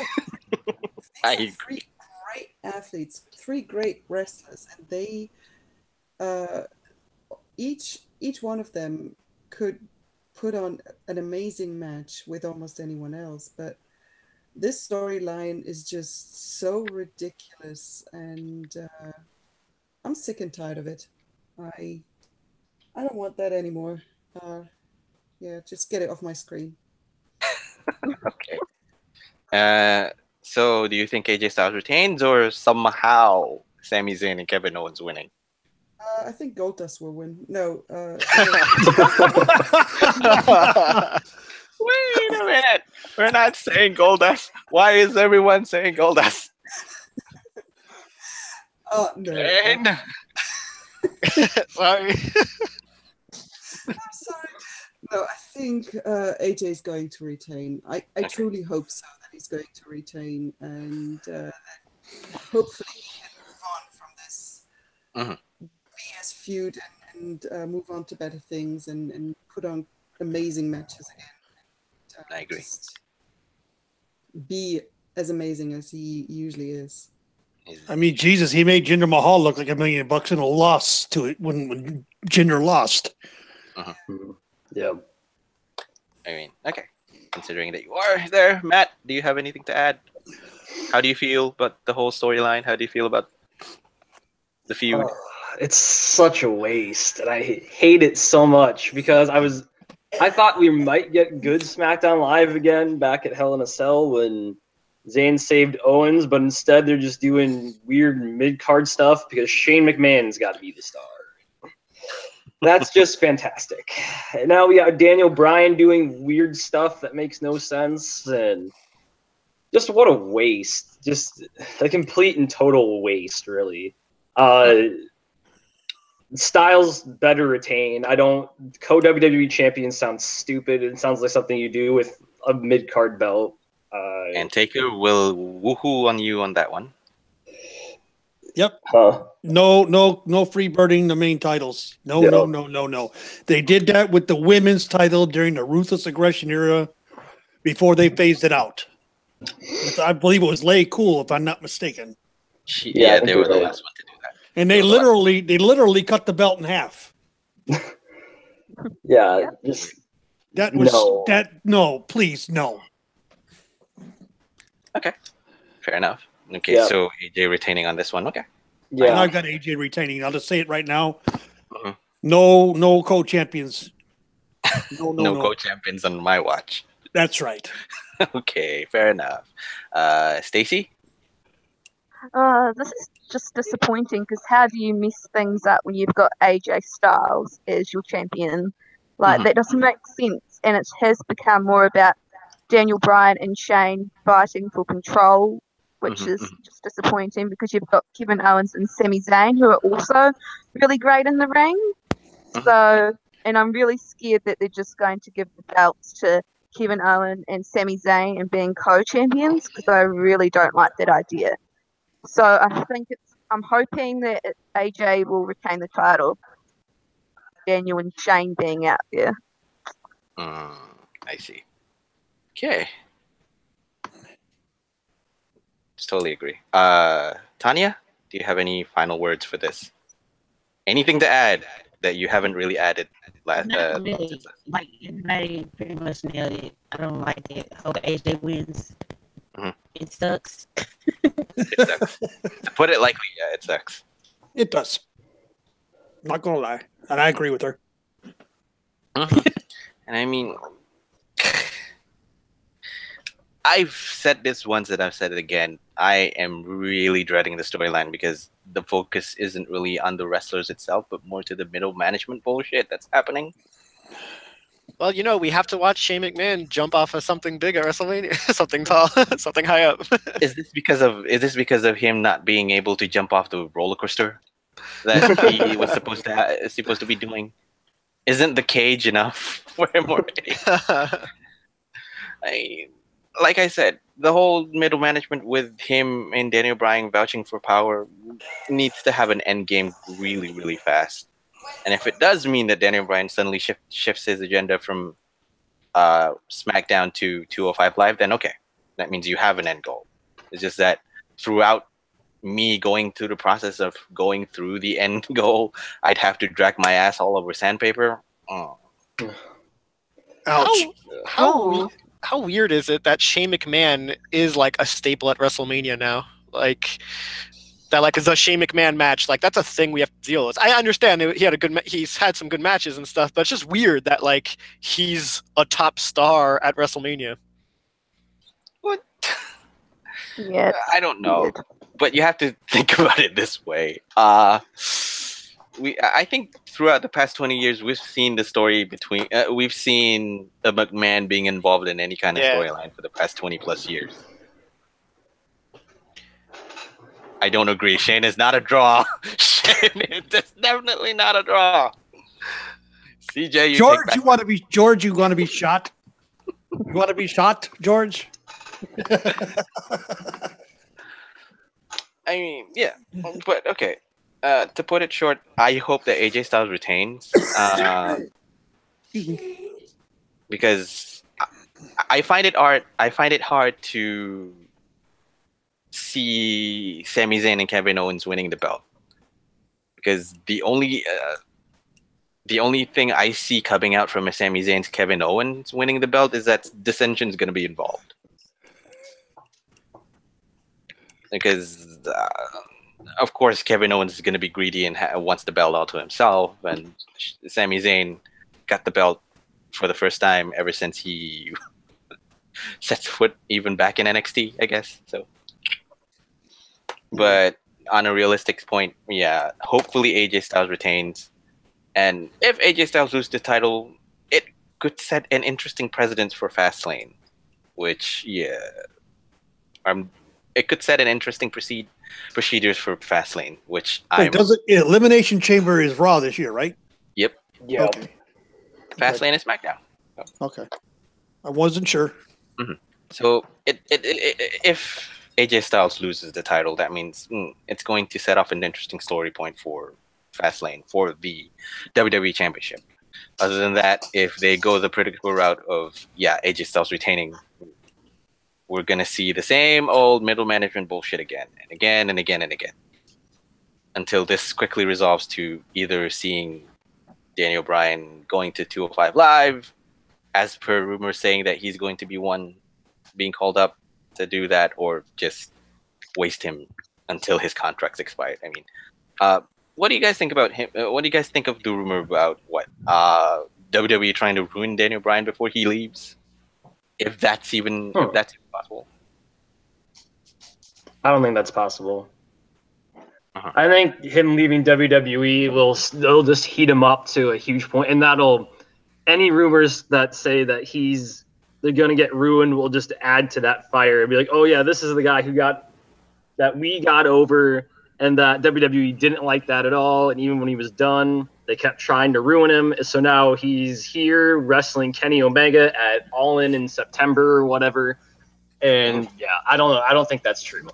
I agree. 3 great athletes, 3 great wrestlers, and they each one of them could put on an amazing match with almost anyone else, but this storyline is just so ridiculous, and I'm sick and tired of it. I don't want that anymore. Yeah, just get it off my screen. Okay. So do you think AJ Styles retains, or somehow Sami Zayn and Kevin Owens winning? I think Goldust will win. No. Wait a minute. We're not saying Goldust. Why is everyone saying Goldust? No. Cain? Sorry. I'm sorry. No, I think AJ is going to retain. I truly hope so, that he's going to retain, and hopefully he can move on from this BS feud and move on to better things and put on amazing matches again. I agree. Just be as amazing as he usually is. I mean, Jesus, he made Jinder Mahal look like $1 million in a loss to it when Jinder lost. Yeah. I mean, okay. Considering that you are there, Matt, do you have anything to add? How do you feel about the whole storyline? How do you feel about the feud? It's such a waste, and I hate it so much because I thought we might get good SmackDown Live again back at Hell in a Cell when Zayn saved Owens, but instead they're just doing weird mid-card stuff because Shane McMahon's got to be the star. That's just fantastic. And now we got Daniel Bryan doing weird stuff that makes no sense, and just what a waste. Just a complete and total waste, really. Styles better retain. Co-WWE champion sounds stupid. It sounds like something you do with a mid-card belt. And Taker will woohoo on you on that one. Yep. Huh. No free birding the main titles. No. They did that with the women's title during the Ruthless Aggression era before they phased it out. I believe it was Lay Cool, if I'm not mistaken. Yeah, they were the last one to do that. And they literally cut the belt in half. Yeah, just that was no. No, please, no. Okay, fair enough. Okay, Yeah. so AJ retaining on this one. Okay. And I've got AJ retaining. I'll just say it right now. No co-champions. No co-champions on my watch. That's right. Okay, fair enough. Stacey? This is just disappointing because how do you mess things up when you've got AJ Styles as your champion? Like, that doesn't make sense. And it has become more about Daniel Bryan and Shane fighting for control, which is just disappointing because you've got Kevin Owens and Sami Zayn who are also really great in the ring. So, and I'm really scared that they're just going to give the belts to Kevin Owens and Sami Zayn and being co-champions because I really don't like that idea. So I think it's I'm hoping that AJ will retain the title. Daniel and Shane being out there. I see. Okay. Just totally agree. Tanya, do you have any final words for this? Anything to add that you haven't really added? Not really. Like, everybody pretty much nailed it. I don't like it. I hope AJ wins. Mhm. It sucks. It sucks. To put it lightly, yeah, it sucks. It does. Not gonna lie, and I agree with her. And I mean, I've said this once and I've said it again. I am really dreading the storyline because the focus isn't really on the wrestlers itself, but more to the middle management bullshit that's happening. Well, we have to watch Shane McMahon jump off of something big at WrestleMania, something tall, something high up. Is this because of him not being able to jump off the roller coaster that he was supposed to be doing? Isn't the cage enough for him already? Like I said, the whole middle management with him and Daniel Bryan vouching for power needs to have an end game really, really fast. And if it does mean that Daniel Bryan suddenly shifts his agenda from SmackDown to 205 Live, then okay, that means you have an end goal. It's just that throughout me going through the process of going through the end goal, I'd have to drag my ass all over sandpaper. Ouch. How weird is it that Shane McMahon is like a staple at WrestleMania now? Like that, like is a Shane McMahon match. Like that's a thing we have to deal with. I understand he's had some good matches and stuff, but it's just weird that like he's a top star at WrestleMania. What? Yeah. I don't know, but you have to think about it this way. I think throughout the past 20 years, we've seen the story between. We've seen the McMahon being involved in any kind of storyline for the past 20 plus years. I don't agree. Shane is not a draw. Shane is definitely not a draw. CJ, George, you want to be shot? You want to be shot, George? I mean, yeah, but okay. To put it short, I hope that AJ Styles retains, because I find it hard to see Sami Zayn and Kevin Owens winning the belt, because the only thing I see coming out from a Sami Zayn's Kevin Owens winning the belt is that dissension is going to be involved, because. Of course, Kevin Owens is going to be greedy and wants the belt all to himself. And Sami Zayn got the belt for the first time ever since he sets foot even back in NXT, I guess. So, but on a realistic point, yeah, hopefully AJ Styles retains. And if AJ Styles loses the title, it could set an interesting precedent for Fastlane, which, yeah, it could set an interesting procedures for Fastlane, which Elimination Chamber is Raw this year, right? Yep. Yeah. Okay. Fastlane is SmackDown. Okay. I wasn't sure. Mm-hmm. So if AJ Styles loses the title, that means it's going to set off an interesting story point for Fastlane for the WWE Championship. Other than that, if they go the predictable route of AJ Styles retaining, we're going to see the same old middle management bullshit again and again and again and again, until this quickly resolves to either seeing Daniel Bryan going to 205 Live, as per rumors saying that he's going to be one being called up to do that, or just waste him until his contract's expired. I mean, what do you guys think about him? What do you guys think of the rumor about WWE trying to ruin Daniel Bryan before he leaves? If that's even possible. I don't think that's possible. Uh-huh. I think him leaving WWE will just heat him up to a huge point, and any rumors that say that they're gonna get ruined will just add to that fire and be like, oh yeah, this is the guy we got over, and that WWE didn't like that at all, and even when he was done, they kept trying to ruin him. So now he's here wrestling Kenny Omega at All In September or whatever. And yeah, I don't know. I don't think that's true.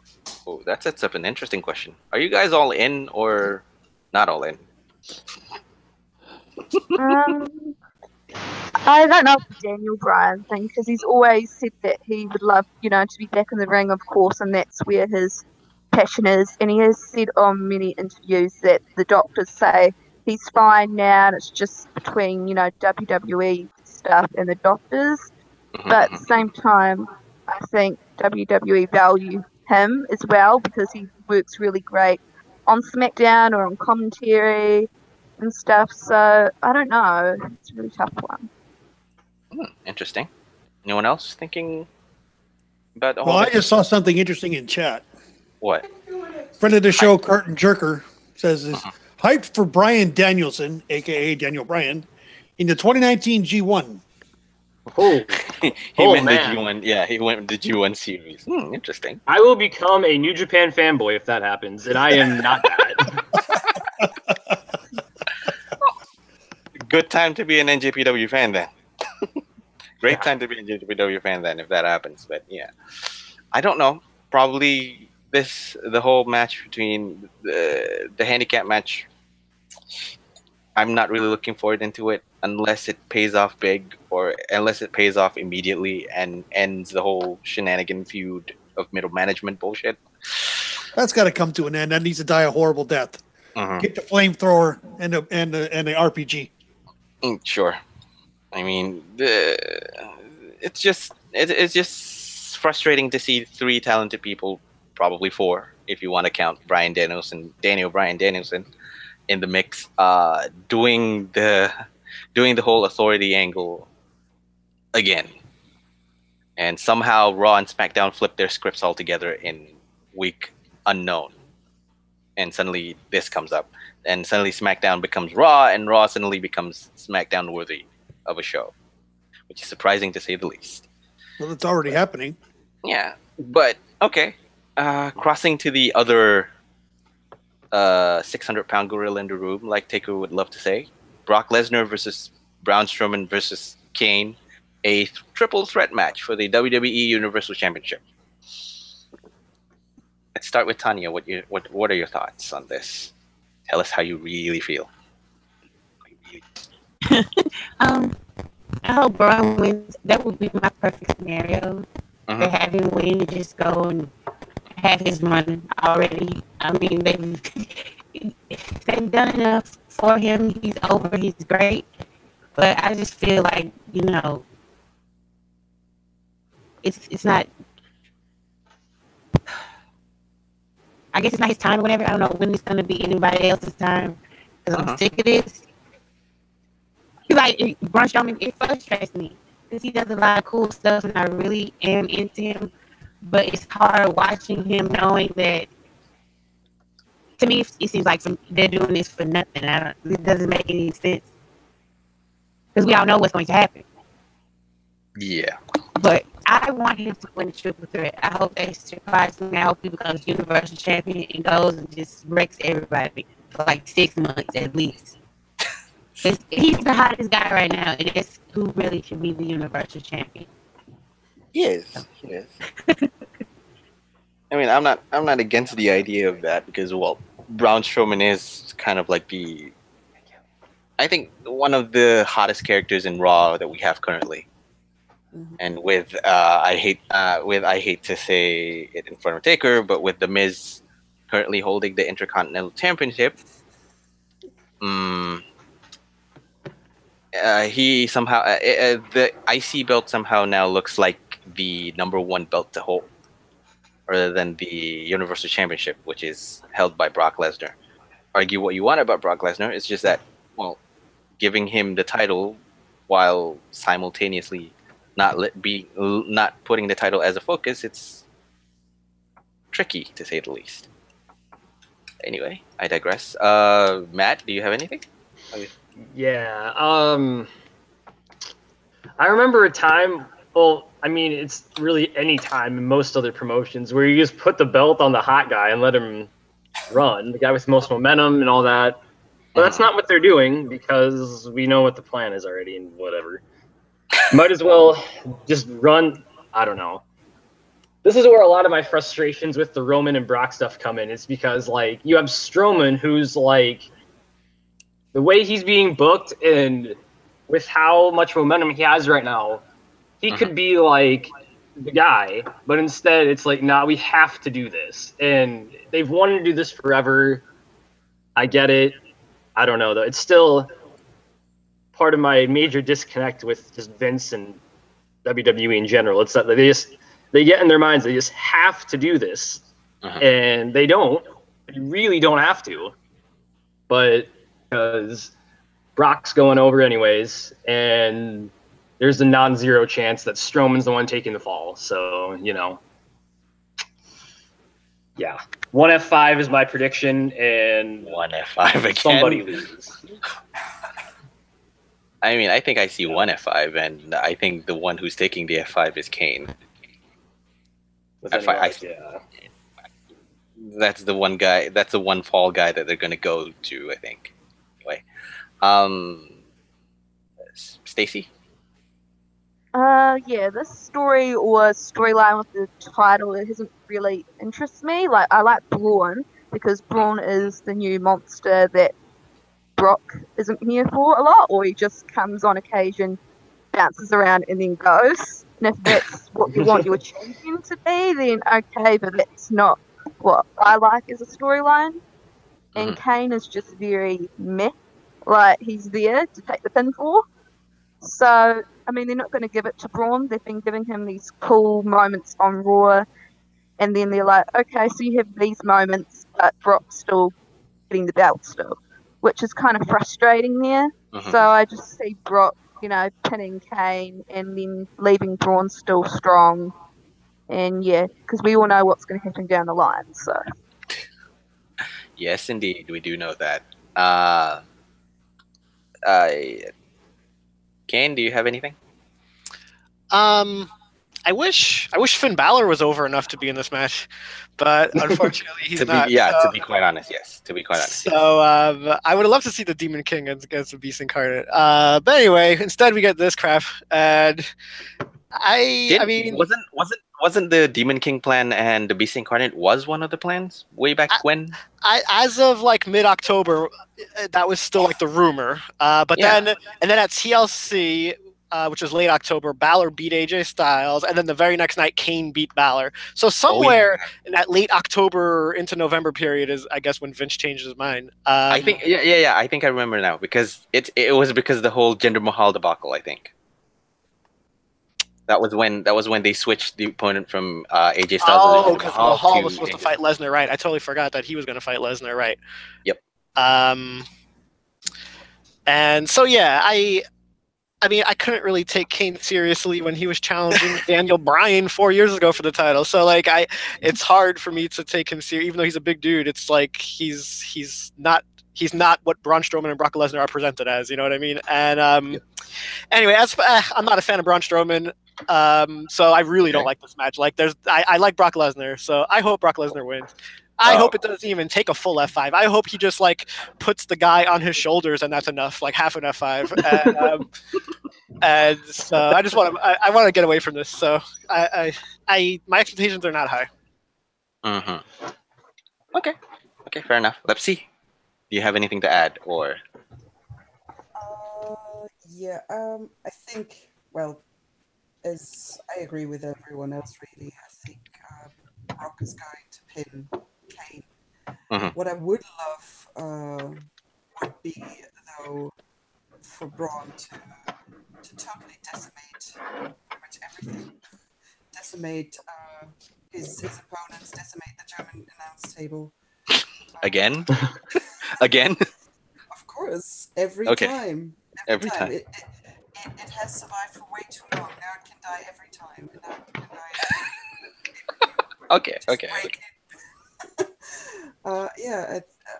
Oh, that sets up an interesting question. Are you guys all in or not all in? I don't know the Daniel Bryan thing because he's always said that he would love, to be back in the ring, of course, and that's where his passion is. And he has said on many interviews that the doctors say he's fine now, and it's just between, WWE stuff and the doctors. But at the same time, I think WWE value him as well because he works really great on SmackDown or on commentary and stuff. So I don't know. It's a really tough one. Interesting. Anyone else thinking about the whole Well, I thing? just saw something interesting in chat. What? Friend of the show, Curtin Jerker, says is hyped for Bryan Danielson, aka Daniel Bryan, in the 2019 G1. Oh, he went man. the G1. Yeah, he went the G1 series. Interesting. I will become a New Japan fanboy if that happens, and I am not that. Good time to be an NJPW fan then. Great time to be a NJPW fan then if that happens. But yeah, I don't know. Probably the whole match between the handicap match. I'm not really looking forward into it unless it pays off big or unless it pays off immediately and ends the whole shenanigan feud of middle management bullshit. That's got to come to an end. That needs to die a horrible death. Get the flamethrower and the RPG. Sure. I mean, it's just frustrating to see three talented people, probably four, if you want to count Daniel Bryan Danielson, in the mix, doing the whole authority angle again, and somehow Raw and SmackDown flip their scripts altogether in week unknown, and suddenly this comes up, and suddenly SmackDown becomes Raw, and Raw suddenly becomes SmackDown worthy of a show, which is surprising to say the least. Well, it's already happening. Yeah, but okay. Crossing to the other 600-pound gorilla in the room, like Taker would love to say. Brock Lesnar versus Braun Strowman versus Cain, a triple threat match for the WWE Universal Championship. Let's start with Tonya. What are your thoughts on this? Tell us how you really feel. I hope Braun wins. That would be my perfect scenario. To have him win and just go and have his run already. I mean, they've done enough for him. He's over. He's great. But I just feel like, it's not. I guess it's not his time or whatever. I don't know when it's going to be anybody else's time. Because I'm sick of this. Like, Braun Strowman, it frustrates me. Because he does a lot of cool stuff and I really am into him. But it's hard watching him knowing that, to me, it seems like they're doing this for nothing. It doesn't make any sense. Because we all know what's going to happen. Yeah. But I want him to win the triple threat. I hope they surprise him. I hope he becomes Universal Champion and goes and just wrecks everybody for like 6 months at least. He's the hottest guy right now, and that's who really should be the Universal Champion. Yes. I mean, I'm not against the idea of that because, well, Braun Strowman is kind of like I think one of the hottest characters in Raw that we have currently. And with I hate to say it in front of Taker, but with The Miz currently holding the Intercontinental Championship, he somehow the IC belt somehow now looks like the #1 belt to hold, rather than the Universal Championship, which is held by Brock Lesnar. Argue what you want about Brock Lesnar, it's just that, well, giving him the title while simultaneously not putting the title as a focus, it's tricky to say the least. Anyway, I digress. Matt, do you have anything? Yeah. I remember a time. Well, I mean, it's really any time in most other promotions where you just put the belt on the hot guy and let him run, the guy with the most momentum and all that. But that's not what they're doing because we know what the plan is already and whatever. Might as well just run. I don't know. this is where a lot of my frustrations with the Roman and Brock stuff come in. It's because like you have Strowman, who's like the way he's being booked and with how much momentum he has right now, he could be like the guy, but instead it's like, nah, we have to do this. And they've wanted to do this forever. I get it. I don't know though. It's still part of my major disconnect with just Vince and WWE in general. It's that they get in their minds they just have to do this, and they don't. They really don't have to, but because Brock's going over anyways, and there's a non-zero chance that Strowman's the one taking the fall. So yeah, 1F5 is my prediction, and 1F5 again. Somebody loses. I mean, I think I see 1F5, and I think the one who's taking the F5 is Cain. Yeah. That's the one guy. That's the one fall guy that they're gonna go to. I think. Anyway, Stacey. Yeah, this story or storyline with the title, it doesn't really interest me. Like, I like Braun because Braun is the new monster that Brock isn't here for a lot, or he just comes on occasion, bounces around, and then goes. And if that's what you want your champion to be, then okay, but that's not what I like as a storyline. And Cain is just very meh. Like, he's there to take the pin for. So, I mean, they're not going to give it to Braun. They've been giving him these cool moments on Raw, and then they're like, okay, so you have these moments, but Brock's still getting the belt still, which is kind of frustrating there. So I just see Brock, pinning Cain and then leaving Braun still strong. And yeah, because we all know what's going to happen down the line. So Yes, indeed, we do know that. Cain, do you have anything? I wish Finn Balor was over enough to be in this match, but unfortunately he's not. To be quite honest, yes. To be quite honest. So I would have loved to see the Demon King against the Beast Incarnate. But anyway, instead we get this crap, and I mean, wasn't the Demon King plan and the Beast Incarnate was one of the plans way back when? As of like mid-October, that was still like the rumor. But then at TLC. Which was late October, Balor beat AJ Styles, and then the very next night, Cain beat Balor. So somewhere in that late October into November period is, I guess, when Vince changed his mind. I think, I think I remember now because it was because of the whole Jinder Mahal debacle. I think that was when they switched the opponent from AJ Styles. Oh, because Mahal was supposed to fight Lesnar, right? I totally forgot that he was going to fight Lesnar, right? Yep. And so yeah, I mean, I couldn't really take Cain seriously when he was challenging Daniel Bryan 4 years ago for the title. So like, it's hard for me to take him serious, even though he's a big dude. It's like he's not what Braun Strowman and Brock Lesnar are presented as. You know what I mean? And anyway, I'm not a fan of Braun Strowman, so I really don't like this match. Like, I like Brock Lesnar, so I hope Brock Lesnar wins. I hope it doesn't even take a full F5. I hope he just like puts the guy on his shoulders and that's enough, like half an F5. And so I just want to get away from this. So my expectations are not high. Okay, fair enough. Lepsy, do you have anything to add or? Yeah, I think, well, as I agree with everyone else, really, I think Brock is going to pin Cain. What I would love would be, though, for Braun to totally decimate pretty much everything. Decimate his opponents, decimate the German announce table. Again? Again? Of course, every time. Every time. It has survived for way too long. Now it can die every time. And now it can die Okay. Yeah,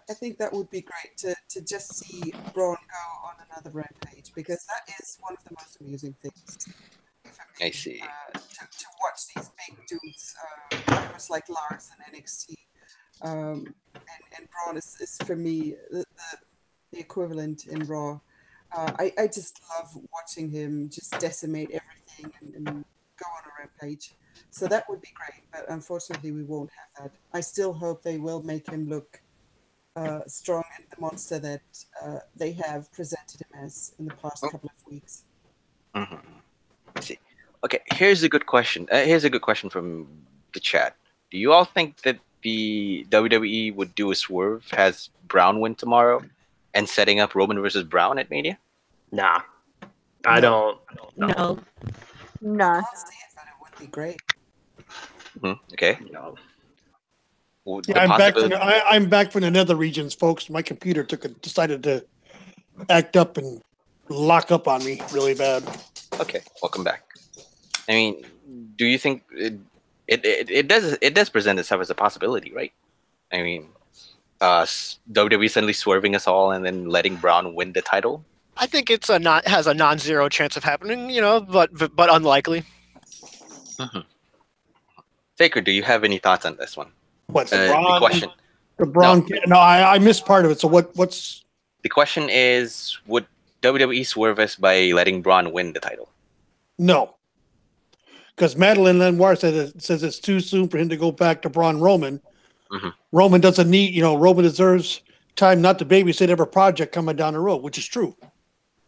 I think that would be great to just see Braun go on another rampage, because that is one of the most amusing things for me. I see. To watch these big dudes, almost like Lars in NXT, and Braun is for me the equivalent in Raw. I just love watching him just decimate everything and go on a Rampage. So that would be great, but unfortunately we won't have that. I still hope they will make him look strong and the monster that they have presented him as in the past couple of weeks. Mhm. See, okay. Here's a good question. Here's a good question from the chat. Do you all think that the WWE would do a swerve, has Brown win tomorrow, and setting up Roman versus Brown at Mania? Nah, I don't. No. No. Honestly, I thought it would be great. Okay. No. Well, Yeah, the I'm back. possibility. I'm back from the nether regions, folks. My computer decided to act up and lock up on me really bad. Okay, welcome back. I mean, do you think it does present itself as a possibility, right? I mean, WWE suddenly swerving us all and then letting Braun win the title. I think it's has a non-zero chance of happening, but unlikely. Taker, do you have any thoughts on this one? What's The Braun? question. The Braun? No, I missed part of it. So what's The question is, would WWE swerve us by letting Braun win the title? no? Because Madeline Lenoir says it's too soon for him to go back to Braun Roman. Mhm. Roman doesn't need, Roman deserves time not to babysit every project coming down the road, which is true.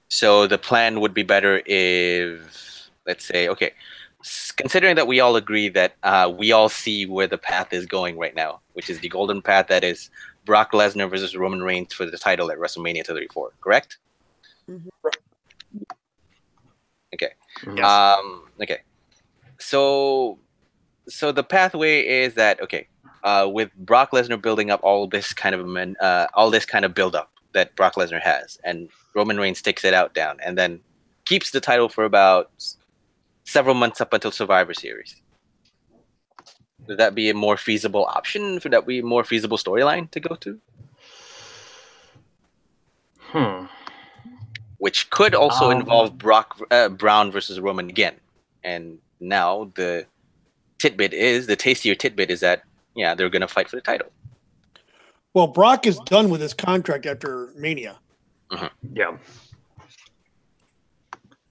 So the plan would be better if, let's say, okay, considering that we all agree that we all see where the path is going right now, which is the golden path that is Brock Lesnar versus Roman Reigns for the title at WrestleMania 34, correct? Mhm. Okay. Yes. Okay. So the pathway is that, okay, with Brock Lesnar building up all this kind of build up that Brock Lesnar has, and Roman Reigns takes it out down and then keeps the title for about several months up until Survivor Series. Would that be a more feasible option? Would that be a more feasible storyline to go to? Which could also involve Brown versus Roman again. And now the tastier tidbit is that, yeah, they're going to fight for the title. Well, Brock is done with his contract after Mania. Yeah.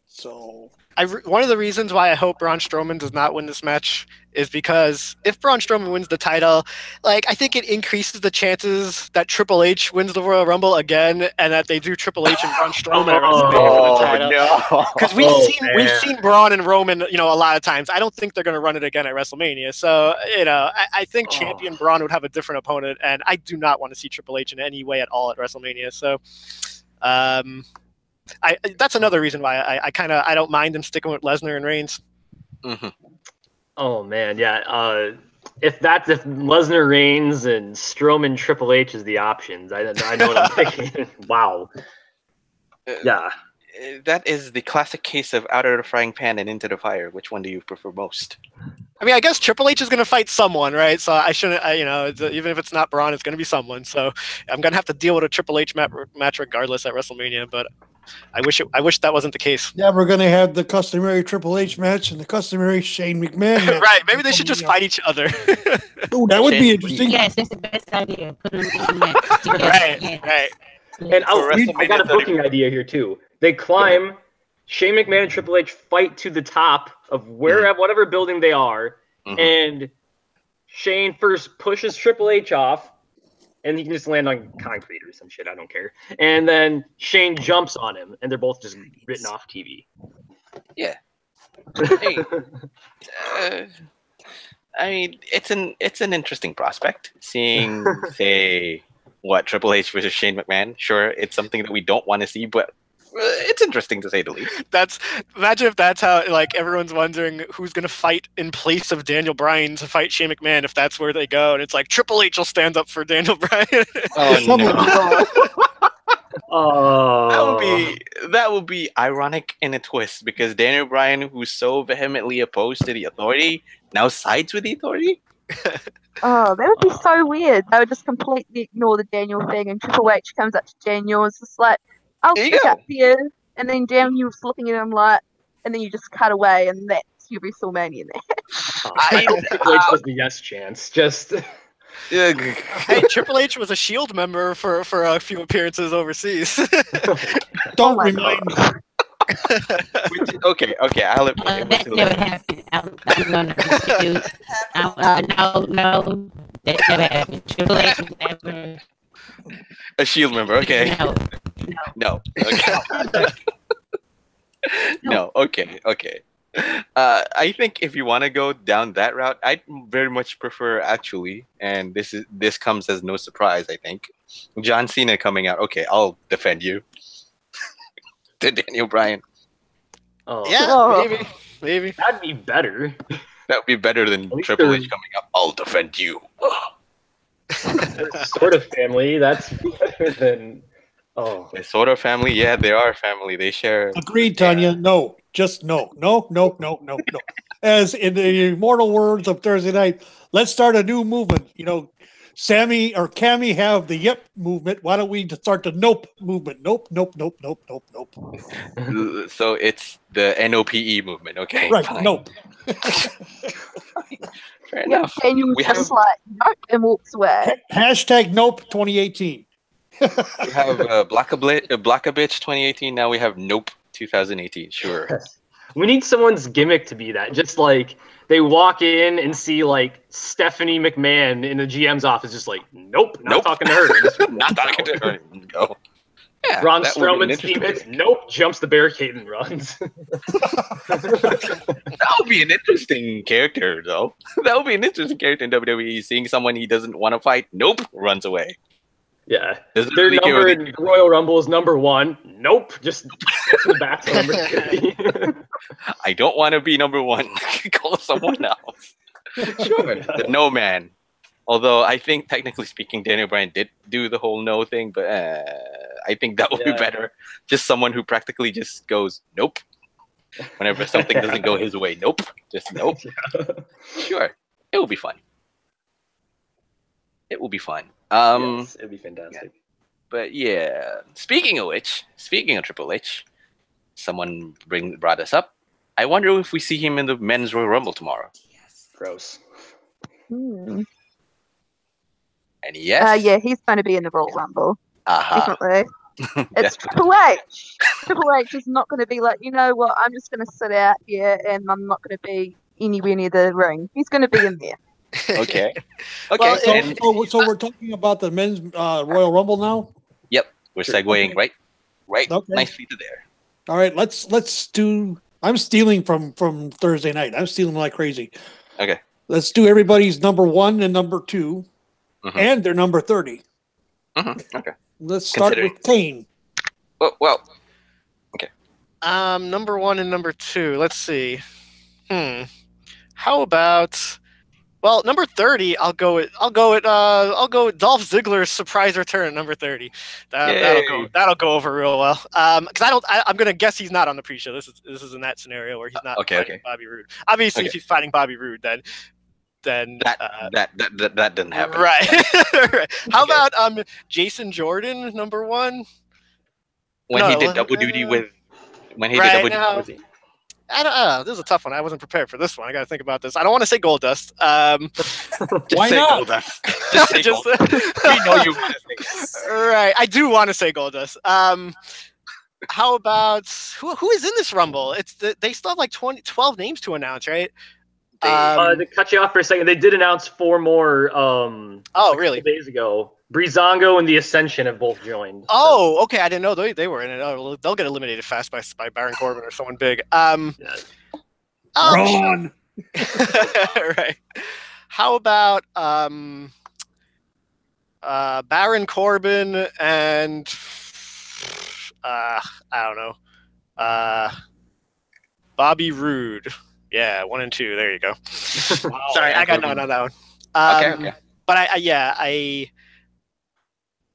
So One of the reasons why I hope Braun Strowman does not win this match is because if Braun Strowman wins the title, I think it increases the chances that Triple H wins the Royal Rumble again, and that they do Triple H and Braun Strowman at WrestleMania for the title. No! Because we've seen Braun and Roman, a lot of times. I don't think they're going to run it again at WrestleMania. So, I think champion Braun would have a different opponent, and I do not want to see Triple H in any way at all at WrestleMania. So, that's another reason why I don't mind them sticking with Lesnar and Reigns. Oh man, yeah. If Lesnar, Reigns, and Strowman, Triple H is the options, I know what I'm thinking. Wow. Yeah. That is the classic case of out of the frying pan and into the fire. Which one do you prefer most? I mean, I guess Triple H is going to fight someone, right? So I shouldn't, even if it's not Braun, it's going to be someone. So I'm going to have to deal with a Triple H match regardless at WrestleMania. But I wish that wasn't the case. yeah, we're gonna have the customary Triple H match and the customary Shane McMahon match. Right? Maybe they should just fight each other. Ooh, that would be interesting. Yes, that's the best idea. Put them in the match together. Right. Yes. Right. And I got a booking idea here too. They climb, Shane McMahon and Triple H fight to the top of whatever building they are, and Shane first pushes Triple H off, and he can just land on concrete or some shit. I don't care. And then Shane jumps on him, and they're both just written off TV. Yeah. Hey, I mean, it's an interesting prospect. Seeing, say, Triple H versus Shane McMahon. Sure, it's something that we don't want to see, but it's interesting to say the least. Imagine if that's how everyone's wondering who's going to fight in place of Daniel Bryan to fight Shane McMahon if that's where they go, and it's Triple H will stand up for Daniel Bryan. Oh no. Oh, that would be ironic in a twist, because Daniel Bryan, who's so vehemently opposed to the Authority, now sides with the Authority. Oh, that would be so weird. They would just completely ignore the Daniel thing, and Triple H comes up to Daniel and it's just I'll There you stick go. up for you. And then Daniel's looking at him and then you just cut away, and that's your WrestleMania there. I hope Triple H was the yes chance. Just Hey, Triple H was a Shield member for a few appearances overseas. Don't remind me. Okay, I'll admit it was That never hilarious. happened. I'm gonna refuse. No, that never happened. Triple H was never. A Shield member, okay. No, No. Okay. No, okay. I think if you want to go down that route, I very much prefer actually, and this comes as no surprise, I think. John Cena coming out. Okay, I'll defend you. To Daniel Bryan. Oh, Yeah, Oh. maybe. that'd be better. That would be better than least Triple they're- H coming out. I'll defend you. Sort of family. That's better than. Oh, They're sort of family. Yeah, they are family. They share. Agreed, Tanya. No, just no. As in the immortal words of Thursday night, let's start a new movement. You know, Sammy or Cammy have the yep movement. Why don't we just start the nope movement? Nope. So it's the NOPE movement. Okay, Right, fine. nope. Fair Yeah, enough. Daniel We just have- like nope and walks away. Hashtag nope 2018. We have Blackabitch 2018. Now we have Nope 2018. Sure. we need someone's gimmick to be that. Just like they walk in and see like Stephanie McMahon in the GM's office, just like nope, not Nope. talking to her. And just Not talking to her. Go. Yeah, Braun that would be an Strowman's team interesting- hits nope, jumps the barricade and runs. That would be an interesting character, though. That would be an interesting character in WWE. Seeing someone he doesn't want to fight, nope, runs away. Yeah, Doesn't their really care number what in Royal Rumble is number 1. Nope, just gets in the back to number 50. I don't want to be number 1. Call someone else. Sure. The no man. Although I think, technically speaking, Daniel Bryan did do the whole no thing, but I think that would be Yeah. better. Just someone who practically just goes, nope. Whenever something doesn't go his way, nope. Just nope. Sure. It will be fun. It will be fun. Yes, it'd be fantastic. But yeah, speaking of Triple H, someone brought us up. I wonder if we see him in the Men's Royal Rumble tomorrow. Gross. Hmm. And yes, Yeah, he's going to be in the Royal Rumble. aha, Definitely. It's Triple H. Triple H is not going to be like, you know what, I'm just going to sit out here and I'm not going to be anywhere near the ring. He's going to be in there. okay, okay. Well, and So we're talking about the men's Royal Rumble now. yep, we're segueing Okay. right, Okay. nicely to there. All right, let's do. I'm stealing from Thursday night. I'm stealing like crazy. Okay. Let's do everybody's number 1 and number 2, Mhm. and their number 30. Okay. Let's start Considering- with Cain. Well, Number 1 and number 2. Let's see. How about? Well, number 30. I'll go with Dolph Ziggler's surprise return at number 30. Yay. That'll go over real well. Because I'm gonna guess he's not on the pre-show. This is in that scenario where he's not Okay, fighting okay. Bobby Roode. Obviously, Okay. if he's fighting Bobby Roode, then that didn't happen. right. Right. How Okay. about Jason Jordan, number 1? When No, he did double duty with Right, double now- duty. I don't know. This is a tough one. I wasn't prepared for this one. I got to think about this. I don't want to say Goldust. Just Why say not? Goldust. Just say Just- Goldust. We know you want to say. Right. I do want to say Goldust. How about who is in this Rumble? They still have like 12 names to announce, right? To cut you off for a second, they did announce 4 more. Oh, a really? couple days ago. Breezango and the Ascension have both joined. Oh, okay. I didn't know they were in it. Oh, they'll get eliminated fast by Baron Corbin or someone big. Yeah. Braun. Right. How about Baron Corbin and I don't know. Bobby Roode. Yeah, 1 and 2. There you go. Sorry, I got none on that one. Okay. But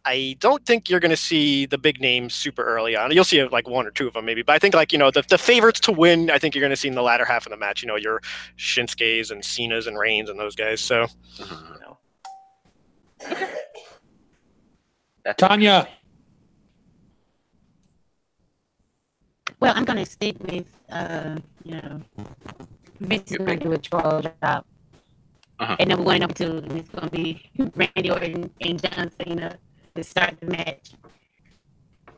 I don't think you're going to see the big names super early on. You'll see like 1 or 2 of them maybe. But I think like, the favorites to win, I think you're going to see in the latter half of the match, your Shinsuke's and Cena's and Reigns and those guys. So Tanya. Well, I'm gonna stick with Vince is gonna do a troll job. And number 1 and number 2, and it's gonna be Randy Orton and John Cena to start the match.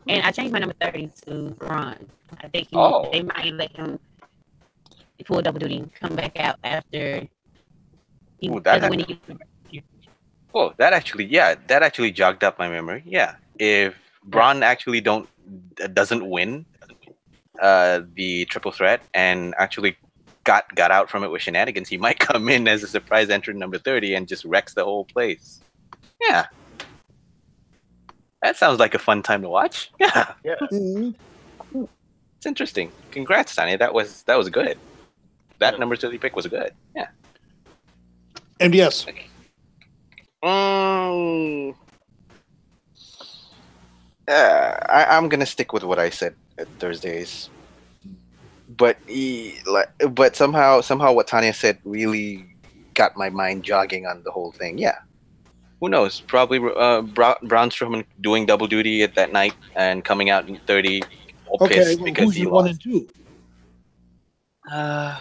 And I changed my number 30 to Ron. I think they might let him full double duty and come back out after he doesn't win the universe. Oh, that actually jogged up my memory. Yeah, if Braun actually doesn't win the triple threat and actually got out from it with shenanigans, he might come in as a surprise entrant number 30 and just wrecks the whole place. Yeah. That sounds like a fun time to watch. Yeah. Yeah. Mm-hmm. It's interesting. Congrats, Tanya. That was good. That number 30 pick was good. Yeah. MDS. Okay. I'm gonna stick with what I said at Thursdays, but somehow what Tanya said really got my mind jogging on the whole thing. Yeah, who knows? Probably Braun Strowman doing double duty at that night and coming out in 30. Okay, well, because who's he your lost. 1 and 2?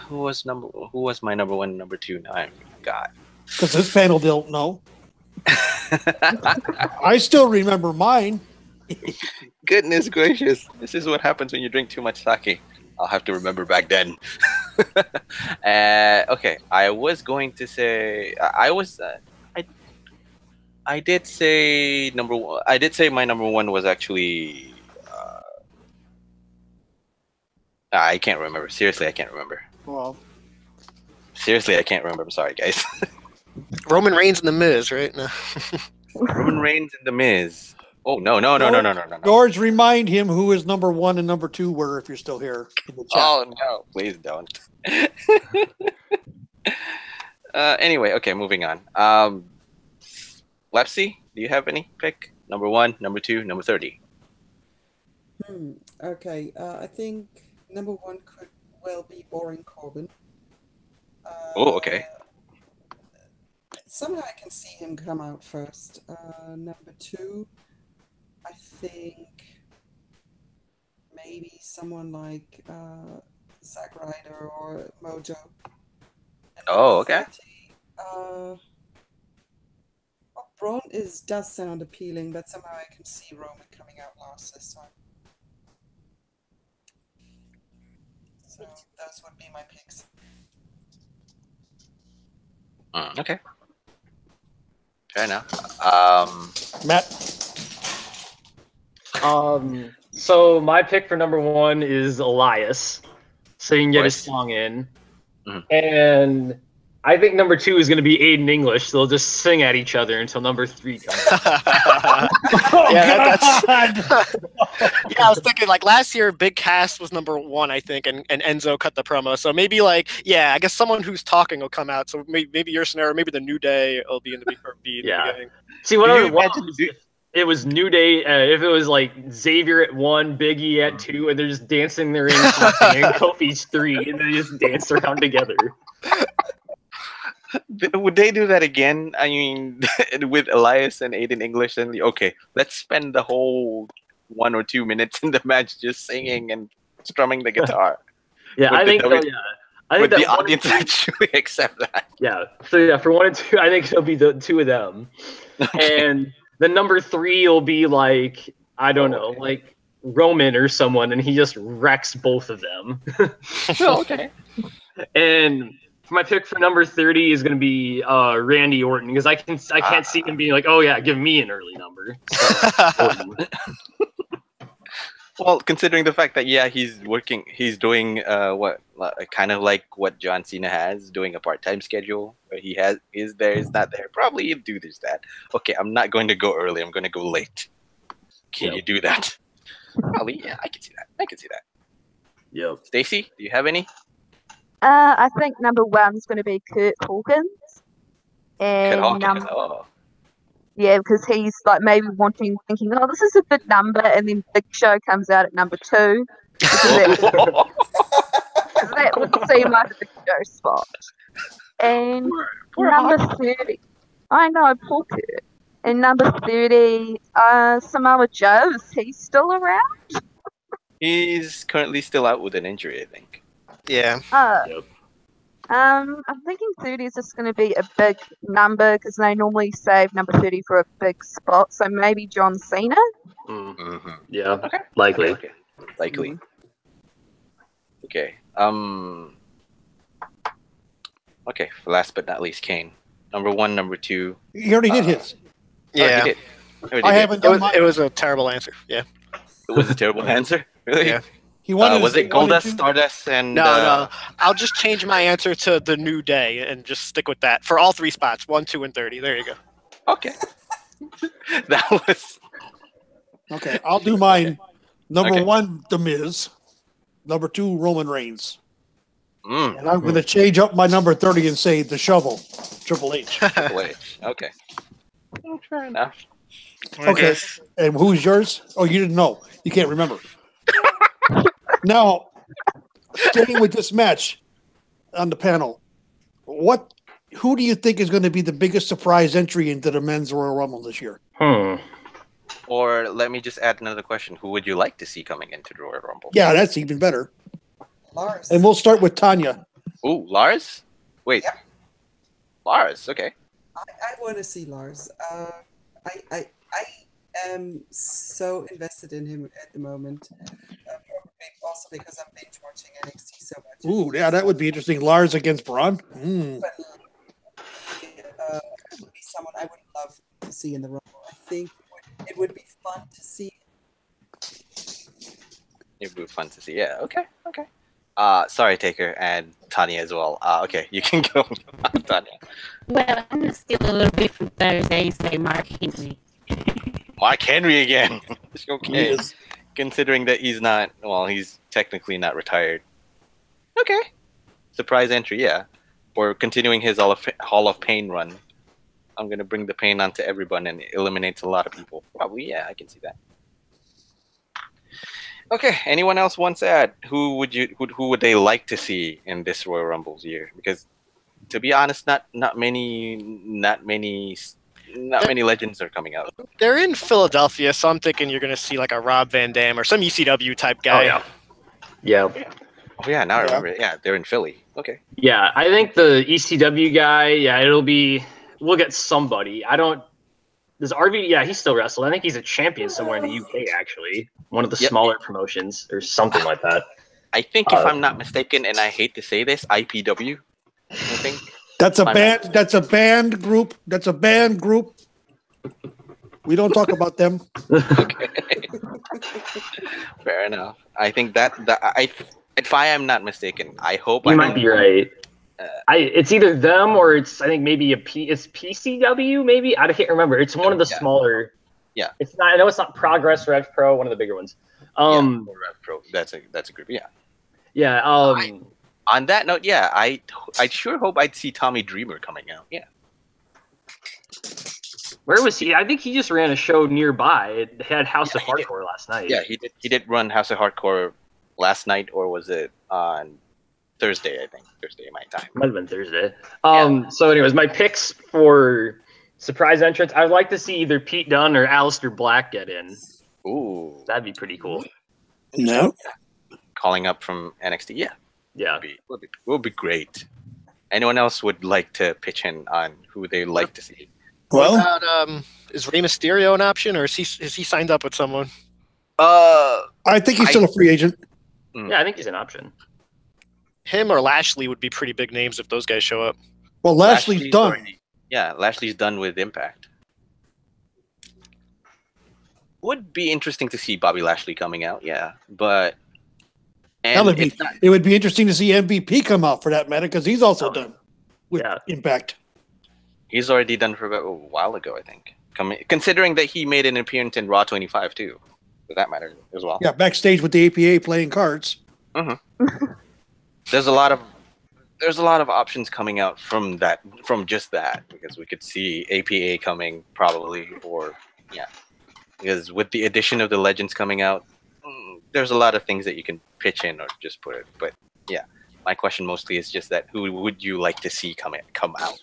Who was my number 1 and number 2? Now I forgot. Because this panel don't know. I still remember mine. Goodness gracious. This is what happens when you drink too much sake. I'll have to remember back then. Okay, I was going to say I did say number 1. I did say my number 1 was actually I can't remember. Seriously, I can't remember. Well, seriously, I can't remember. I'm sorry, guys. Roman Reigns and The Miz, right? No. Roman Reigns and The Miz. Oh, no. George, remind him who his number 1 and number 2 were if you're still here in the chat. Oh, no. Please don't. Anyway, okay, moving on. Lepsy, do you have any pick? Number 1, number 2, number 30. Okay, I think number 1 could well be Baron Corbin. Oh, okay. Somehow I can see him come out first. Number 2, I think maybe someone like Zack Ryder or Mojo. Oh, okay. 30, Braun does sound appealing, but somehow I can see Roman coming out last this time. So those would be my picks. Okay. Fair enough. Matt. So my pick for number 1 is Elias, so you can get his song in, and I think number 2 is going to be Aiden English. So they'll just sing at each other until number 3 comes. Yeah, I was thinking like last year, Big Cass was number 1, I think, and Enzo cut the promo. So maybe like, I guess someone who's talking will come out. So maybe your scenario, maybe the New Day will be in the beginning. See, what I would want if it was New Day, if it was like Xavier at 1, Big E at 2, and they're just dancing their ring, and Kofi's 3, and they just dance around together. Would they do that again? I mean, with Elias and Aiden English, and okay, let's spend the whole 1 or 2 minutes in the match just singing and strumming the guitar. I think so, I think that the one audience actually accept that. Yeah. So for 1 and 2, I think it'll be the 2 of them, and the number 3 will be like like Roman or someone, and he just wrecks both of them. Okay. And my pick for number 30 is going to be Randy Orton, because I can't see him being like, oh yeah, give me an early number. So, well, considering the fact that he's doing what kind of like what John Cena has, doing a part-time schedule where he is not there. Probably he'll do that. Okay, I'm not going to go early. I'm going to go late. Can you do that? Probably, yeah. I can see that. Yep. Stacey, do you have any? I think number 1 is going to be Kurt Hawkins. And yeah, because he's like maybe thinking, oh, this is a good number, and then Big Show comes out at number 2. That would seem like a Big Show spot. And number 30, I know, poor Kurt. And number 30, Samoa Joe, is he still around? He's currently still out with an injury, I think. Yeah. Yep. I'm thinking 30 is just going to be a big number because they normally save number 30 for a big spot. So maybe John Cena. Yeah, Okay. likely. Okay. Likely. Okay. Okay. Last but not least, Cain. Number 1, number 2. He already did his. Yeah, Oh, he did. Already I did. haven't done it mine. was a terrible answer. Yeah. It was a terrible answer. Really? Yeah. He wanted to Was say it one and Goldust, two. Stardust, and No. I'll just change my answer to the New Day and just stick with that for all 3 spots: 1, 2, and 30. There you go. Okay. That was Okay, I'll do mine. Number Okay. 1, The Miz. Number 2, Roman Reigns. mm, And I'm going to change up my number 30 and say The Shovel, Triple H. Triple H. Okay. Fair enough. Okay, and who's yours? Oh, you didn't know. You can't remember. Now, staying with this match on the panel, who do you think is going to be the biggest surprise entry into the men's Royal Rumble this year? Or let me just add another question. Who would you like to see coming into the Royal Rumble? Yeah, that's even better. Lars. And we'll start with Tonya. Ooh, Lars? Wait. Yeah. Lars, okay. I want to see Lars. I am so invested in him at the moment. Probably also because I'm binge watching NXT so much. Ooh, yeah, that would be interesting. Lars against Braun. But would be someone I would love to see in the Rumble. I think it would be fun to see. It would be fun to see. Yeah, okay. Sorry, Taker, and Tanya as well. Okay, you can go, Tanya. Well, I'm going to steal a little bit from Thursday and say Mark Henry. Mark Henry again. Okay. Yes. Considering that he's technically not retired. Okay. Surprise entry, yeah. Or continuing his Hall of Pain run. I'm going to bring the pain onto everyone and it eliminates a lot of people. Probably, yeah, I can see that. Okay, anyone else wants to add? Who would they like to see in this Royal Rumbles year? Because to be honest, not many legends are coming out. They're in Philadelphia, so I'm thinking you're going to see like a Rob Van Dam or some ECW type guy. Oh, yeah. Oh yeah, now I remember it. Yeah, they're in Philly. Okay. Yeah, I think the ECW guy, we'll get somebody. Does RV, yeah, he's still wrestled. I think he's a champion somewhere in the UK, actually. One of the smaller promotions or something like that. I think if I'm not mistaken, and I hate to say this, IPW, I think. That's a band. That's a band group. That's a band group. We don't talk about them. Okay. Fair enough. I think if I am not mistaken, I hope You might be right. It's either them or I think maybe it's PCW, maybe? I can't remember. It's one of the smaller. Yeah. It's not. I know it's not Progress Rev Pro, one of the bigger ones. Rev Pro. That's a group. Yeah. Yeah. On that note, yeah, I sure hope I'd see Tommy Dreamer coming out. Yeah. Where was he? I think he just ran a show nearby. It had House of Hardcore last night. Yeah, he did run House of Hardcore last night, or was it on Thursday? I think Thursday my time. Might have been Thursday. So, anyways, my picks for surprise entrance. I'd like to see either Pete Dunne or Aleister Black get in. Ooh, that'd be pretty cool. No. Calling up from NXT. Yeah. Yeah. Would be great. Anyone else would like to pitch in on who they like to see? Well, what about, is Rey Mysterio an option, or is he signed up with someone? I think he's still a free agent. Yeah, I think he's an option. Him or Lashley would be pretty big names if those guys show up. Well, Lashley's done. Lashley's done with Impact. Would be interesting to see Bobby Lashley coming out, yeah, but it would be interesting to see MVP come out for that matter because he's also done with Impact. He's already done for a while ago, I think. Considering that he made an appearance in Raw 25 too, for that matter as well. Yeah, backstage with the APA playing cards. Mm-hmm. There's a lot of options coming out from just that, because we could see APA coming probably, because with the addition of the Legends coming out, there's a lot of things that you can pitch in or just put it. But yeah, my question mostly is just that who would you like to see come out?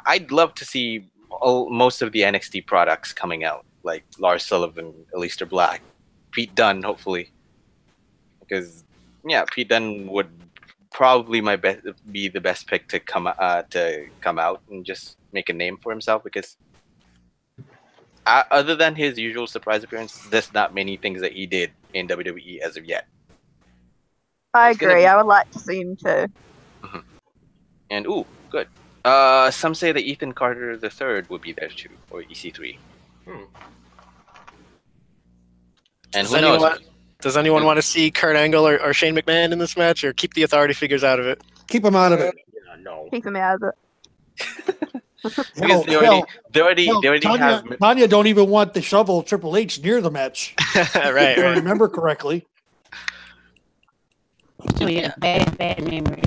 I'd love to see most of the NXT products coming out, like Lars Sullivan, Aleister Black, Pete Dunne, hopefully, because Pete Dunne would probably be the best pick to come out and just make a name for himself, because other than his usual surprise appearance, there's not many things that he did in WWE as of yet. I It's gonna agree. be- I would like to see him too. And good. Some say that Ethan Carter III would be there too, or EC3. And who knows? Does anyone want to see Kurt Angle or Shane McMahon in this match, or keep the authority figures out of it? Keep him out of it. No. Keep him out of it. Because they already have. Tanya don't even want the shovel Triple H near the match. Right. If I remember correctly. Oh yeah, bad memories.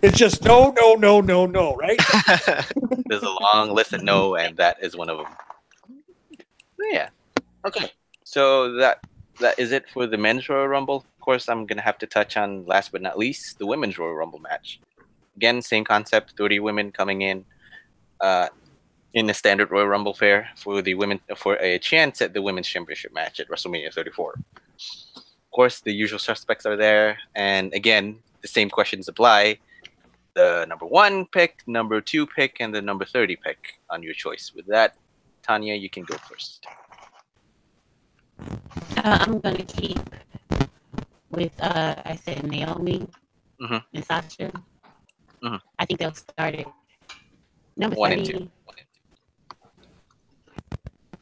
It's just no, right? There's a long list of no, and that is one of them. Yeah. Okay. So that is it for the men's Royal Rumble. Of course, I'm gonna have to touch on, last but not least, the women's Royal Rumble match. Again, same concept: 30 women coming in the standard Royal Rumble fare for the women for a chance at the women's championship match at WrestleMania 34. Of course, the usual suspects are there, and again, the same questions apply: the number 1 pick, number 2 pick, and the number 30 pick on your choice. With that, Tanya, you can go first. I'm gonna keep with I said Naomi and Sasha. I think they'll start it. Number 1 30. and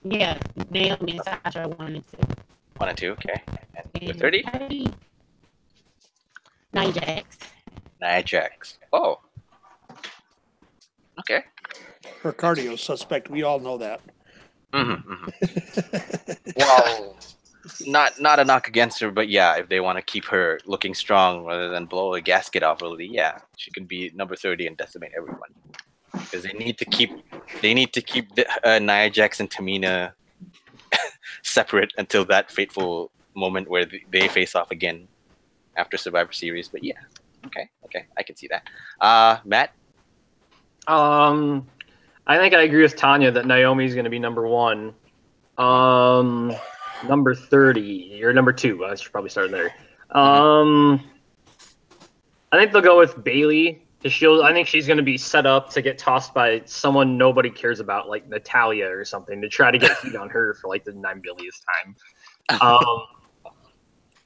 2. Yeah, Naomi and Sasha 1 and 2. 1 and 2, okay. And number 30? Nia Jax. Nia Jax. Oh. Okay. Her cardio suspect. We all know that. Well, not a knock against her, but yeah, if they want to keep her looking strong rather than blow a gasket off early, yeah, she can be number 30 and decimate everyone. Because they need to keep Nia Jax and Tamina separate until that fateful moment where they face off again after Survivor Series. But yeah, okay, I can see that. Matt? I think I agree with Tanya that Naomi's going to be number 1. Number 30 or number 2. I should probably start there. I think they'll go with Bailey. I think she's going to be set up to get tossed by someone nobody cares about, like Natalia or something, to try to get heat on her for like the 9 billionth time.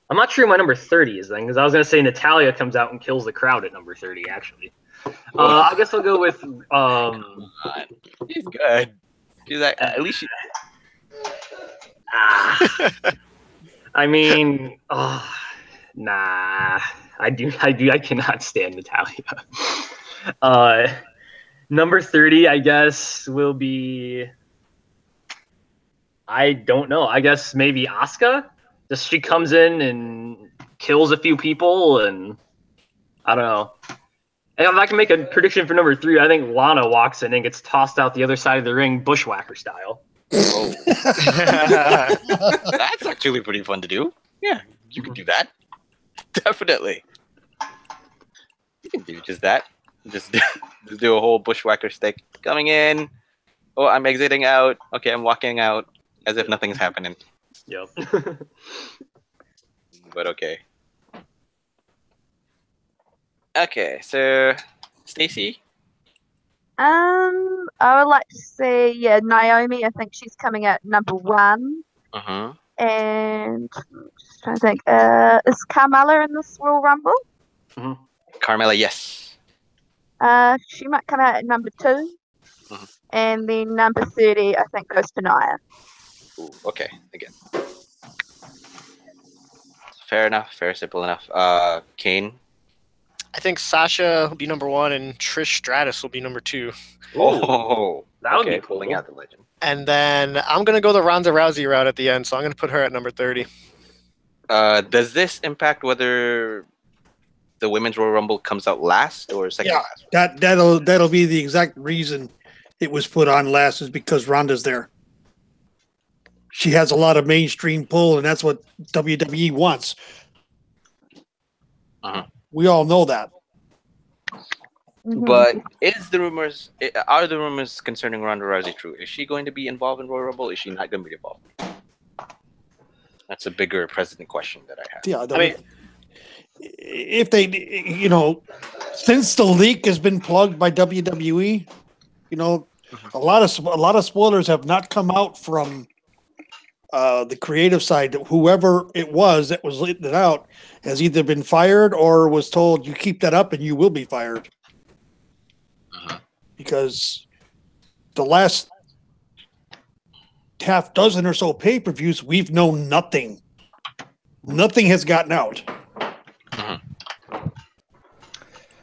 I'm not sure who my number 30 is then, because I was going to say Natalia comes out and kills the crowd at number 30, actually. I guess I'll go with. She's good. She's like, at least she. I mean, nah. I cannot stand Natalia. Number 30, I guess, will be. I don't know. I guess maybe Asuka. Just she comes in and kills a few people, and I don't know. And if I can make a prediction for number 3, I think Lana walks in and gets tossed out the other side of the ring, bushwhacker style. Oh. That's actually pretty fun to do. Yeah, you can do that. Definitely. You can do just that. Just do a whole bushwhacker stick. Coming in. Oh, I'm exiting out. Okay, I'm walking out as if nothing's happening. Yep. But okay. Okay, so Stacey? I would like to see Naomi. I think she's coming out number 1. And I'm just trying to think. Is Carmella in this Royal Rumble? Carmella, yes. She might come out at number 2. And then number 30, I think, goes to Nia. Ooh, okay, again. Fair enough, simple enough. Cain? I think Sasha will be number 1 and Trish Stratus will be number 2. Oh, that would be pulling out the legend. And then I'm going to go the Ronda Rousey route at the end, so I'm going to put her at number 30. Does this impact whether the Women's Royal Rumble comes out last or second last? That'll be the exact reason it was put on last, is because Ronda's there. She has a lot of mainstream pull, and that's what WWE wants. We all know that. But are the rumors concerning Ronda Rousey true? Is she going to be involved in Royal Rumble? Is she not going to be involved? That's a bigger president question that I have. Yeah, if they, since the leak has been plugged by WWE, a lot of spoilers have not come out from the creative side. Whoever it was that was letting it out has either been fired or was told, you keep that up and you will be fired. Because the last half dozen or so pay-per-views, we've known nothing. Nothing has gotten out.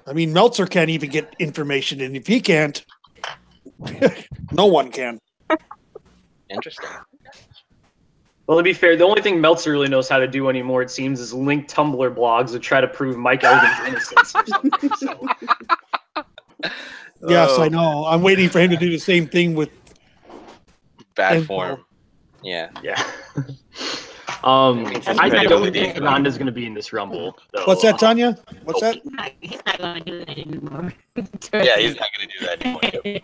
I mean, Meltzer can't even get information, and if he can't, no one can. Interesting. Well, to be fair, the only thing Meltzer really knows how to do anymore, it seems, is link Tumblr blogs to try to prove Mike Elgin's innocence or something. So. Yes, I know. I'm waiting for him to do the same thing with bad info. form. Yeah. I don't think Ronda's going to be in this Rumble. Though. What's that, Tonya? What's that? He's not going to do that anymore. Yeah, he's not going to do that anymore.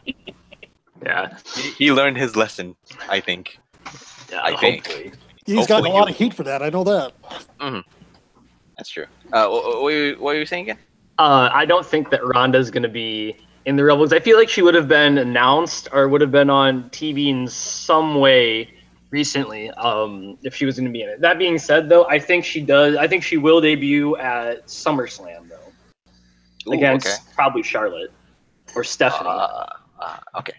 Yeah. He learned his lesson, I think. Yeah, I think. hopefully. He's gotten a lot of heat for that. I know that. That's true. What were you saying again? I don't think that Ronda's going to be in the Rumble. I feel like she would have been announced or would have been on TV in some way recently if she was going to be in it. That being said, though, I think she does. I think she will debut at SummerSlam, though, against probably Charlotte or Stephanie. Okay.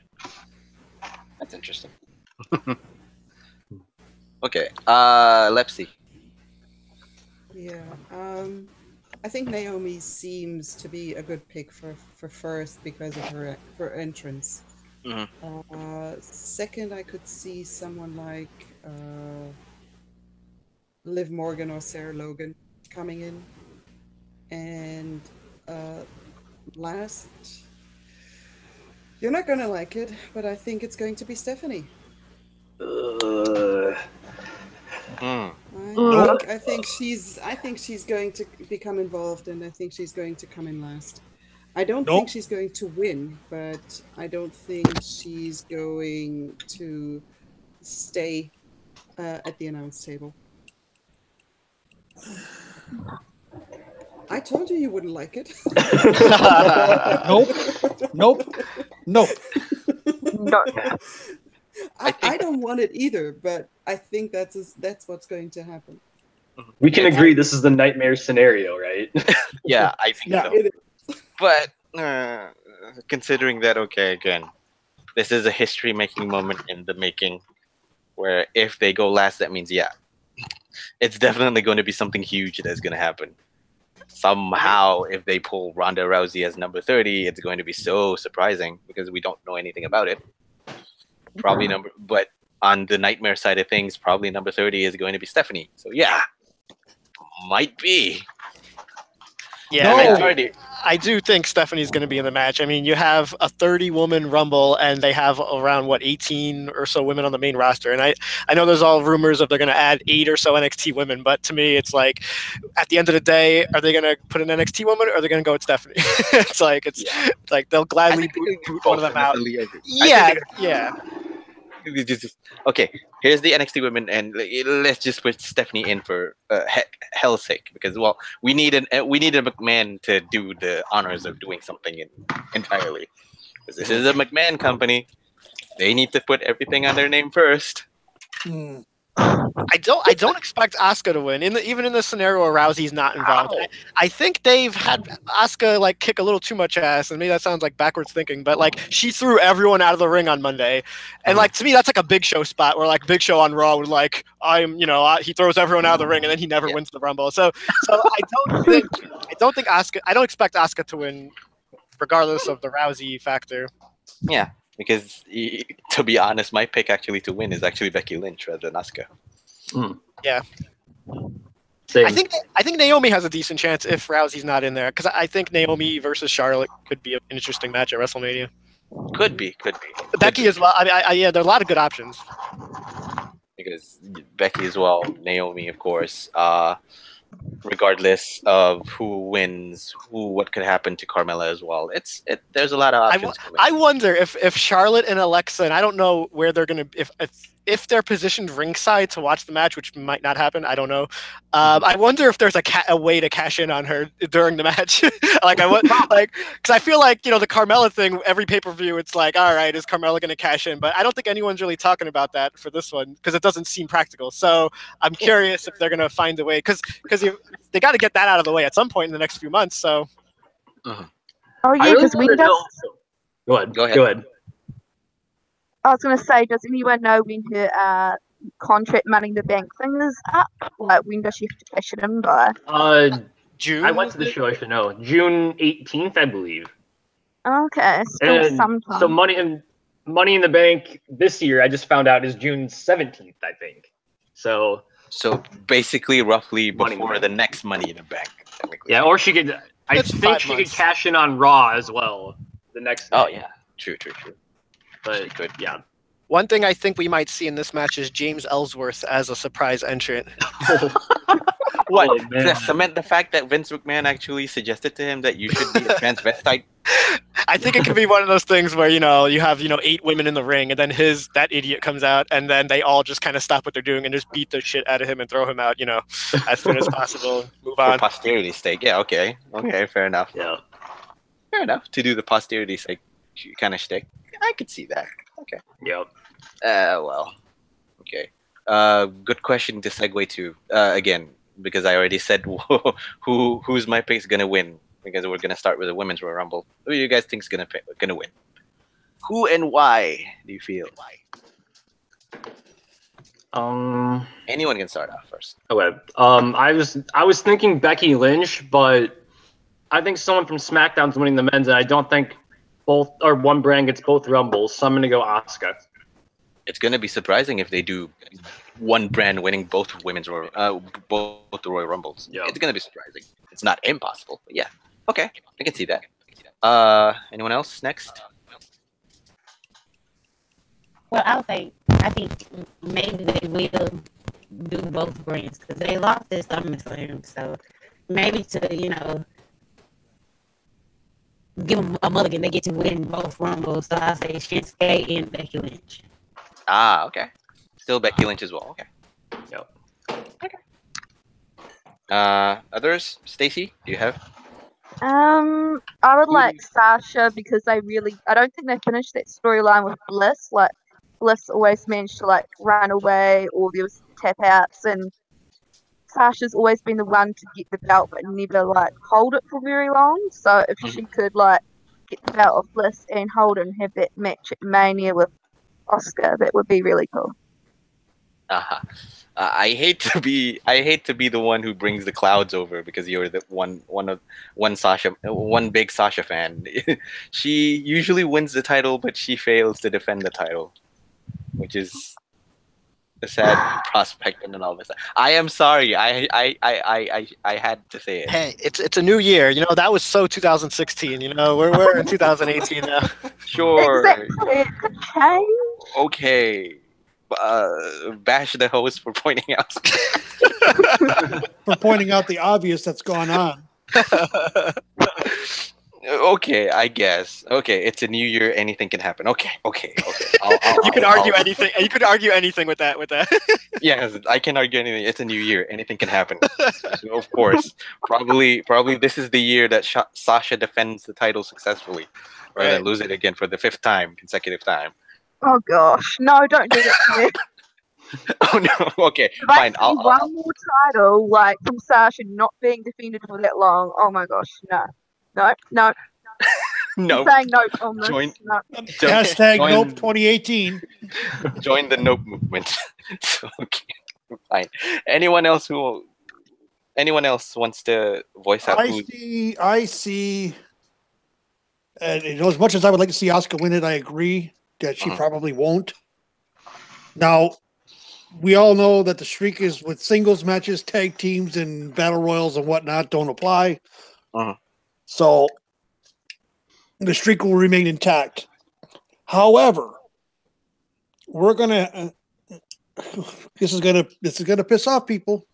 That's interesting. Okay. Lepsy. Yeah. I think Naomi seems to be a good pick for first because of her entrance. Second, I could see someone like Liv Morgan or Sarah Logan coming in. And last, you're not going to like it, but I think it's going to be Stephanie. I think she's going to become involved, and I think she's going to come in last. I don't think she's going to win, but I don't think she's going to stay at the announce table. I told you wouldn't like it. Nope. No. I don't want it either, but I think that's what's going to happen. We can agree this is the nightmare scenario, right? Yeah, I think so. It is. But considering that, again, this is a history-making moment in the making, where if they go last, that means, it's definitely going to be something huge that's going to happen. Somehow, if they pull Ronda Rousey as number 30, it's going to be so surprising because we don't know anything about it. But on the nightmare side of things, probably number 30 is going to be Stephanie. So might be. Yeah, I do think Stephanie's going to be in the match. I mean, you have a 30-woman Rumble, and they have around, 18 or so women on the main roster. And I know there's all rumors of they're going to add 8 or so NXT women, but to me, it's like, at the end of the day, are they going to put an NXT woman, or are they going to go with Stephanie? it's like they'll gladly boot one of them out. Yeah. Okay, here's the NXT women, and let's just put Stephanie in for hell's sake, because we need a McMahon to do the honors of doing something entirely. Because this is a McMahon company, they need to put everything on their name first. I don't expect Asuka to win. Even in the scenario where Rousey's not involved, I think they've had Asuka kick a little too much ass, and maybe that sounds like backwards thinking, but she threw everyone out of the ring on Monday, and to me that's like a Big Show spot where Big Show on Raw would he throws everyone out of the ring and then he never wins the Rumble. So I don't think Asuka. I don't expect Asuka to win, regardless of the Rousey factor. Yeah. Because, to be honest, my pick actually to win is actually Becky Lynch rather than Asuka. Yeah. Same. I think Naomi has a decent chance if Rousey's not in there, because I think Naomi versus Charlotte could be an interesting match at WrestleMania. Could be. Becky as well. There are a lot of good options. Because Becky as well, Naomi, of course. Regardless of who wins, what could happen to Carmella as well. There's a lot of options. I wonder if Charlotte and Alexa, and I don't know where they're gonna if if they're positioned ringside to watch the match, which might not happen, I don't know. I wonder if there's a way to cash in on her during the match. Because I feel like the Carmella thing. Every pay-per-view, it's like, all right, is Carmella going to cash in? But I don't think anyone's really talking about that for this one because it doesn't seem practical. So I'm curious if they're going to find a way because they got to get that out of the way at some point in the next few months. So. Oh yeah, because when does? Go ahead. I was going to say, does anyone know when her contract Money in the Bank thing is up? Like, when does she have to cash it in by? June. I went to the show. I should know. June 18th, I believe. Okay, still sometime. So Money in the Bank this year, I just found out, is June 17th, I think. So basically, roughly before the next Money in the Bank. Yeah, or she could. I think she could cash in on Raw as well. The next. Oh yeah, true. But good, yeah. One thing I think we might see in this match is James Ellsworth as a surprise entrant. What? To cement the fact that Vince McMahon actually suggested to him that you should be a transvestite? I think it could be one of those things where, you have, 8 women in the ring and then that idiot comes out and then they all just kind of stop what they're doing and just beat the shit out of him and throw him out, as soon as possible. Move on. For posterity's sake. Yeah, okay. Okay, fair enough. Yeah. Fair enough. To do the posterity sake kind of shtick. I could see that. Okay. Yep. Well. Okay. Good question to segue to. Again, because I already said who's my pick's gonna win. Because we're gonna start with the Women's Royal Rumble. Who do you guys think's gonna win? Who and why do you feel? Anyone can start off first. Okay. I was thinking Becky Lynch, but I think someone from SmackDown's winning the men's, and I don't think one brand gets both Rumbles, so I'm gonna go Asuka. It's gonna be surprising if they do one brand winning both both the Royal Rumbles. Yep. It's gonna be surprising. It's not impossible, but yeah. Okay, I can see that. Anyone else next? Well, I think maybe they will do both brands because they lost their SummerSlam, so maybe to give them a mulligan, they get to win both Rumbles. So I say Shinsuke and Becky Lynch. Okay. Still Becky Lynch as well. Okay. Yep. Okay. Others? Stacey, do you have? I would like Sasha because I don't think they finished that storyline with Bliss. Like, Bliss always managed to run away or there was tap outs, and Sasha's always been the one to get the belt but never hold it for very long. So if she could get the belt of Bliss and hold it and have that match at Mania with Oscar, that would be really cool. I hate to be the one who brings the clouds over because you're the one big Sasha fan. She usually wins the title, but she fails to defend the title, which is a sad prospect and all this. I am sorry. I had to say it. Hey, it's a new year. That was so 2016. We're in 2018 now. Sure. Exactly. It could change. Okay. Bash the host for pointing out the obvious that's gone on. Okay, I guess. Okay, it's a new year. Anything can happen. Okay. You can argue anything. You could argue anything with that. Yes, I can argue anything. It's a new year. Anything can happen. So, of course, probably this is the year that Sasha defends the title successfully, rather than lose it again for the 5th consecutive time. Oh gosh, no! Don't do that to me. Oh no. Okay, fine. I'll one more title from Sasha not being defended for that long. Oh my gosh, no. No. I'm saying nope on this. Hashtag nope 2018. Join the nope movement. Okay, fine. Anyone else wants to voice out? I see. As much as I would like to see Asuka win it, I agree that she probably won't. Now, we all know that the streak is with singles matches, tag teams, and battle royals and whatnot don't apply. So the streak will remain intact. However, we're gonna. This is gonna piss off people.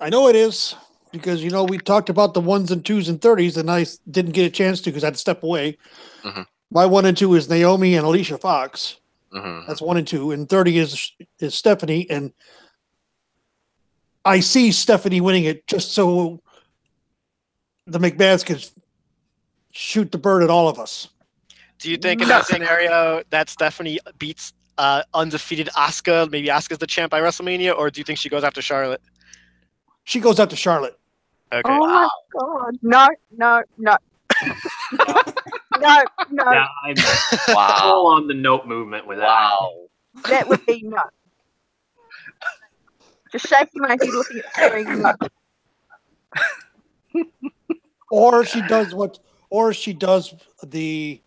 I know it is because we talked about the 1s and 2s and 30s, and I didn't get a chance to because I had to step away. My 1 and 2 is Naomi and Alicia Fox. That's 1 and 2, and 30 is Stephanie, and I see Stephanie winning it just so the McMahons can shoot the bird at all of us. Do you think in that scenario that Stephanie beats undefeated Asuka? Maybe Asuka's the champ by WrestleMania, or do you think she goes after Charlotte? She goes after Charlotte. Okay. Oh my god. No. No. Yeah, I'm all on the note movement with that. Wow. That would be no. Just shaking my head looking at the screen. No. Or she does the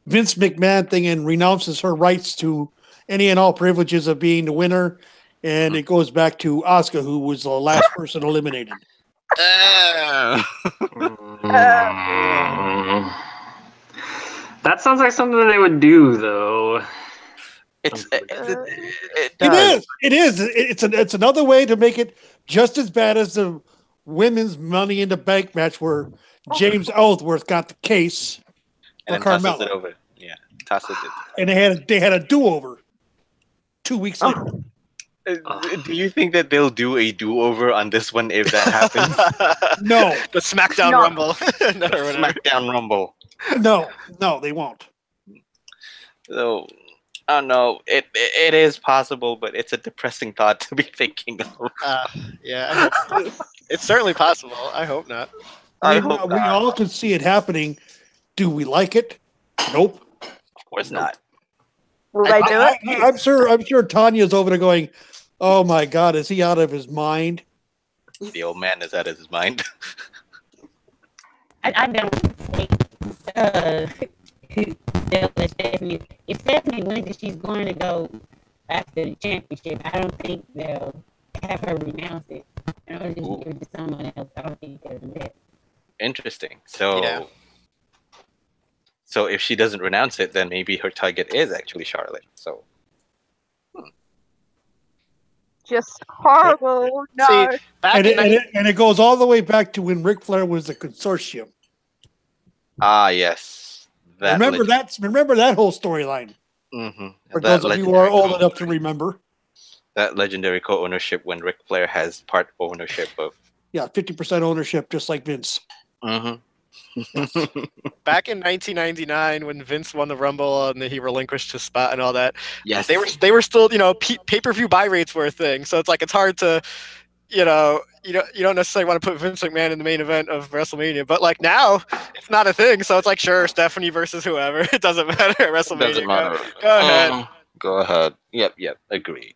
Vince McMahon thing and renounces her rights to any and all privileges of being the winner, and it goes back to Asuka, who was the last person eliminated. That sounds like something they would do, though. It is. It's another way to make it just as bad as the women's Money in the Bank match where James Ellsworth got the case and for then tosses Carmella. it over. Yeah, tosses it. And they had a do-over 2 weeks later. Do you think that they'll do a do-over on this one if that happens? No. The SmackDown Rumble. SmackDown Rumble. No, they won't. So, I don't know. It is possible, but it's a depressing thought to be thinking of. Yeah, it's certainly possible. I hope not. We all can see it happening. Do we like it? Nope. Of course not. Will they do it? I'm sure Tanya's over there going, "Oh my God, is he out of his mind?" The old man is out of his mind. I don't think Stephanie. If Stephanie wins and she's going to go after the championship, I don't think they'll have her renounce it. Or just give it to someone else. I don't think they'll do that. Interesting. So if she doesn't renounce it, then maybe her target is actually Charlotte. So Just horrible. No. See, and it goes all the way back to when Ric Flair was the consortium. Ah, yes. Remember that whole storyline. Mm-hmm. For those of you who are old enough to remember. That legendary co-ownership when Ric Flair has part ownership of. Yeah, 50% ownership, just like Vince. Mm-hmm. Back in 1999, when Vince won the Rumble and he relinquished his spot and all that, yes, they were still, pay-per-view buy rates were a thing. So it's like it's hard to, you don't necessarily want to put Vince McMahon in the main event of WrestleMania, but like now it's not a thing. So it's like sure, Stephanie versus whoever, it doesn't matter at WrestleMania. Doesn't matter. Go ahead. Go ahead. Yep. Agreed.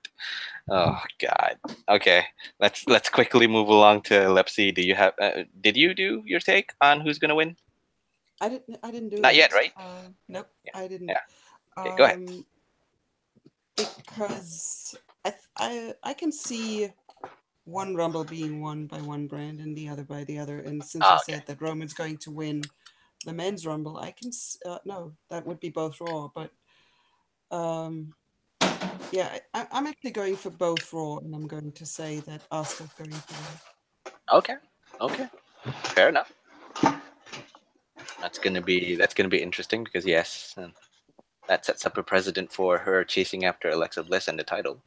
Oh God. Okay. Let's quickly move along to Lepsy. Do you have? Did you do your take on who's gonna win? I didn't do it. Not yet, right? Nope. Yeah. I didn't. Yeah. Okay, go ahead. Because I can see one Rumble being won by one brand and the other by the other. And since I said that Roman's going to win the men's Rumble, I can no, that would be both Raw, but. Yeah, I'm actually going for both Raw, and I'm going to say that Asuka's going for Okay, fair enough. That's gonna be interesting because yes, that sets up a precedent for her chasing after Alexa Bliss and the title.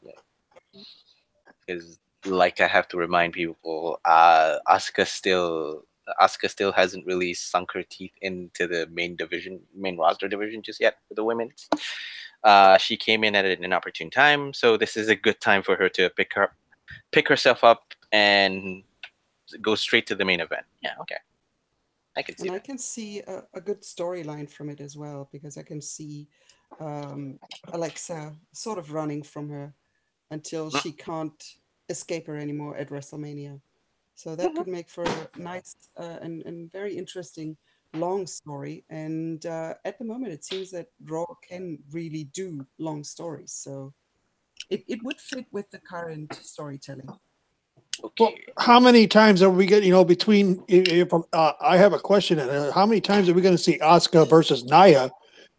Because, like, I have to remind people, Asuka still hasn't really sunk her teeth into the main roster division just yet for the women's. She came in at an inopportune time, so this is a good time for her to pick herself up and go straight to the main event. Yeah, okay. I can see. And I can see a good storyline from it as well, because I can see Alexa sort of running from her until she can't escape her anymore at WrestleMania. So that could make for a nice and very interesting long story, and at the moment it seems that Raw can really do long stories, so it would fit with the current storytelling. Okay. Well, how many times are we getting, between, I have a question, how many times are we going to see Asuka versus Nia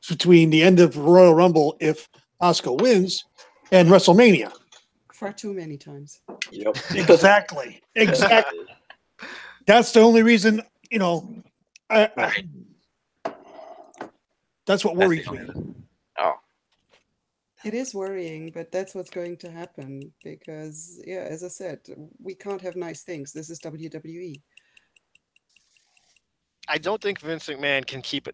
between the end of Royal Rumble if Asuka wins and WrestleMania? Far too many times. Yep. Exactly. That's the only reason, that's what worries me. It is worrying, but that's what's going to happen because, yeah, as I said, we can't have nice things. This is WWE. I don't think Vince McMahon can keep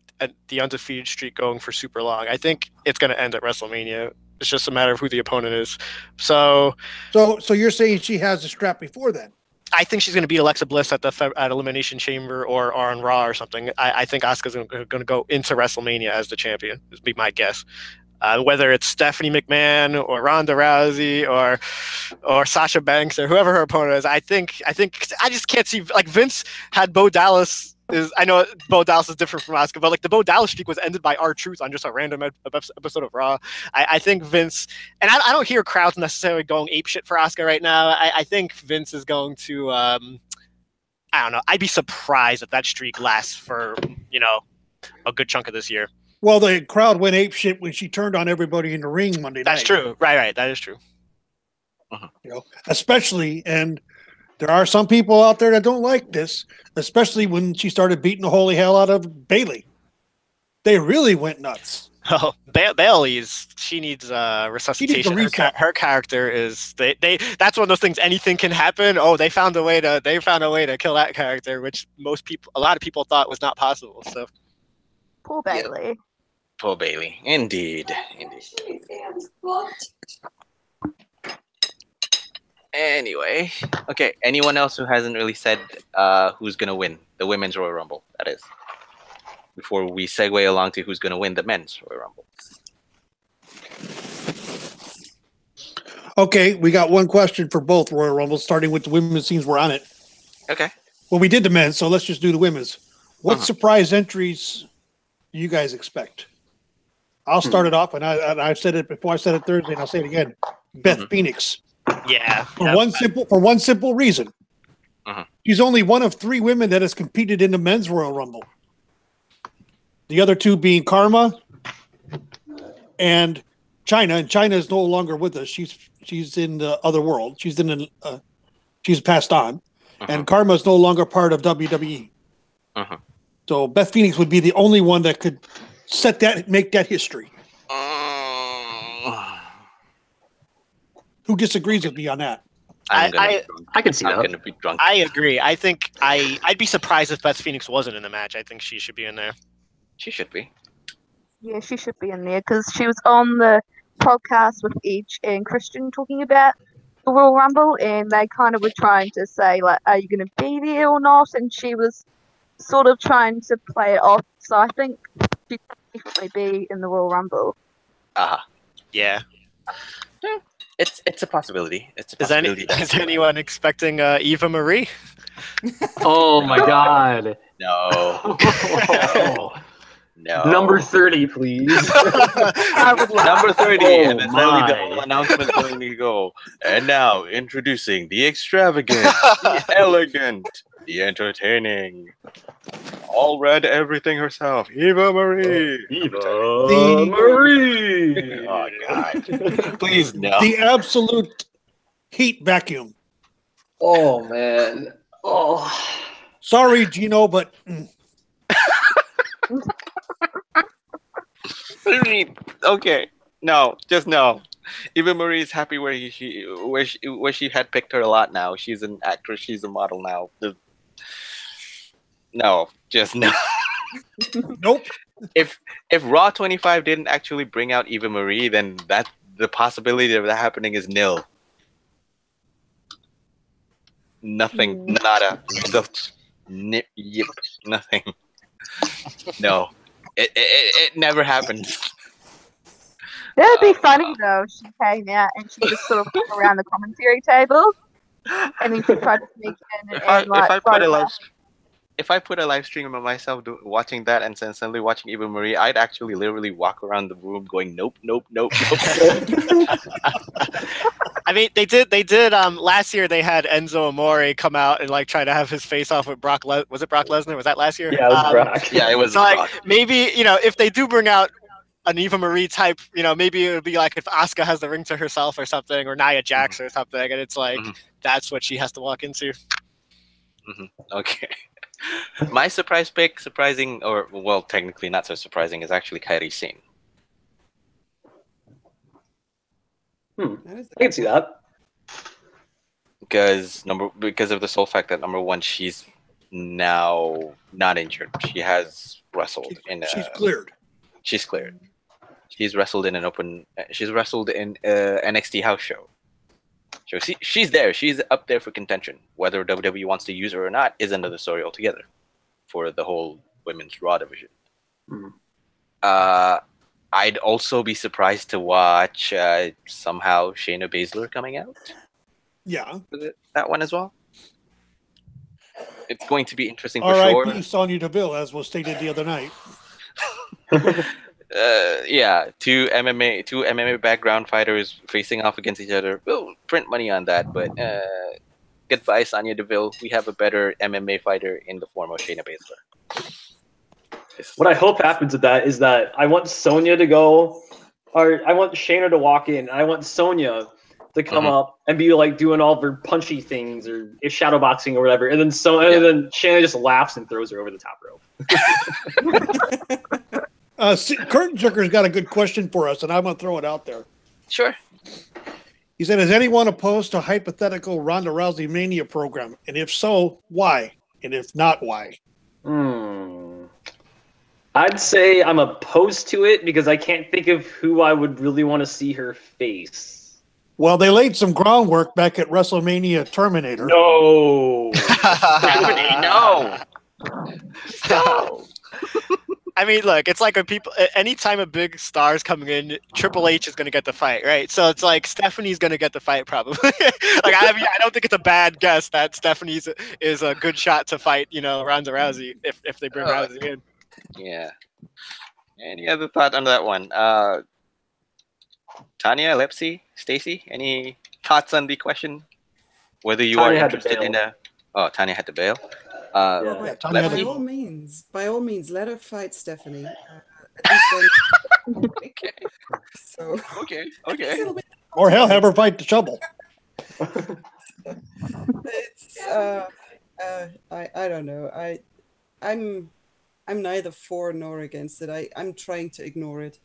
the undefeated streak going for super long. I think it's going to end at WrestleMania. It's just a matter of who the opponent is. So you're saying she has the strap before then? I think she's going to beat Alexa Bliss at Elimination Chamber or on Raw or something. I think Asuka's going to go into WrestleMania as the champion. Would be my guess. Whether it's Stephanie McMahon or Ronda Rousey or Sasha Banks or whoever her opponent is, I just can't see, like, Vince had Bo Dallas. I know Bo Dallas is different from Asuka, but like the Bo Dallas streak was ended by R-Truth on just a random episode of Raw. I think Vince, and I don't hear crowds necessarily going apeshit for Asuka right now. I think Vince is going to, I don't know. I'd be surprised if that streak lasts for, a good chunk of this year. Well, the crowd went apeshit when she turned on everybody in the ring Monday night. That's true. Right. That is true. Especially, and there are some people out there that don't like this, especially when she started beating the holy hell out of Bailey. They really went nuts. Oh, she needs resuscitation. Her character is that's one of those things. Anything can happen. Oh, they found a way to kill that character, which a lot of people thought was not possible. So poor Bailey. Yeah. Poor Bailey. Indeed. Anyway, okay. Anyone else who hasn't really said who's gonna win the Women's Royal Rumble? That is, before we segue along to who's gonna win the Men's Royal Rumble. Okay, we got one question for both Royal Rumbles, starting with the women's since we're on it. Okay. Well, we did the men's, so let's just do the women's. What surprise entries do you guys expect? I'll start it off, and I've said it before. I said it Thursday, and I'll say it again. Beth Phoenix. Yeah. For one simple reason. She's only one of 3 women that has competed in the men's Royal Rumble. The other 2 being Karma and China. And China is no longer with us. She's in the other world. She's passed on. And Karma is no longer part of WWE. So Beth Phoenix would be the only one that could make that history. Who disagrees with me on that? I can see that. I'm gonna be drunk. I agree. I think I'd be surprised if Beth Phoenix wasn't in the match. I think she should be in there. She should be. Yeah, she should be in there because she was on the podcast with Edge and Christian talking about the Royal Rumble, and they kind of were trying to say, like, are you going to be there or not? And she was sort of trying to play it off. So I think she could definitely be in the Royal Rumble. Yeah. It's a possibility. It's a possibility. Is anyone expecting Eva Marie? Oh my God! No. No. Number 30, please. Number 30, and then suddenly the my. whole announcement going to go. And now introducing the extravagant, the elegant, the entertaining, all read everything herself, Eva Marie. Marie. Oh God! Please no. The absolute heat vacuum. Oh man. Oh. Sorry, Gino, but Okay, no, just no. Eva Marie is happy where she had picked her a lot. Now she's an actress, she's a model now. No, just no. Nope. If Raw 25 didn't actually bring out Eva Marie, then the possibility of that happening is nil. Nothing, nada, yep, nothing. No, it never happened. It would be funny though if she came out and she just sort of went around the commentary table and then she tried to sneak in If I put a live stream of myself watching that and then suddenly watching Eva Marie, I'd actually literally walk around the room going nope, nope, nope, nope. I mean, they did. Last year they had Enzo Amore come out and like try to have his face off with Brock. Was it Brock Lesnar? Was that last year? Yeah, it was Brock. Yeah, it was. So Brock. like maybe if they do bring out an Eva Marie type, maybe it would be like if Asuka has the ring to herself or something, or Nia Jax or something, and it's like that's what she has to walk into. Okay. My surprising, or well, technically not so surprising, is actually Kairi Sane. That is I can see that. Because of the sole fact that number one, she's now not injured. She has wrestled in. She's cleared. She's cleared. She's wrestled in an open. She's wrestled in NXT house show. So she's there. She's up there for contention. Whether WWE wants to use her or not is another story altogether. For the whole women's Raw division. I'd also be surprised to watch somehow Shayna Baszler coming out. Yeah. That one as well. It's going to be interesting for sure. R.I.P. Sonya Deville, as was stated the other night. Yeah, two MMA background fighters facing off against each other. We'll print money on that, but goodbye, Sonya Deville. We have a better MMA fighter in the form of Shayna Baszler. What I hope happens with that is that I want Sonya to go, or I want Shayna to walk in. I want Sonya to come up and be like doing all of her punchy things or shadow boxing or whatever, and then then Shayna just laughs and throws her over the top rope. Curtain Jerker's got a good question for us, and I'm going to throw it out there. Sure. He said, is anyone opposed to a hypothetical Ronda Rousey Mania program? And if so, why? And if not, why? I'd say I'm opposed to it because I can't think of who I would really want to see her face. Well, they laid some groundwork back at WrestleMania Terminator. No. Stephanie, no. No. I mean, look, it's like anytime a big star's coming in, Triple H is going to get the fight, right? So it's like Stephanie's going to get the fight probably. I don't think it's a bad guess that Stephanie's is a good shot to fight, Ronda Rousey if they bring Rousey in. Yeah. Any other thought on that one? Tonya, Lepsy, Stacey, any thoughts on the question? Whether you Tonya are interested in Tonya had to bail. By all means, let her fight Stephanie. At least Okay. So Okay. Or hell, have her fight the Trouble. It's I don't know. I'm neither for nor against it. I'm trying to ignore it.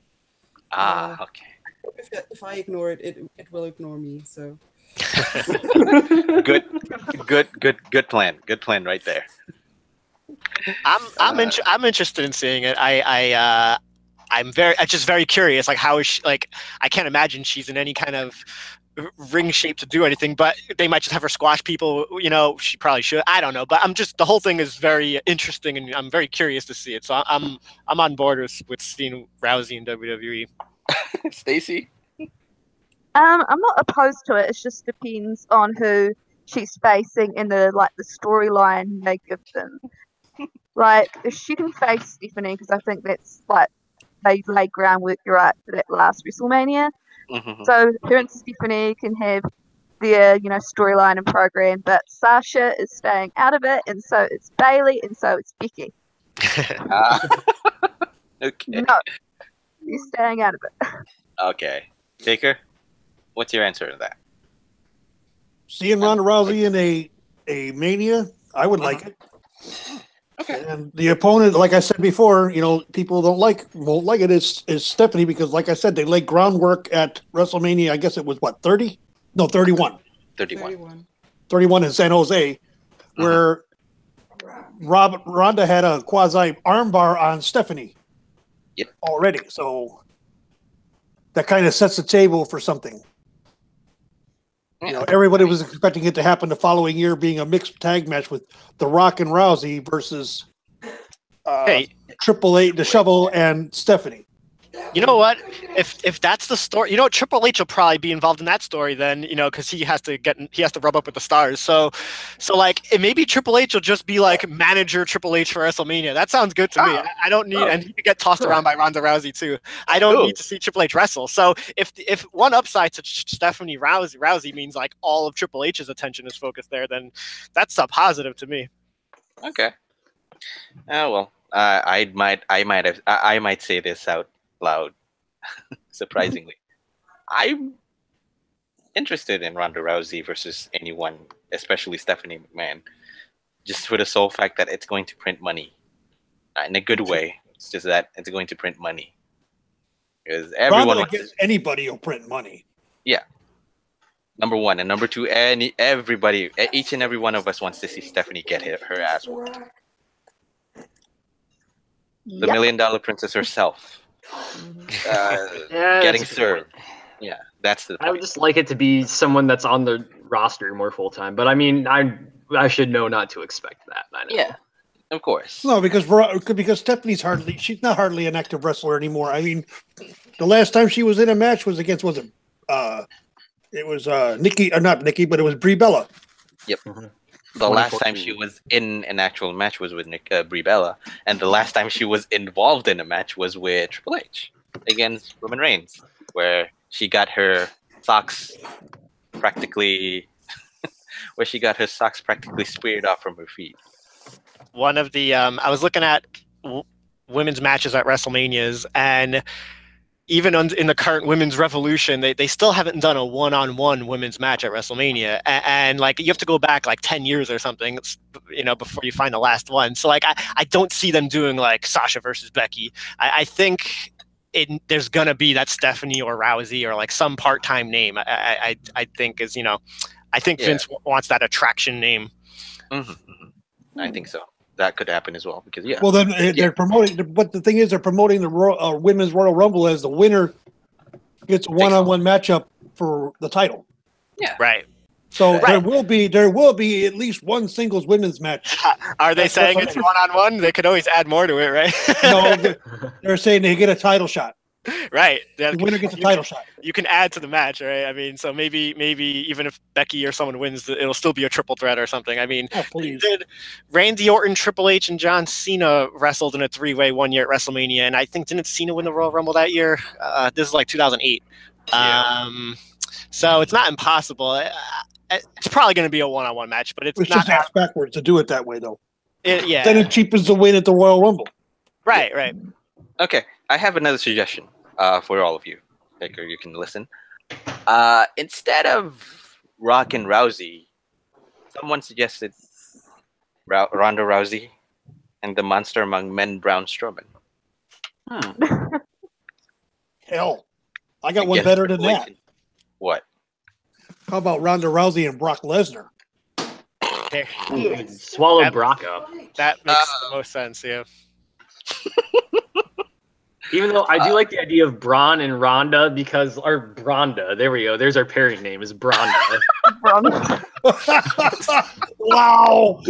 Okay. If I ignore it, it will ignore me. So Good plan. Good plan right there. I'm interested in seeing it. I'm just very curious. Like, how is she? Like, I can't imagine she's in any kind of ring shape to do anything. But they might just have her squash people. She probably should. I don't know. But the whole thing is very interesting, and I'm very curious to see it. So I'm on board with seeing Rousey in WWE. Stacey? I'm not opposed to it. It just depends on who she's facing and the storyline they give them. Like, if she can face Stephanie, because I think that's they laid groundwork right for that last WrestleMania. So her and Stephanie can have their storyline and program, but Sasha is staying out of it, and so it's Bailey, and so it's Becky. Okay. No, you're staying out of it. Okay. Taker, what's your answer to that? Seeing Ronda Rousey in a Mania, I would like it. Okay. And the opponent, like I said before, people won't like it is Stephanie because, like I said, they laid groundwork at WrestleMania. I guess it was 30? No, 31. 31 in San Jose, where Ronda had a quasi armbar on Stephanie. Yep. Already, so that kind of sets the table for something. Everybody was expecting it to happen the following year, being a mixed tag match with The Rock and Rousey versus Triple H, the Shovel, and Stephanie. You know what? If that's the story, Triple H will probably be involved in that story then, because he has to rub up with the stars. So maybe Triple H will just be like manager Triple H for WrestleMania. That sounds good to me. I don't need, and he could get tossed around by Ronda Rousey too. I don't need to see Triple H wrestle. So if one upside to Stephanie Rousey means like all of Triple H's attention is focused there, then that's a positive to me. Okay. Well, I might say this out loud. Surprisingly, I'm interested in Ronda Rousey versus anyone, especially Stephanie McMahon, just for the sole fact that it's going to print money in a good way. It's just that it's going to print money because everyone Ronda against anybody will print money. Yeah, Number one and number two, and everybody, each and every one of us wants to see Stephanie get her ass whooped. The $1 Million Princess herself, Yeah, getting that's a good served. point. Yeah, that's the I would point. just like it to be someone that's on the roster more full time. But I mean, I should know not to expect that. I know. Yeah, of course. No, because Stephanie's she's not hardly an active wrestler anymore. I mean, the last time she was in a match was against Nikki, or not Nikki, but it was Brie Bella. Yep. The last time she was in an actual match was with Brie Bella, and the last time she was involved in a match was with Triple H against Roman Reigns, where she got her socks practically speared off from her feet. One of the I was looking at women's matches at WrestleManias, and even in the current women's revolution, they still haven't done a one-on-one women's match at WrestleMania, and like you have to go back like 10 years or something, before you find the last one. So like I don't see them doing like Sasha versus Becky. I think there's gonna be that Stephanie or Rousey or like some part-time name. I think is I think Vince wants that attraction name. Mm-hmm. I think so. That could happen as well because Well, then they're promoting, but the thing is, they're promoting the women's Royal Rumble as the winner gets a one-on-one matchup for the title. Yeah, right. So there will be at least one singles women's match. Are they saying it's one-on-one? They could always add more to it, right? No, they're saying they get a title shot. Right. The winner gets a title shot. You can add to the match, right? I mean, so maybe even if Becky or someone wins, it'll still be a triple threat or something. I mean, did Randy Orton, Triple H, and John Cena wrestled in a three-way one year at WrestleMania, and I think didn't Cena win the Royal Rumble that year? This is like 2008. Yeah. So it's not impossible. It's probably going to be a one-on-one match, but it's not just ass backwards to do it that way, though. Yeah. Then it cheapens the win at the Royal Rumble. Right. Okay, I have another suggestion for all of you. Taker, you can listen. Instead of Rock and Rousey, someone suggested Ronda Rousey and the monster among men, Braun Strowman. Hell, I got one better than that. What? How about Ronda Rousey and Brock Lesnar? Swallow Brock up. That makes the most sense, yeah. Even though I do like the idea of Braun and Ronda or Bronda. There we go. There's our pairing name is Bronda. Wow.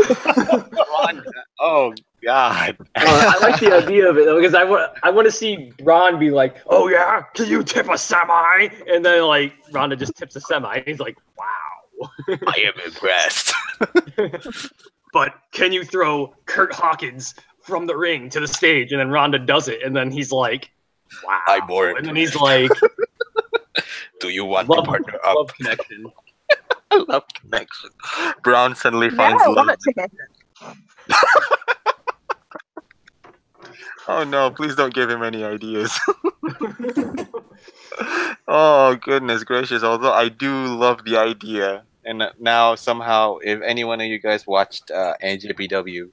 Oh God. I like the idea of it though because I want to see Braun be like, "Oh yeah, can you tip a semi?" And then like Ronda just tips a semi, and he's like, "Wow, I am impressed." But can you throw Kurt Hawkins from the ring to the stage? And then Ronda does it, and then he's like, "Wow." I'm more and then he's like, "Do you want to partner up?" Love connection. I love connection. Braun suddenly finds love. Oh no, please don't give him any ideas. Oh goodness gracious, although I do love the idea. And now somehow, if any one of you guys watched NJPW,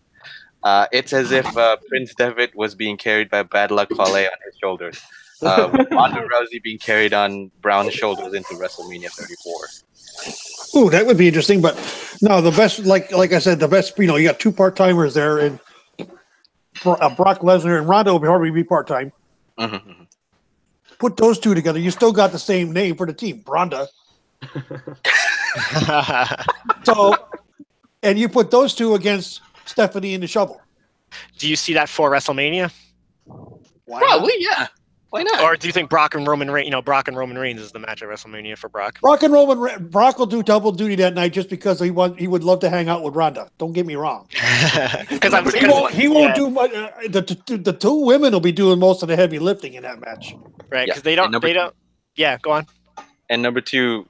it's as if Prince Devitt was being carried by Bad Luck Fale on his shoulders. Ronda Rousey being carried on Braun's shoulders into WrestleMania 34. Ooh, that would be interesting. But no, the best, like I said, the best. You got two part-timers there, and Brock Lesnar and Ronda will probably be part-time. Mm-hmm. Put those two together, you still got the same name for the team, Bronda. So, and you put those two against Stephanie and the Shovel. Do you see that for WrestleMania? Probably, yeah. Why not? Or do you think Brock and Roman Reigns? Brock and Roman Reigns is the match at WrestleMania for Brock. Brock will do double duty that night just because he would love to hang out with Ronda. Don't get me wrong. Because he won't do much. The two women will be doing most of the heavy lifting in that match. Right? Because they don't. Yeah, go on. And number two,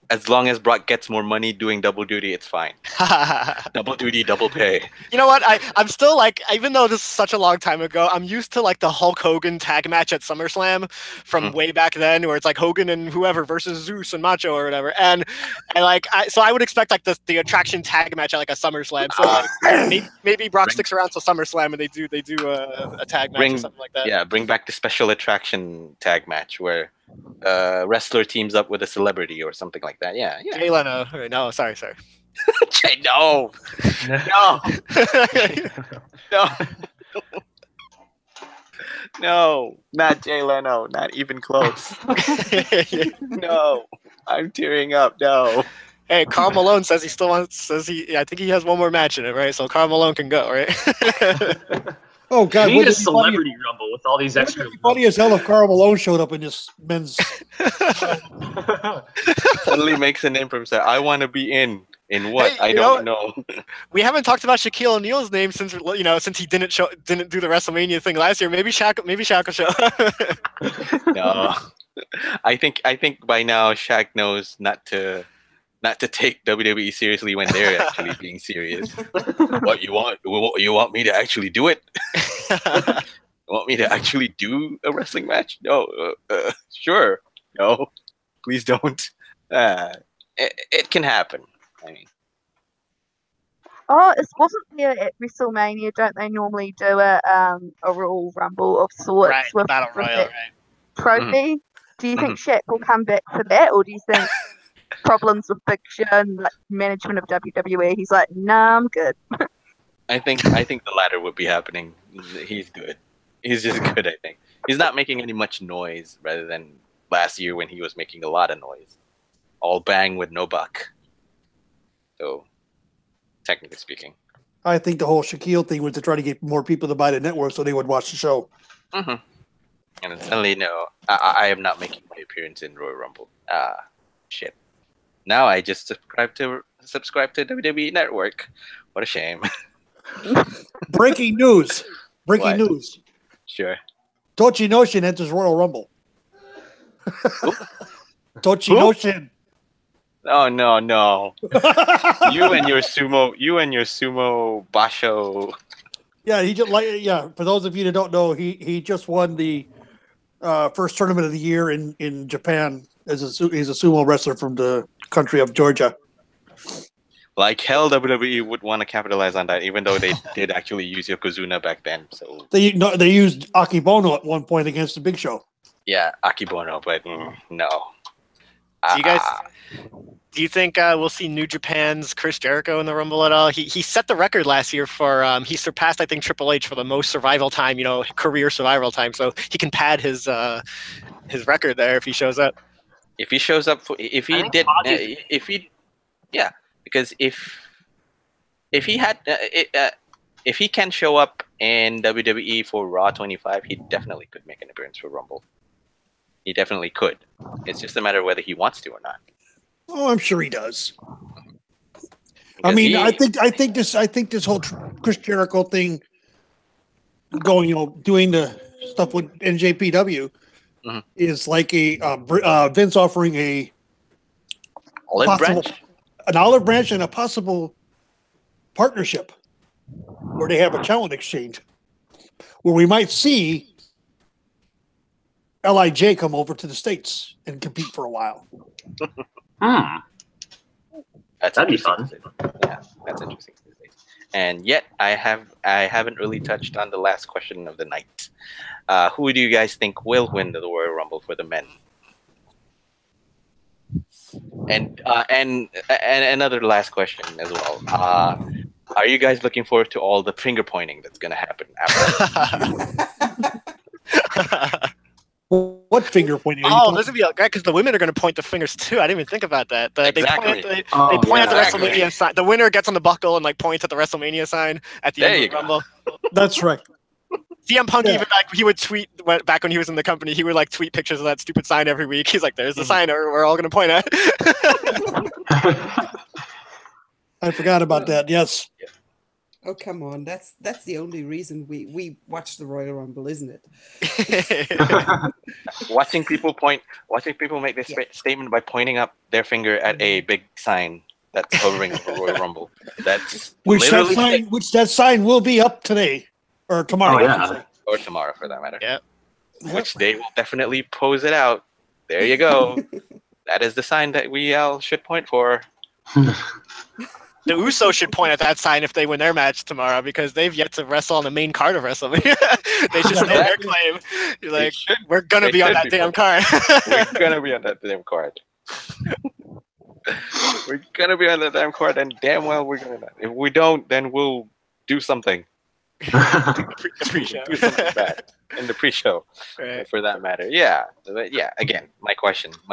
as long as Brock gets more money doing double duty, it's fine. Double duty, double pay. You know what? I'm still like, even though this is such a long time ago, I'm used to like the Hulk Hogan tag match at SummerSlam from way back then, where it's like Hogan and whoever versus Zeus and Macho or whatever. And like, so I would expect like the attraction tag match at like a SummerSlam. So like, maybe Brock sticks around till SummerSlam and they do a tag match or something like that. Yeah, bring back the special attraction tag match where wrestler teams up with a celebrity or something like that. Yeah, yeah. Jay Leno. No, sorry. No, no, no, no, not Jay Leno. Not even close. No, I'm tearing up. No. Hey, Karl Malone says he still wants. I think he has one more match in it, right? So Karl Malone can go, right? Oh God, We need a wouldn't it be funny- celebrity rumble with all these extra. wouldn't it be funny as hell if Karl Malone showed up in this men's. Suddenly makes a name for himself. I want to be in what? Hey, I you don't know. We haven't talked about Shaquille O'Neal's name since he didn't do the WrestleMania thing last year. Maybe Shaq will show. No, I think by now Shaq knows not to take WWE seriously when they're actually being serious. What you want? You want me to actually do it? You want me to actually do a wrestling match? No, sure. No, please don't. It can happen. I mean, Oh, it wasn't there at WrestleMania. Don't they normally do a Royal Rumble of sorts Right, with, Battle with Royal, that right? trophy? Do you think Shaq will come back for that, or do you think problems with Big Show and like management of WWE? He's like, nah, I'm good. I think the latter would be happening. He's good. He's just good. I think he's not making any much noise, rather than last year when he was making a lot of noise. All bang with no buck. So, technically speaking. I think the whole Shaquille thing was to try to get more people to buy the network so they would watch the show. Mm-hmm. And then suddenly, no, I am not making my appearance in Royal Rumble. Shit. Now I just subscribe to WWE Network. What a shame. Breaking news. Breaking What? news. Sure. Tochinoshin enters Royal Rumble. Tochinoshin. Oh no. You and your sumo basho. Yeah, for those of you that don't know, he just won the first tournament of the year in Japan he's a sumo wrestler from the country of Georgia. Like hell, WWE would want to capitalize on that, even though they did actually use Yokozuna back then. So They used Akibono at one point against the Big Show. yeah, Akibono, but no. Do you think we'll see New Japan's Chris Jericho in the Rumble at all? He set the record last year for he surpassed, I think, Triple H for the most survival time, career survival time. So he can pad his record there if he shows up. If he shows up, because if he can show up in WWE for Raw 25, he definitely could make an appearance for Rumble. He definitely could. It's just a matter of whether he wants to or not. Oh, I'm sure he does. Because I mean, I think this whole Chris Jericho thing, doing the stuff with NJPW, is like a Vince offering an olive branch and a possible partnership where they have a talent exchange, where we might see LIJ come over to the States and compete for a while. That'd be fun. Yeah, that's interesting. And yet, I haven't really touched on the last question of the night. Who do you guys think will win the Royal Rumble for the men? And another last question as well. Are you guys looking forward to all the finger pointing that's going to happen after? What finger pointing? Oh, this would be great because the women are going to point the fingers too. I didn't even think about that. Exactly. They point at the WrestleMania sign. The winner gets on the buckle and points at the WrestleMania sign at the end of the Rumble. That's right. CM Punk even he would tweet back when he was in the company. He would tweet pictures of that stupid sign every week. He's like, "There's the sign we're all going to point at." I forgot about that. Yes. Oh, come on. That's the only reason we watch the Royal Rumble, isn't it? Watching people make this statement by pointing up their finger at a big sign that's hovering over Royal Rumble. That's which that sign will be up today or tomorrow. Or tomorrow, for that matter. Yeah. Which they will definitely pose it out. There you go. That is the sign that we all should point for. the Usos should point at that sign if they win their match tomorrow, because they've yet to wrestle on the main card of WrestleMania. They should stand their claim. You're like, we're gonna be on that damn card. We're gonna be on that damn card. We're gonna be on that damn card, and damn well we're gonna. If we don't, then we'll do something. The pre-show. Do something bad in the pre-show, Right. for that matter. Yeah, but yeah. Again, my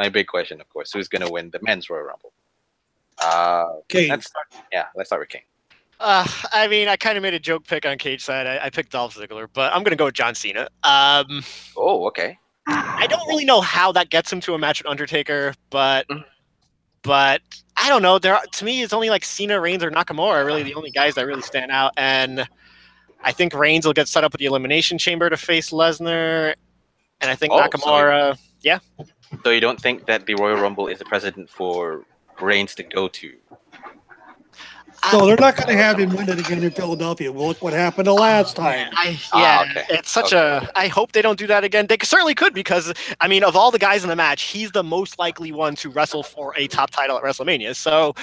big question, of course, who's gonna win the men's Royal Rumble? Cain. Let's start with Cain. I mean, I kind of made a joke pick on Cage side. I picked Dolph Ziggler, but I'm gonna go with John Cena. Oh, okay. I don't really know how that gets him to a match with Undertaker, but I don't know. To me, it's only like Cena, Reigns, or Nakamura are really the only guys that really stand out, and I think Reigns will get set up with the Elimination Chamber to face Lesnar, and I think Nakamura. Yeah. So you don't think that the Royal Rumble is a precedent for Reigns to go to? So they're not going to have him win it again in Philadelphia. Well, look what happened the last time. Okay. It's such a. I hope they don't do that again. They certainly could, because I mean, of all the guys in the match, he's the most likely one to wrestle for a top title at WrestleMania. So,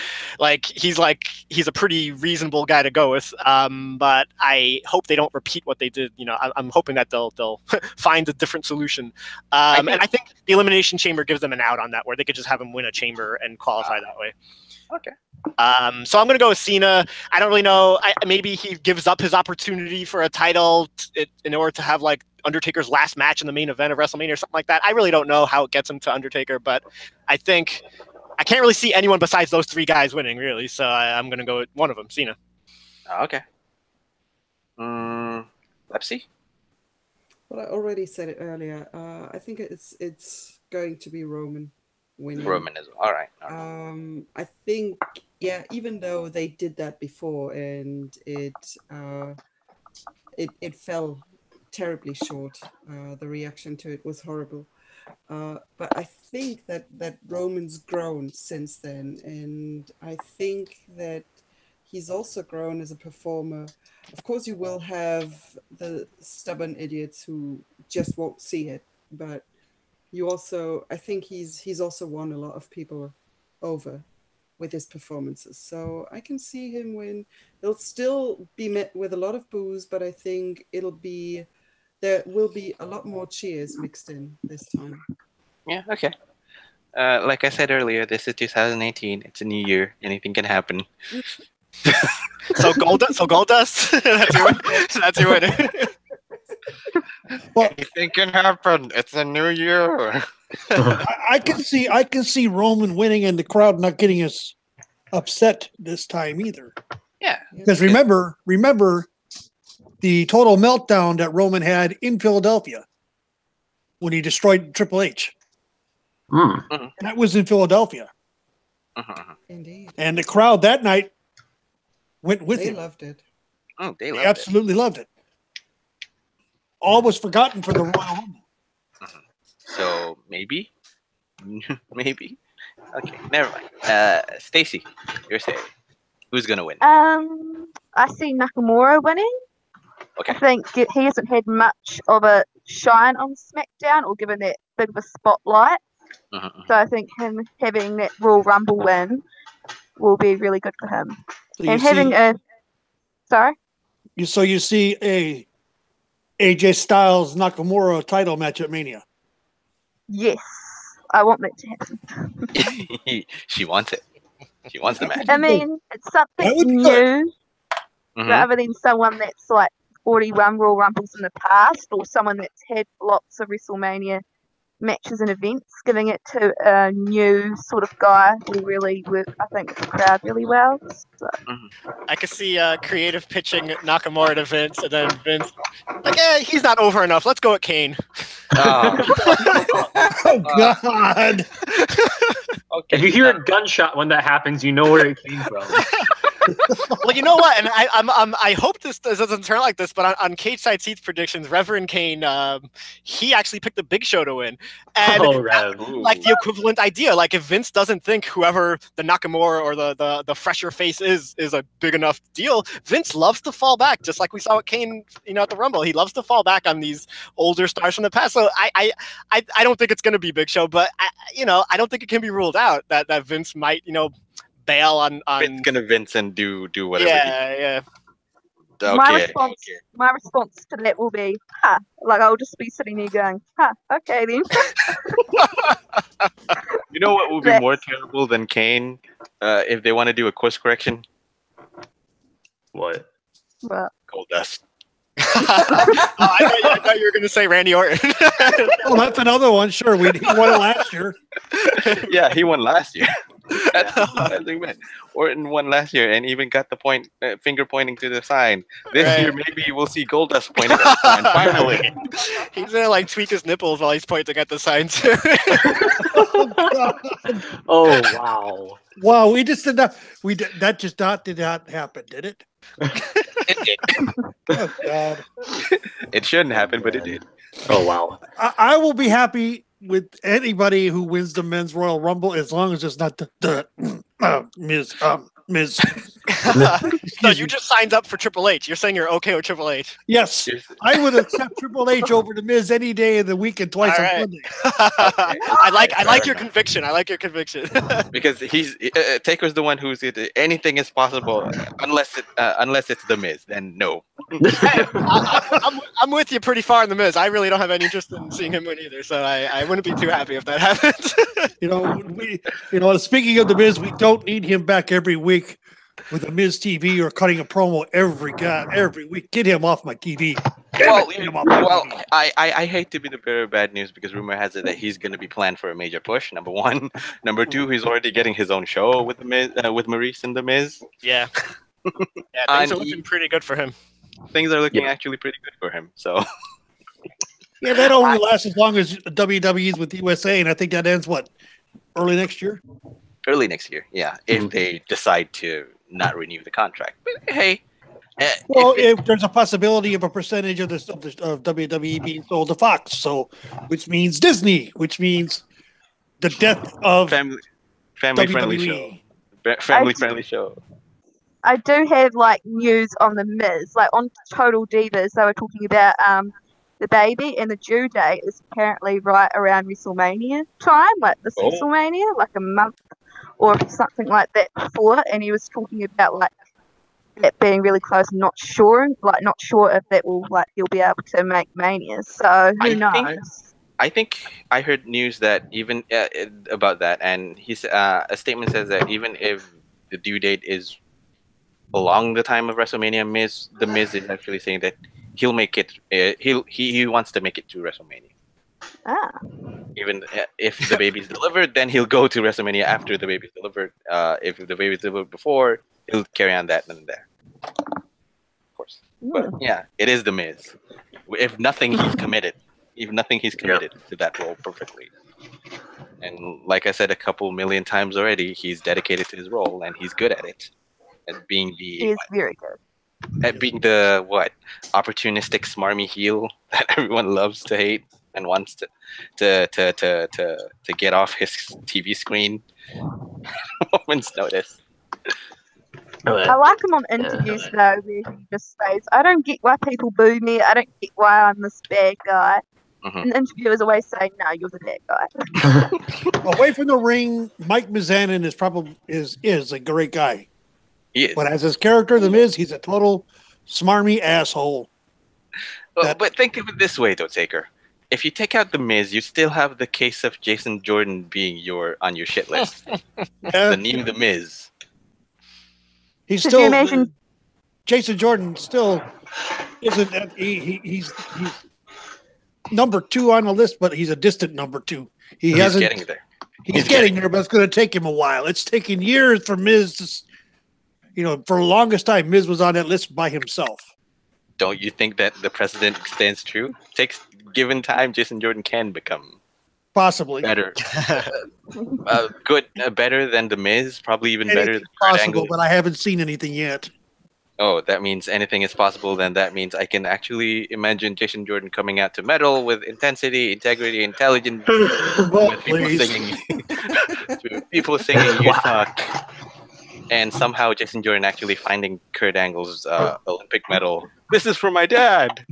he's a pretty reasonable guy to go with. But I hope they don't repeat what they did. You know, I'm hoping that they'll find a different solution. And I think the Elimination Chamber gives them an out on that, where they could just have him win a chamber and qualify that way. Okay. So I'm going to go with Cena. I don't really know. Maybe he gives up his opportunity for a title in order to have like Undertaker's last match in the main event of WrestleMania or something like that. I really don't know how it gets him to Undertaker, but I think I can't really see anyone besides those three guys winning, really. So I'm going to go with one of them, Cena. Okay. Lepsy? Well, I already said it earlier. I think it's going to be Roman winning. Roman as well. All right. I think, yeah, even though they did that before and it fell terribly short, the reaction to it was horrible. But I think that Roman's grown since then, and I think that he's also grown as a performer. Of course, you will have the stubborn idiots who just won't see it, but I think he's also won a lot of people over with his performances. So I can see him win. He'll still be met with a lot of boos, but I think there will be a lot more cheers mixed in this time. Yeah, okay. Like I said earlier, this is 2018. It's a new year. Anything can happen. So Goldust. That's your winner. Well, Anything can happen. It's a new year. I can see Roman winning and the crowd not getting as upset this time either. Yeah. Because remember the total meltdown that Roman had in Philadelphia when he destroyed Triple H. Mhm. That was in Philadelphia. Mhm. Indeed. And the crowd that night went with They him. loved it. They They loved absolutely loved it. All was forgotten for the Royal Rumble. it. So maybe. Maybe. Okay, never mind. Stacey, you're saying who's gonna win? I see Nakamura winning. Okay. I think he hasn't had much of a shine on SmackDown or given that big of a spotlight. Mhm. So I think him having that Royal Rumble win will be really good for him. So And having you see a AJ Styles Nakamura title match at Mania. yes, I want that to happen. She wants it. She wants the match. I mean, it's That something would be new good. Mhm. rather than someone that's like already won Royal Rumbles in the past or someone that's had lots of WrestleMania matches and events. Giving it to a new sort of guy will really work, I think, with the crowd really well. So. I could see creative pitching Nakamura to Vince, and then Vince like, he's not over enough. Let's go at Kane. Oh. Oh God! Okay. If you hear a gunshot when that happens, you know where it came from. Well, you know what? And I hope this doesn't turn like this, but on Cage Side Seats predictions, Reverend Kane, he actually picked the Big Show to win. And Oh, Rev. like the equivalent idea, like if Vince doesn't think whoever the Nakamura or the fresher face is a big enough deal, Vince loves to fall back, just like we saw with Kane, at the Rumble. He loves to fall back on these older stars from the past. So I don't think it's going to be Big Show, but I don't think it can be ruled out that Vince might, bail on. Vince gonna Vince and do whatever. Yeah. My response to that will be, huh. Like, I'll just be sitting there going, huh, okay then. You know what would be more terrible than Cain? If they want to do a course correction? What? But Gold Dust. I thought you were going to say Randy Orton. Oh, that's another one. Sure, he won it last year. Yeah, he won last year. Orton won last year and even got the point finger pointing to the sign. This year, maybe we'll see Goldust pointing at the sign. Finally, he's gonna like tweak his nipples while he's pointing at the sign too. Oh wow! Wow, we just did not. That just did not happen, did it? It did. Oh God! It shouldn't happen, but it did. Oh wow! I will be happy with anybody who wins the men's Royal Rumble as long as it's not the Miz. No, you just signed up for Triple H. You're saying you're okay with Triple H. Yes, I would accept Triple H over the Miz any day of the week and twice on Sunday. I like your conviction. I like your conviction. Because Taker's the one who's anything is possible unless it's the Miz. Then no. I'm with you pretty far in the Miz. I really don't have any interest in seeing him win either, so I wouldn't be too happy if that happens. Speaking of the Miz, we don't need him back every week with a Miz TV or cutting a promo every week. Get him off my TV. I hate to be the bearer of bad news because rumor has it that he's going to be planned for a major push. Number one, number two, he's already getting his own show with the Miz, with Maurice and the Miz. Yeah, things are looking pretty good for him. Things are looking actually pretty good for him. So. Yeah, that only lasts as long as WWE's with USA, and I think that ends early next year. Early next year, yeah, if they decide to not renew the contract. But hey, if there's a possibility of a percentage of WWE being sold to Fox, which means Disney, which means the death of family friendly show, friendly show. I do have news on the Miz, on Total Divas. They were talking about the baby and the due date is apparently right around WrestleMania time, WrestleMania, a month or something like that before. And he was talking about it being really close. Not sure if that will he'll be able to make Mania. So who knows? I think I heard news that even about that, and a statement says that even if the due date is along the time of WrestleMania, the Miz is actually saying that he'll make it. He wants to make it to WrestleMania. Even if the baby's delivered, then he'll go to WrestleMania after the baby's delivered. If the baby's delivered before, he'll carry on that and there. Of course. But yeah, it is the Miz. If nothing, he's committed. If nothing, he's committed to that role perfectly. And like I said a couple million times already, he's dedicated to his role and he's good at it. At being he is very good. At being the opportunistic smarmy heel that everyone loves to hate and wants to get off his TV screen moment's notice. I like him on interviews though, where he just says, "I don't get why people boo me. I don't get why I'm this bad guy." Mm-hmm. And the interviewers always say, "No, you're the bad guy." Away from the ring, Mike Mizanin is a great guy. He is. But as his character, The Miz, he's a total smarmy asshole. But think of it this way, though, Taker. If you take out The Miz, you still have the case of Jason Jordan being on your shit list. The new The Miz. He's still Jason Jordan still isn't. He's number 2 on the list, but he's a distant number 2. He's getting there. He's getting there, but it's going to take him a while. It's taken years for Miz to. For the longest time, Miz was on that list by himself. Don't you think that the precedent stands true? Given time, Jason Jordan can become possibly better, better than the Miz, probably even better than Kurt Angle. But I haven't seen anything yet. Oh, that means anything is possible. Then that means I can actually imagine Jason Jordan coming out to metal with intensity, integrity, intelligence, with people singing "You Suck." And somehow Jason Jordan actually finding Kurt Angle's Olympic medal. This is for my dad.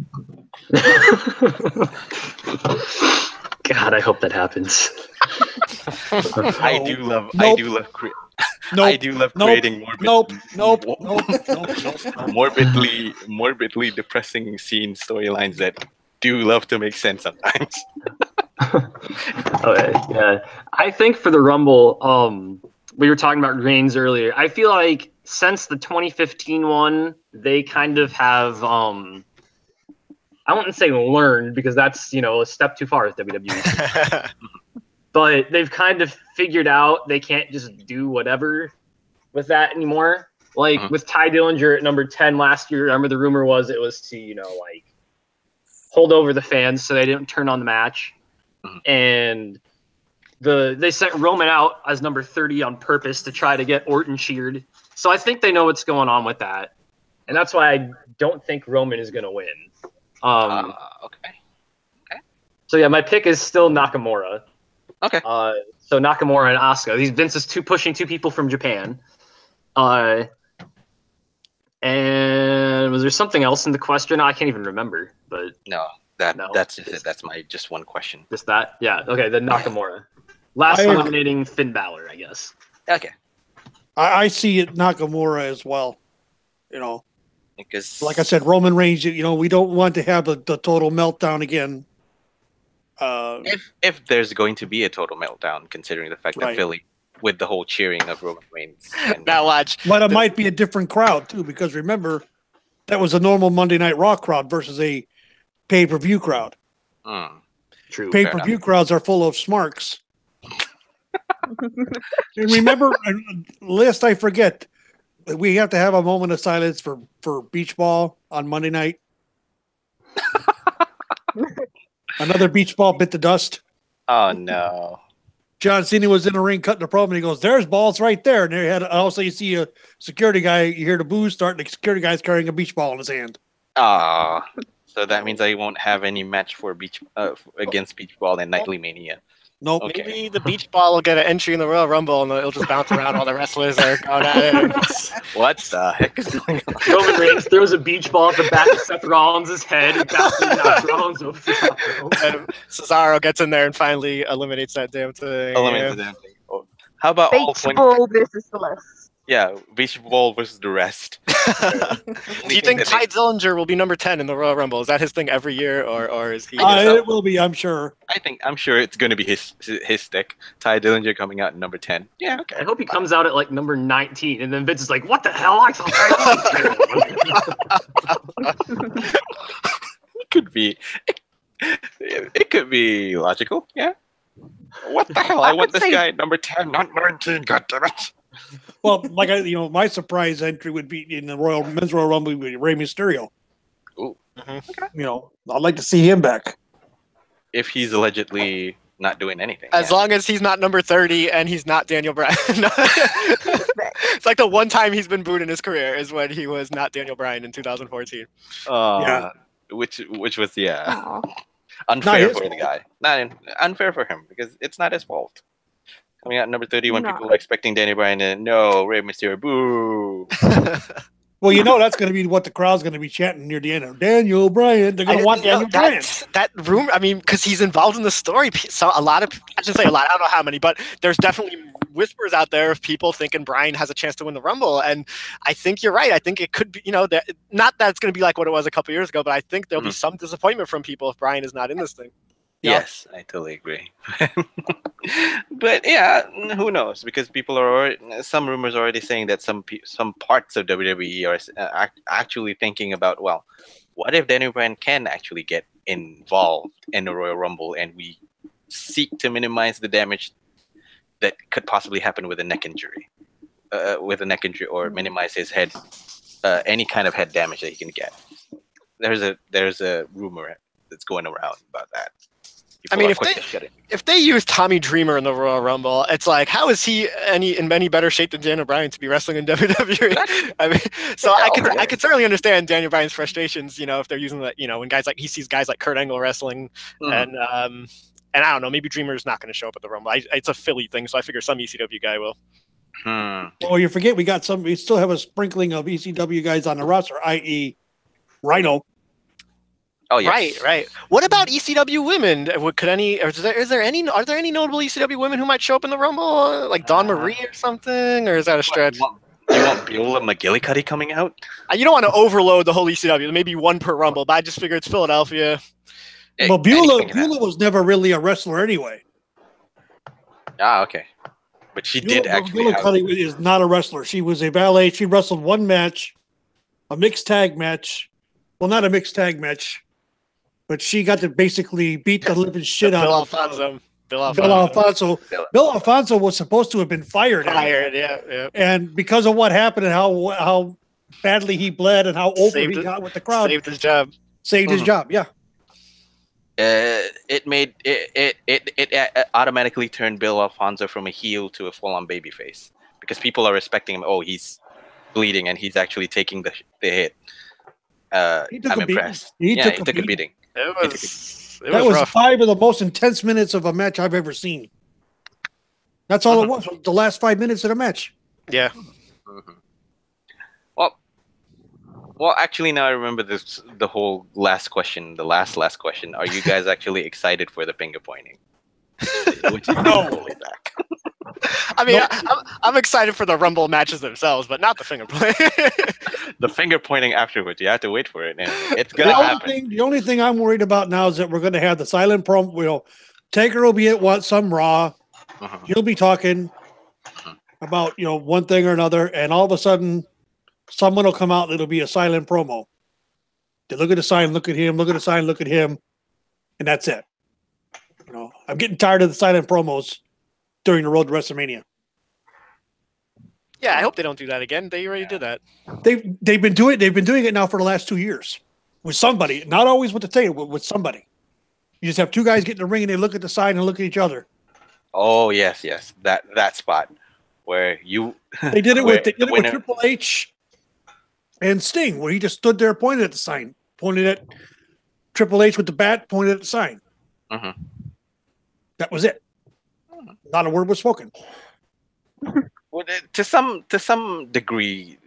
God, I hope that happens. I do love Nope. I do love Nope. creating morbidly depressing scene storylines that do love to make sense sometimes. Okay, yeah. I think for the Rumble, we were talking about Reigns earlier. I feel like since the 2015 one, they kind of have I wouldn't say learned because that's a step too far with WWE. But they've kind of figured out they can't just do whatever with that anymore. Like with Ty Dillinger at number 10 last year, remember the rumor was it was to, like hold over the fans so they didn't turn on the match. And they sent Roman out as number 30 on purpose to try to get Orton cheered. So I think they know what's going on with that. And that's why I don't think Roman is going to win. Okay. So yeah, my pick is still Nakamura. Okay. So Nakamura and Asuka. Vince is pushing two people from Japan. And was there something else in the question? I can't even remember. But that's just it. That's my just one question. Just that? Yeah. Okay. Then Nakamura. Last eliminating Finn Balor, I guess. Okay. I see it Nakamura as well. Because, like I said, Roman Reigns. We don't want to have the total meltdown again. If there's going to be a total meltdown, considering the fact that Philly, with the whole cheering of Roman Reigns, now watch. But it might be a different crowd too, because remember, that was a normal Monday Night Raw crowd versus a pay-per-view crowd. True. Pay-per-view crowds are full of smarks. And remember, lest I forget, we have to have a moment of silence for beach ball on Monday night. Another beach ball bit the dust. Oh no! John Cena was in the ring cutting the promo, and he goes, "There's balls right there." And also you see a security guy. You hear the booze start, and the security guy's carrying a beach ball in his hand. So that means I won't have any match for against beach ball in Nightly Mania. Nope. Okay. Maybe the beach ball will get an entry in the Royal Rumble, and it'll just bounce around while the wrestlers are going at it. What the heck is going on? Roman Reigns throws a beach ball at the back of Seth Rollins' head and bounces Rollins over the top rope. And Cesaro gets in there and finally eliminates that damn thing. Eliminates the damn thing. Oh. How about all Beach 20? ball versus the list. Yeah, beach ball versus the rest. Do you think Ty Dillinger will be number 10 in the Royal Rumble? Is that his thing every year, or is he? It will be, I'm sure. I'm sure it's going to be his stick. Ty Dillinger coming out in number 10. Yeah, okay. I hope he comes out at like number 19, and then Vince is like, "What the hell? I saw It could be. It could be logical. Yeah. What the hell? I want this guy at number 10, not 19. God damn it. Well, like my surprise entry would be in the Men's Royal Rumble would be Rey Mysterio. Ooh. Okay. I'd like to see him back. If he's allegedly not doing anything. As long as he's not number 30 and he's not Daniel Bryan. It's like the one time he's been booed in his career is when he was not Daniel Bryan in 2014. Which was unfair for the guy. Unfair for him because it's not his fault. Coming out number 30 when people are expecting Daniel Bryan to Rey Mysterio, boo. Well, that's going to be what the crowd's going to be chanting near the end of Daniel Bryan. They're going to want Daniel Bryan. That rumor, I mean, because he's involved in the story. So I shouldn't say a lot, I don't know how many, but there's definitely whispers out there of people thinking Bryan has a chance to win the Rumble. And I think you're right. I think it could be, not that it's going to be like what it was a couple years ago, but I think there'll be some disappointment from people if Bryan is not in this thing. Yes, I totally agree. But yeah, who knows? Because people are some rumors are already saying that some parts of WWE are actually thinking about, well, what if Daniel Bryan can actually get involved in the Royal Rumble and we seek to minimize the damage that could possibly happen with a neck injury, or minimize his head, any kind of head damage that he can get. There's a rumor that's going around about that. I mean, if they use Tommy Dreamer in the Royal Rumble, it's like, how is he in any better shape than Daniel Bryan to be wrestling in WWE? I mean, so I could certainly understand Daniel Bryan's frustrations, if they're using that, when he sees guys like Kurt Angle wrestling, and I don't know, maybe Dreamer's not going to show up at the Rumble. It's a Philly thing, so I figure some ECW guy will. Well, you forget we still have a sprinkling of ECW guys on the roster, i.e. Rhino. Oh yes. Right. What about ECW women? Could any? Are there any notable ECW women who might show up in the Rumble, like Dawn Marie or something, or is that a stretch? You want Beulah McGillicuddy coming out? You don't want to overload the whole ECW. Maybe one per Rumble, but I just figure it's Philadelphia. Well, Beulah was never really a wrestler anyway. Ah, okay. But she did actually. McGillicuddy is not a wrestler. She was a valet. She wrestled one match, a mixed tag match. Well, not a mixed tag match, but she got to basically beat the living shit out of Bill Alfonso. Bill Alfonso was supposed to have been fired. Yeah. And because of what happened and how badly he bled and how over he got with the crowd, saved his job. Yeah. It automatically turned Bill Alfonso from a heel to a full-on babyface because people are respecting him. Oh, he's bleeding and he's actually taking the hit. I'm impressed. He took a beating. That was rough. 5 of the most intense minutes of a match I've ever seen. That's all it was. The last 5 minutes of the match. Yeah. Mm-hmm. Well, actually, now I remember the whole last question. The last question. Are you guys actually excited for the finger pointing? Which is totally back. I mean, I'm excited for the Rumble matches themselves, but not the finger pointing. The finger pointing afterwards, you have to wait for it, and it's gonna happen. The only thing I'm worried about now is that we're going to have the silent promo. Taker will be at some Raw. He'll be talking about one thing or another, and all of a sudden, someone will come out and it'll be a silent promo. They look at the sign, look at him, look at the sign, look at him, and that's it. I'm getting tired of the silent promos during the road to WrestleMania. Yeah, I hope they don't do that again. They already did that. They've been doing it now for the last 2 years with somebody, not always with the Taker, but with somebody. You just have two guys get in the ring and they look at the sign and look at each other. Oh yes, that spot where they did it with Triple H and Sting, where he just stood there, pointed at the sign, pointed at Triple H with the bat, pointed at the sign. That was it. Not a word was spoken. Well, to some degree,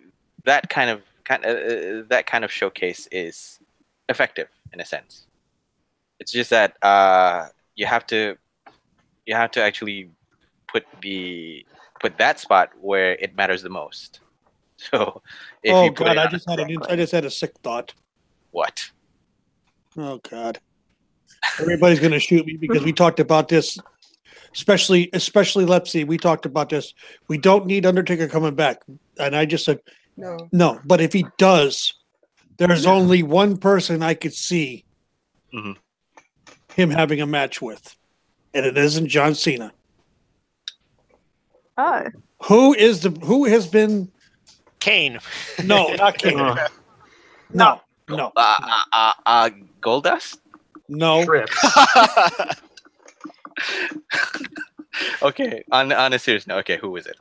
that kind of showcase is effective in a sense. It's just that you have to actually put that spot where it matters the most. So, I just had a sick thought. What? Oh God! Everybody's gonna shoot me because we talked about this, especially Lepsy. We talked about this. We don't need Undertaker coming back, and I just said no. But if he does, there's only one person I could see him having a match with, and it isn't John Cena. Oh. Who has been Cain? No, not Cain. No. Goldust? No. Okay, on a serious note. Okay, who is it?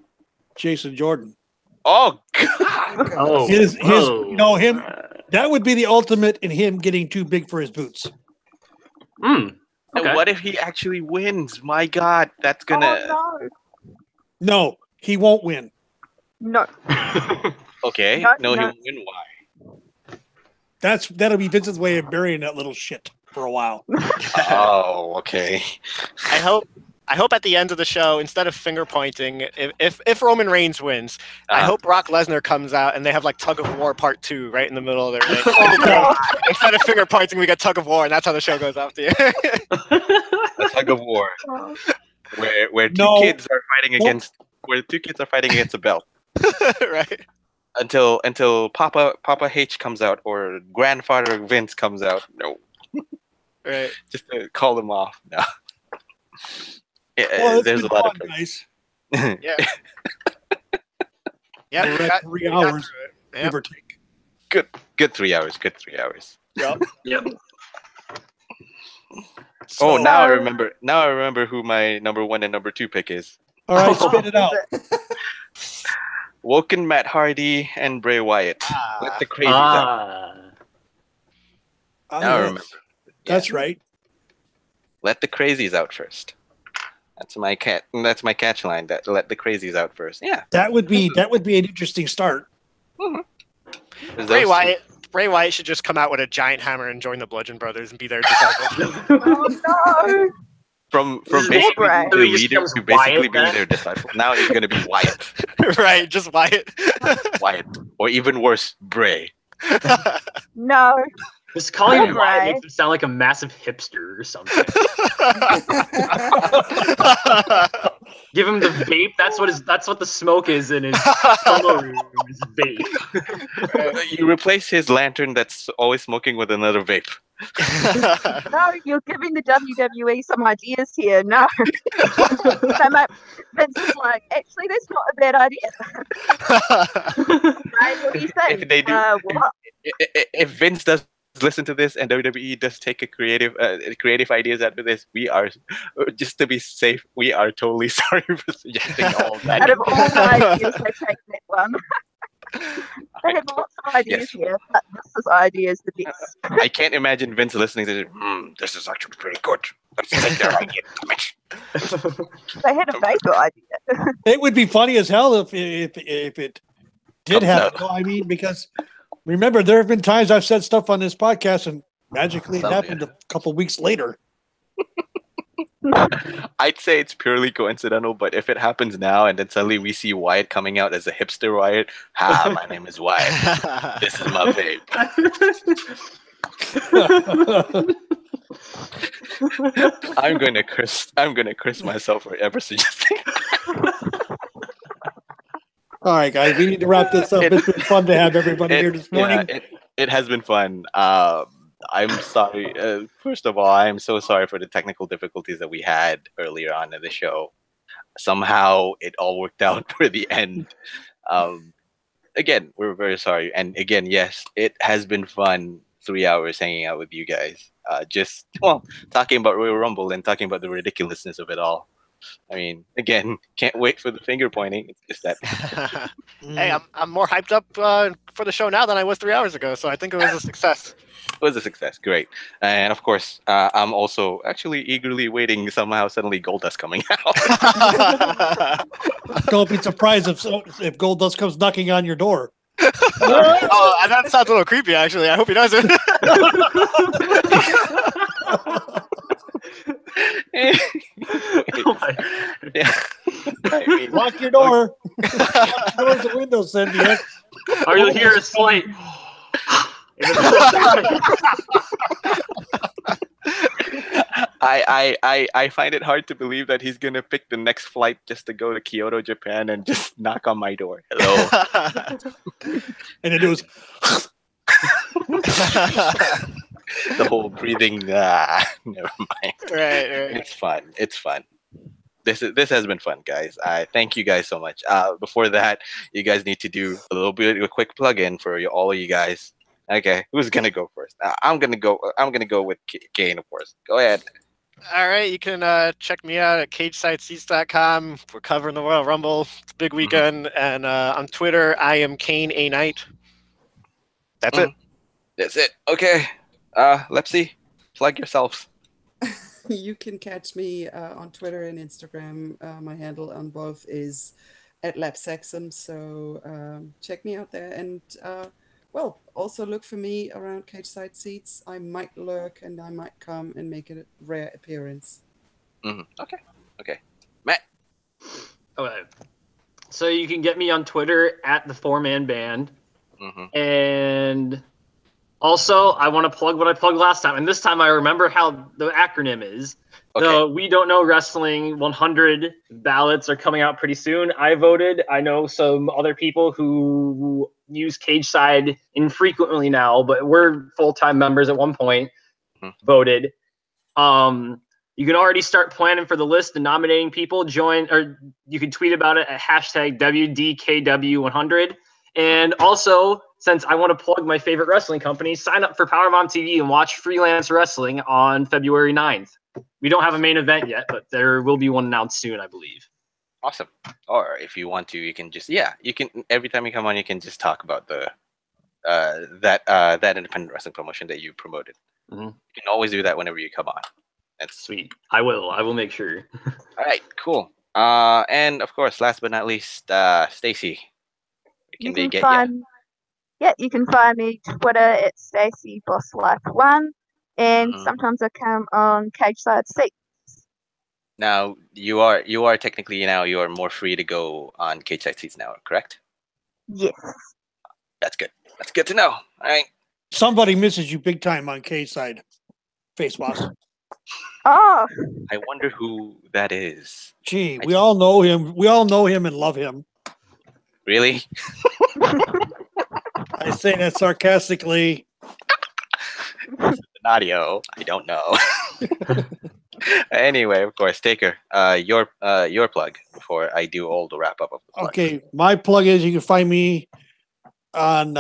Jason Jordan. Oh God! Oh, him. That would be the ultimate in him getting too big for his boots. Okay. And what if he actually wins? My God, that's gonna. Oh, no. No, he won't win. No. Okay. No, he won't win. Why? That'll be Vince's way of burying that little shit for a while. Oh, okay. I hope at the end of the show, instead of finger pointing, if Roman Reigns wins, I hope Brock Lesnar comes out and they have like Tug of War Part 2 right in the middle of their ring. Instead of finger pointing, we get Tug of War, and that's how the show goes off the air. A Tug of War, where two kids are fighting against a belt. Right. Until Papa H comes out or Grandfather Vince comes out. No. Right. Just to call them off. No. Well, there's a lot of guys. Yeah. Yeah. We're at 3 hours, give or take. Good 3 hours. Good 3 hours. Yep. So, now I remember who my number 1 and number 2 pick is. All right, spit it out. Woken Matt Hardy and Bray Wyatt. Let the crazies out. Now I remember. That's right. Let the crazies out first. That's my catch line. That let the crazies out first. Yeah. That would be an interesting start. Mm-hmm. Bray Bray Wyatt should just come out with a giant hammer and join the Bludgeon Brothers and be their disciple. Oh no! From This is basically Bray. being He the just leader becomes to basically Wyatt, being then? their disciple. Now he's gonna be Wyatt. Right, just Wyatt. Wyatt. Or even worse, Bray. No. Just calling him Bray. Wyatt makes him sound like a massive hipster or something. Give him the vape. That's what the smoke is in his promo room. Is vape. You replace his lantern that's always smoking with another vape. No, you're giving the WWE some ideas here. No. Vince is like, actually, that's not a bad idea. Right? What do you think? If they do, What? if Vince does listen to this and WWE does take a creative ideas out of this, we are, just to be safe, we are totally sorry for suggesting all of that. Out of all the ideas, I take that one. They have lots of ideas here, but this idea is the best. I can't imagine Vince listening to it. This is actually pretty good. Let's take their idea. Damn it. They had a vapor idea. It would be funny as hell if it did Comes happen. out. No, I mean, because remember, there have been times I've said stuff on this podcast and magically it Sounds happened a couple weeks later. I'd say it's purely coincidental, but if it happens now and then suddenly we see Wyatt coming out as a hipster Wyatt, my name is Wyatt. This is my vape. I'm gonna curse myself for ever suggesting. All right, guys, we need to wrap this up. It's been fun to have everybody here this morning. It has been fun. I'm sorry. First of all, I'm so sorry for the technical difficulties that we had earlier on in the show. Somehow it all worked out for the end. Again, we're very sorry. And again, yes, it has been fun 3 hours hanging out with you guys. Talking about Royal Rumble and talking about the ridiculousness of it all. I mean, again, can't wait for the finger pointing. It's just that. Hey, I'm more hyped up for the show now than I was 3 hours ago, so I think it was a success. It was a success. Great. And of course, I'm also actually eagerly waiting somehow suddenly Goldust coming out. Don't be surprised if Goldust comes knocking on your door. Oh, that sounds a little creepy, actually. I hope he doesn't. Lock your door. Lock doors and windows, Cynthia. Or you'll hear a slight. I find it hard to believe that he's gonna pick the next flight just to go to Kyoto, Japan, and just knock on my door. Hello. And it was the whole breathing. Never mind. Right. It's fun. It's fun. This has been fun, guys. I thank you guys so much. Before that, you guys need to do a little bit of a quick plug-in for all of you guys. Okay, who's gonna go first? I'm gonna go with Cain, of course. Go ahead. All right, you can check me out at cagesightseats.com. We're covering the Royal Rumble. It's a big weekend. And on Twitter, I am Cain A Knight. That's it. That's it. Okay. Lepsy, plug yourselves. You can catch me on Twitter and Instagram. My handle on both is @lapsaxum. So check me out there. And also look for me around Cage Side Seats. I might lurk and I might come and make a rare appearance. Okay. Matt. Okay. So you can get me on Twitter @the 4-Man Band. And also, I want to plug what I plugged last time. And this time I remember how the acronym is. Okay. The We Don't Know Wrestling 100 ballots are coming out pretty soon. I voted. I know some other people who use Cage Side infrequently now, but we're full-time members at one point, voted. You can already start planning for the list and nominating people. Join, or you can tweet about it at #WDKW100. And also, since I want to plug my favorite wrestling company, sign up for Powerbomb TV and watch Freelance Wrestling on February 9th. We don't have a main event yet, but there will be one announced soon, I believe. Awesome. Or if you want to, you can just you can every time you come on, you can just talk about the that independent wrestling promotion that you promoted. You can always do that whenever you come on. That's sweet. I will make sure. All right, cool. And of course, last but not least, Stacey. You can find Yeah, you can find me Twitter at Stacey Boss Life One, and Mhm. sometimes I come on Cage Side Seats. Now you are technically now you are more free to go on cage side seats now, correct? Yes. That's good. That's good to know. All right. Somebody misses you big time on K side. Face wash. Oh, I wonder who that is. Gee, we all know him. We all know him and love him. Really? I say that sarcastically. An audio. I don't know. Anyway, of course, Taker, your plug before I do all the wrap up of the plug. Okay, my plug is you can find me on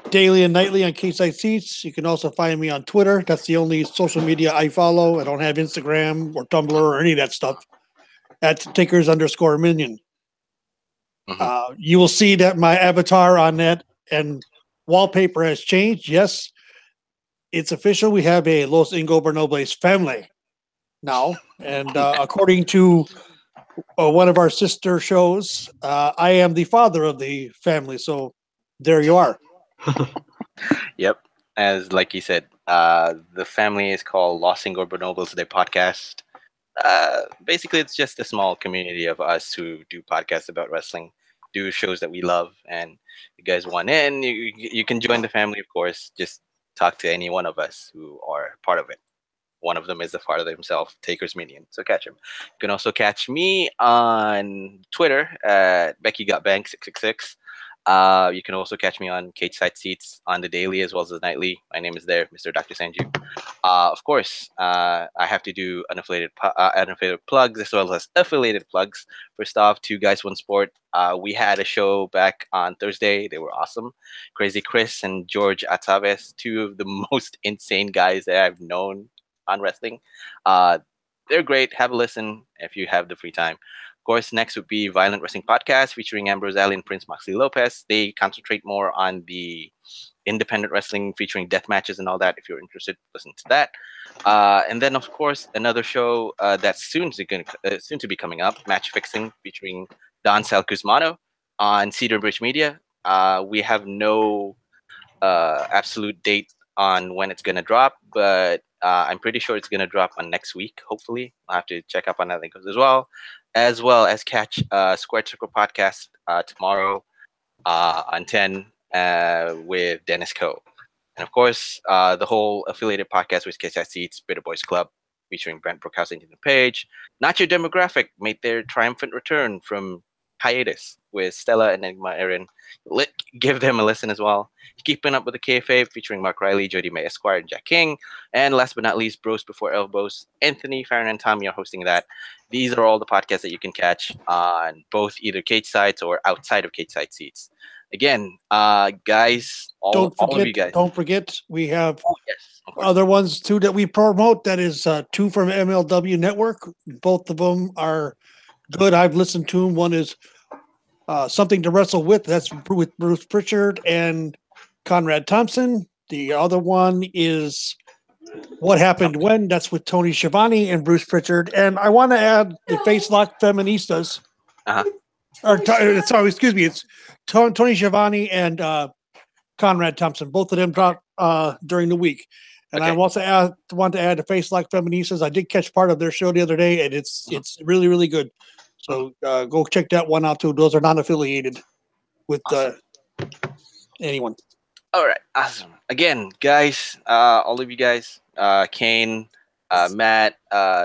daily and nightly on K-Side Seats. You can also find me on Twitter. That's the only social media I follow. I don't have Instagram or Tumblr or any of that stuff. At Takers_Minion. You will see that my avatar on that and wallpaper has changed. Yes, it's official. We have a Los Ingobernables family now. And according to one of our sister shows, I am the father of the family. So there you are. Yep. As like you said, the family is called Los Ingobernables, their podcast. Basically, it's just a small community of us who do podcasts about wrestling, do shows that we love, and you guys want in, you can join the family, of course. Just talk to any one of us who are part of it. One of them is the father himself, TakersMinion. So catch him. You can also catch me on Twitter at BeckyGotBank666. You can also catch me on Cage Side Seats on the daily as well as the nightly. My name is there, Mister Doctor Senju. Of course, I have to do unaffiliated plugs as well as affiliated plugs. First off, Two Guys One Sport. We had a show back on Thursday. They were awesome. Crazy Chris and George Ataves, two of the most insane guys that I've known on wrestling. They're great. Have a listen if you have the free time. Of course, next would be Violent Wrestling Podcast featuring Ambrose Alley and Prince Moxley Lopez. They concentrate more on the independent wrestling featuring death matches and all that. If you're interested, listen to that. And then, of course, another show that's soon to be coming up, Match Fixing, featuring Don Sal Guzmano on Cedar Bridge Media. We have no absolute date on when it's going to drop, but I'm pretty sure it's going to drop on next week, hopefully. I'll have to check up on that link as well as catch Squared Circle Podcast tomorrow on 10 with Dennis Coe. And of course, the whole affiliated podcast with KSI Seats, Bitter Boys Club, featuring Brent Brookhouse and Ethan Page. Not Your Demographic made their triumphant return from hiatus with Stella and Enigma Erin. Give them a listen as well. Keeping Up with the KFA featuring Mark Riley, Jody May Esquire, and Jack King. And last but not least, Bros Before Elbows. Anthony, Farron, and Tommy are hosting that. These are all the podcasts that you can catch on both either Cage Sides or outside of Cage Side Seats. Again, guys, all of you guys. Don't forget, we have Yes, other ones too that we promote. That is two from MLW Network. Both of them are good. I've listened to them. One is Something to Wrestle With. That's with Bruce Pritchard and Conrad Thompson. The other one is What Happened When. That's with Tony Schiavone and Bruce Pritchard. And I want to add the Face Lock Feministas. Sorry, excuse me. It's Tony Schiavone and Conrad Thompson. Both of them dropped during the week. And I want to add the Face Lock Feministas. I did catch part of their show the other day, and it's really, really good. So go check that one out too. Those are not affiliated with anyone. All right, awesome. Again, guys, all of you guys, Cain, Matt,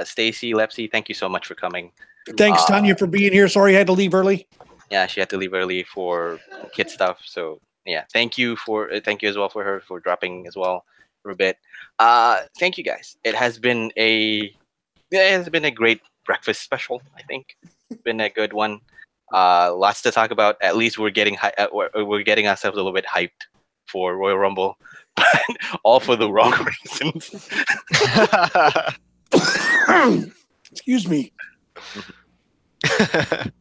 Stacey, Lepsy, thank you so much for coming. Thanks, Tonya, for being here. Sorry I had to leave early. Yeah, she had to leave early for kid stuff. So yeah, thank you as well for her for dropping as well for a bit. Thank you guys. It has been a great breakfast special. I think it's been a good one. Lots to talk about. At least we're getting we're getting ourselves a little bit hyped for Royal Rumble, but all for the wrong reasons. Excuse me.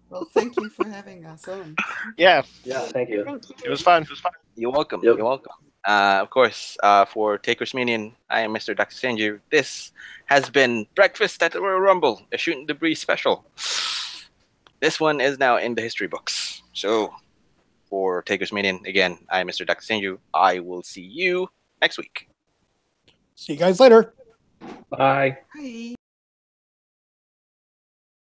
Well, thank you for having us on. Yeah. Thank you. It was fun. You're welcome. Yep. You're welcome. Of course, for TakersMinion, I am Mr. Doctor Senju. This has been Breakfast at the Royal Rumble, a Shootin' the Breeze special. This one is now in the history books. So for TakersMinion. Again, I'm Mr. Doctor Senju. I will see you next week. See you guys later. Bye. Hi.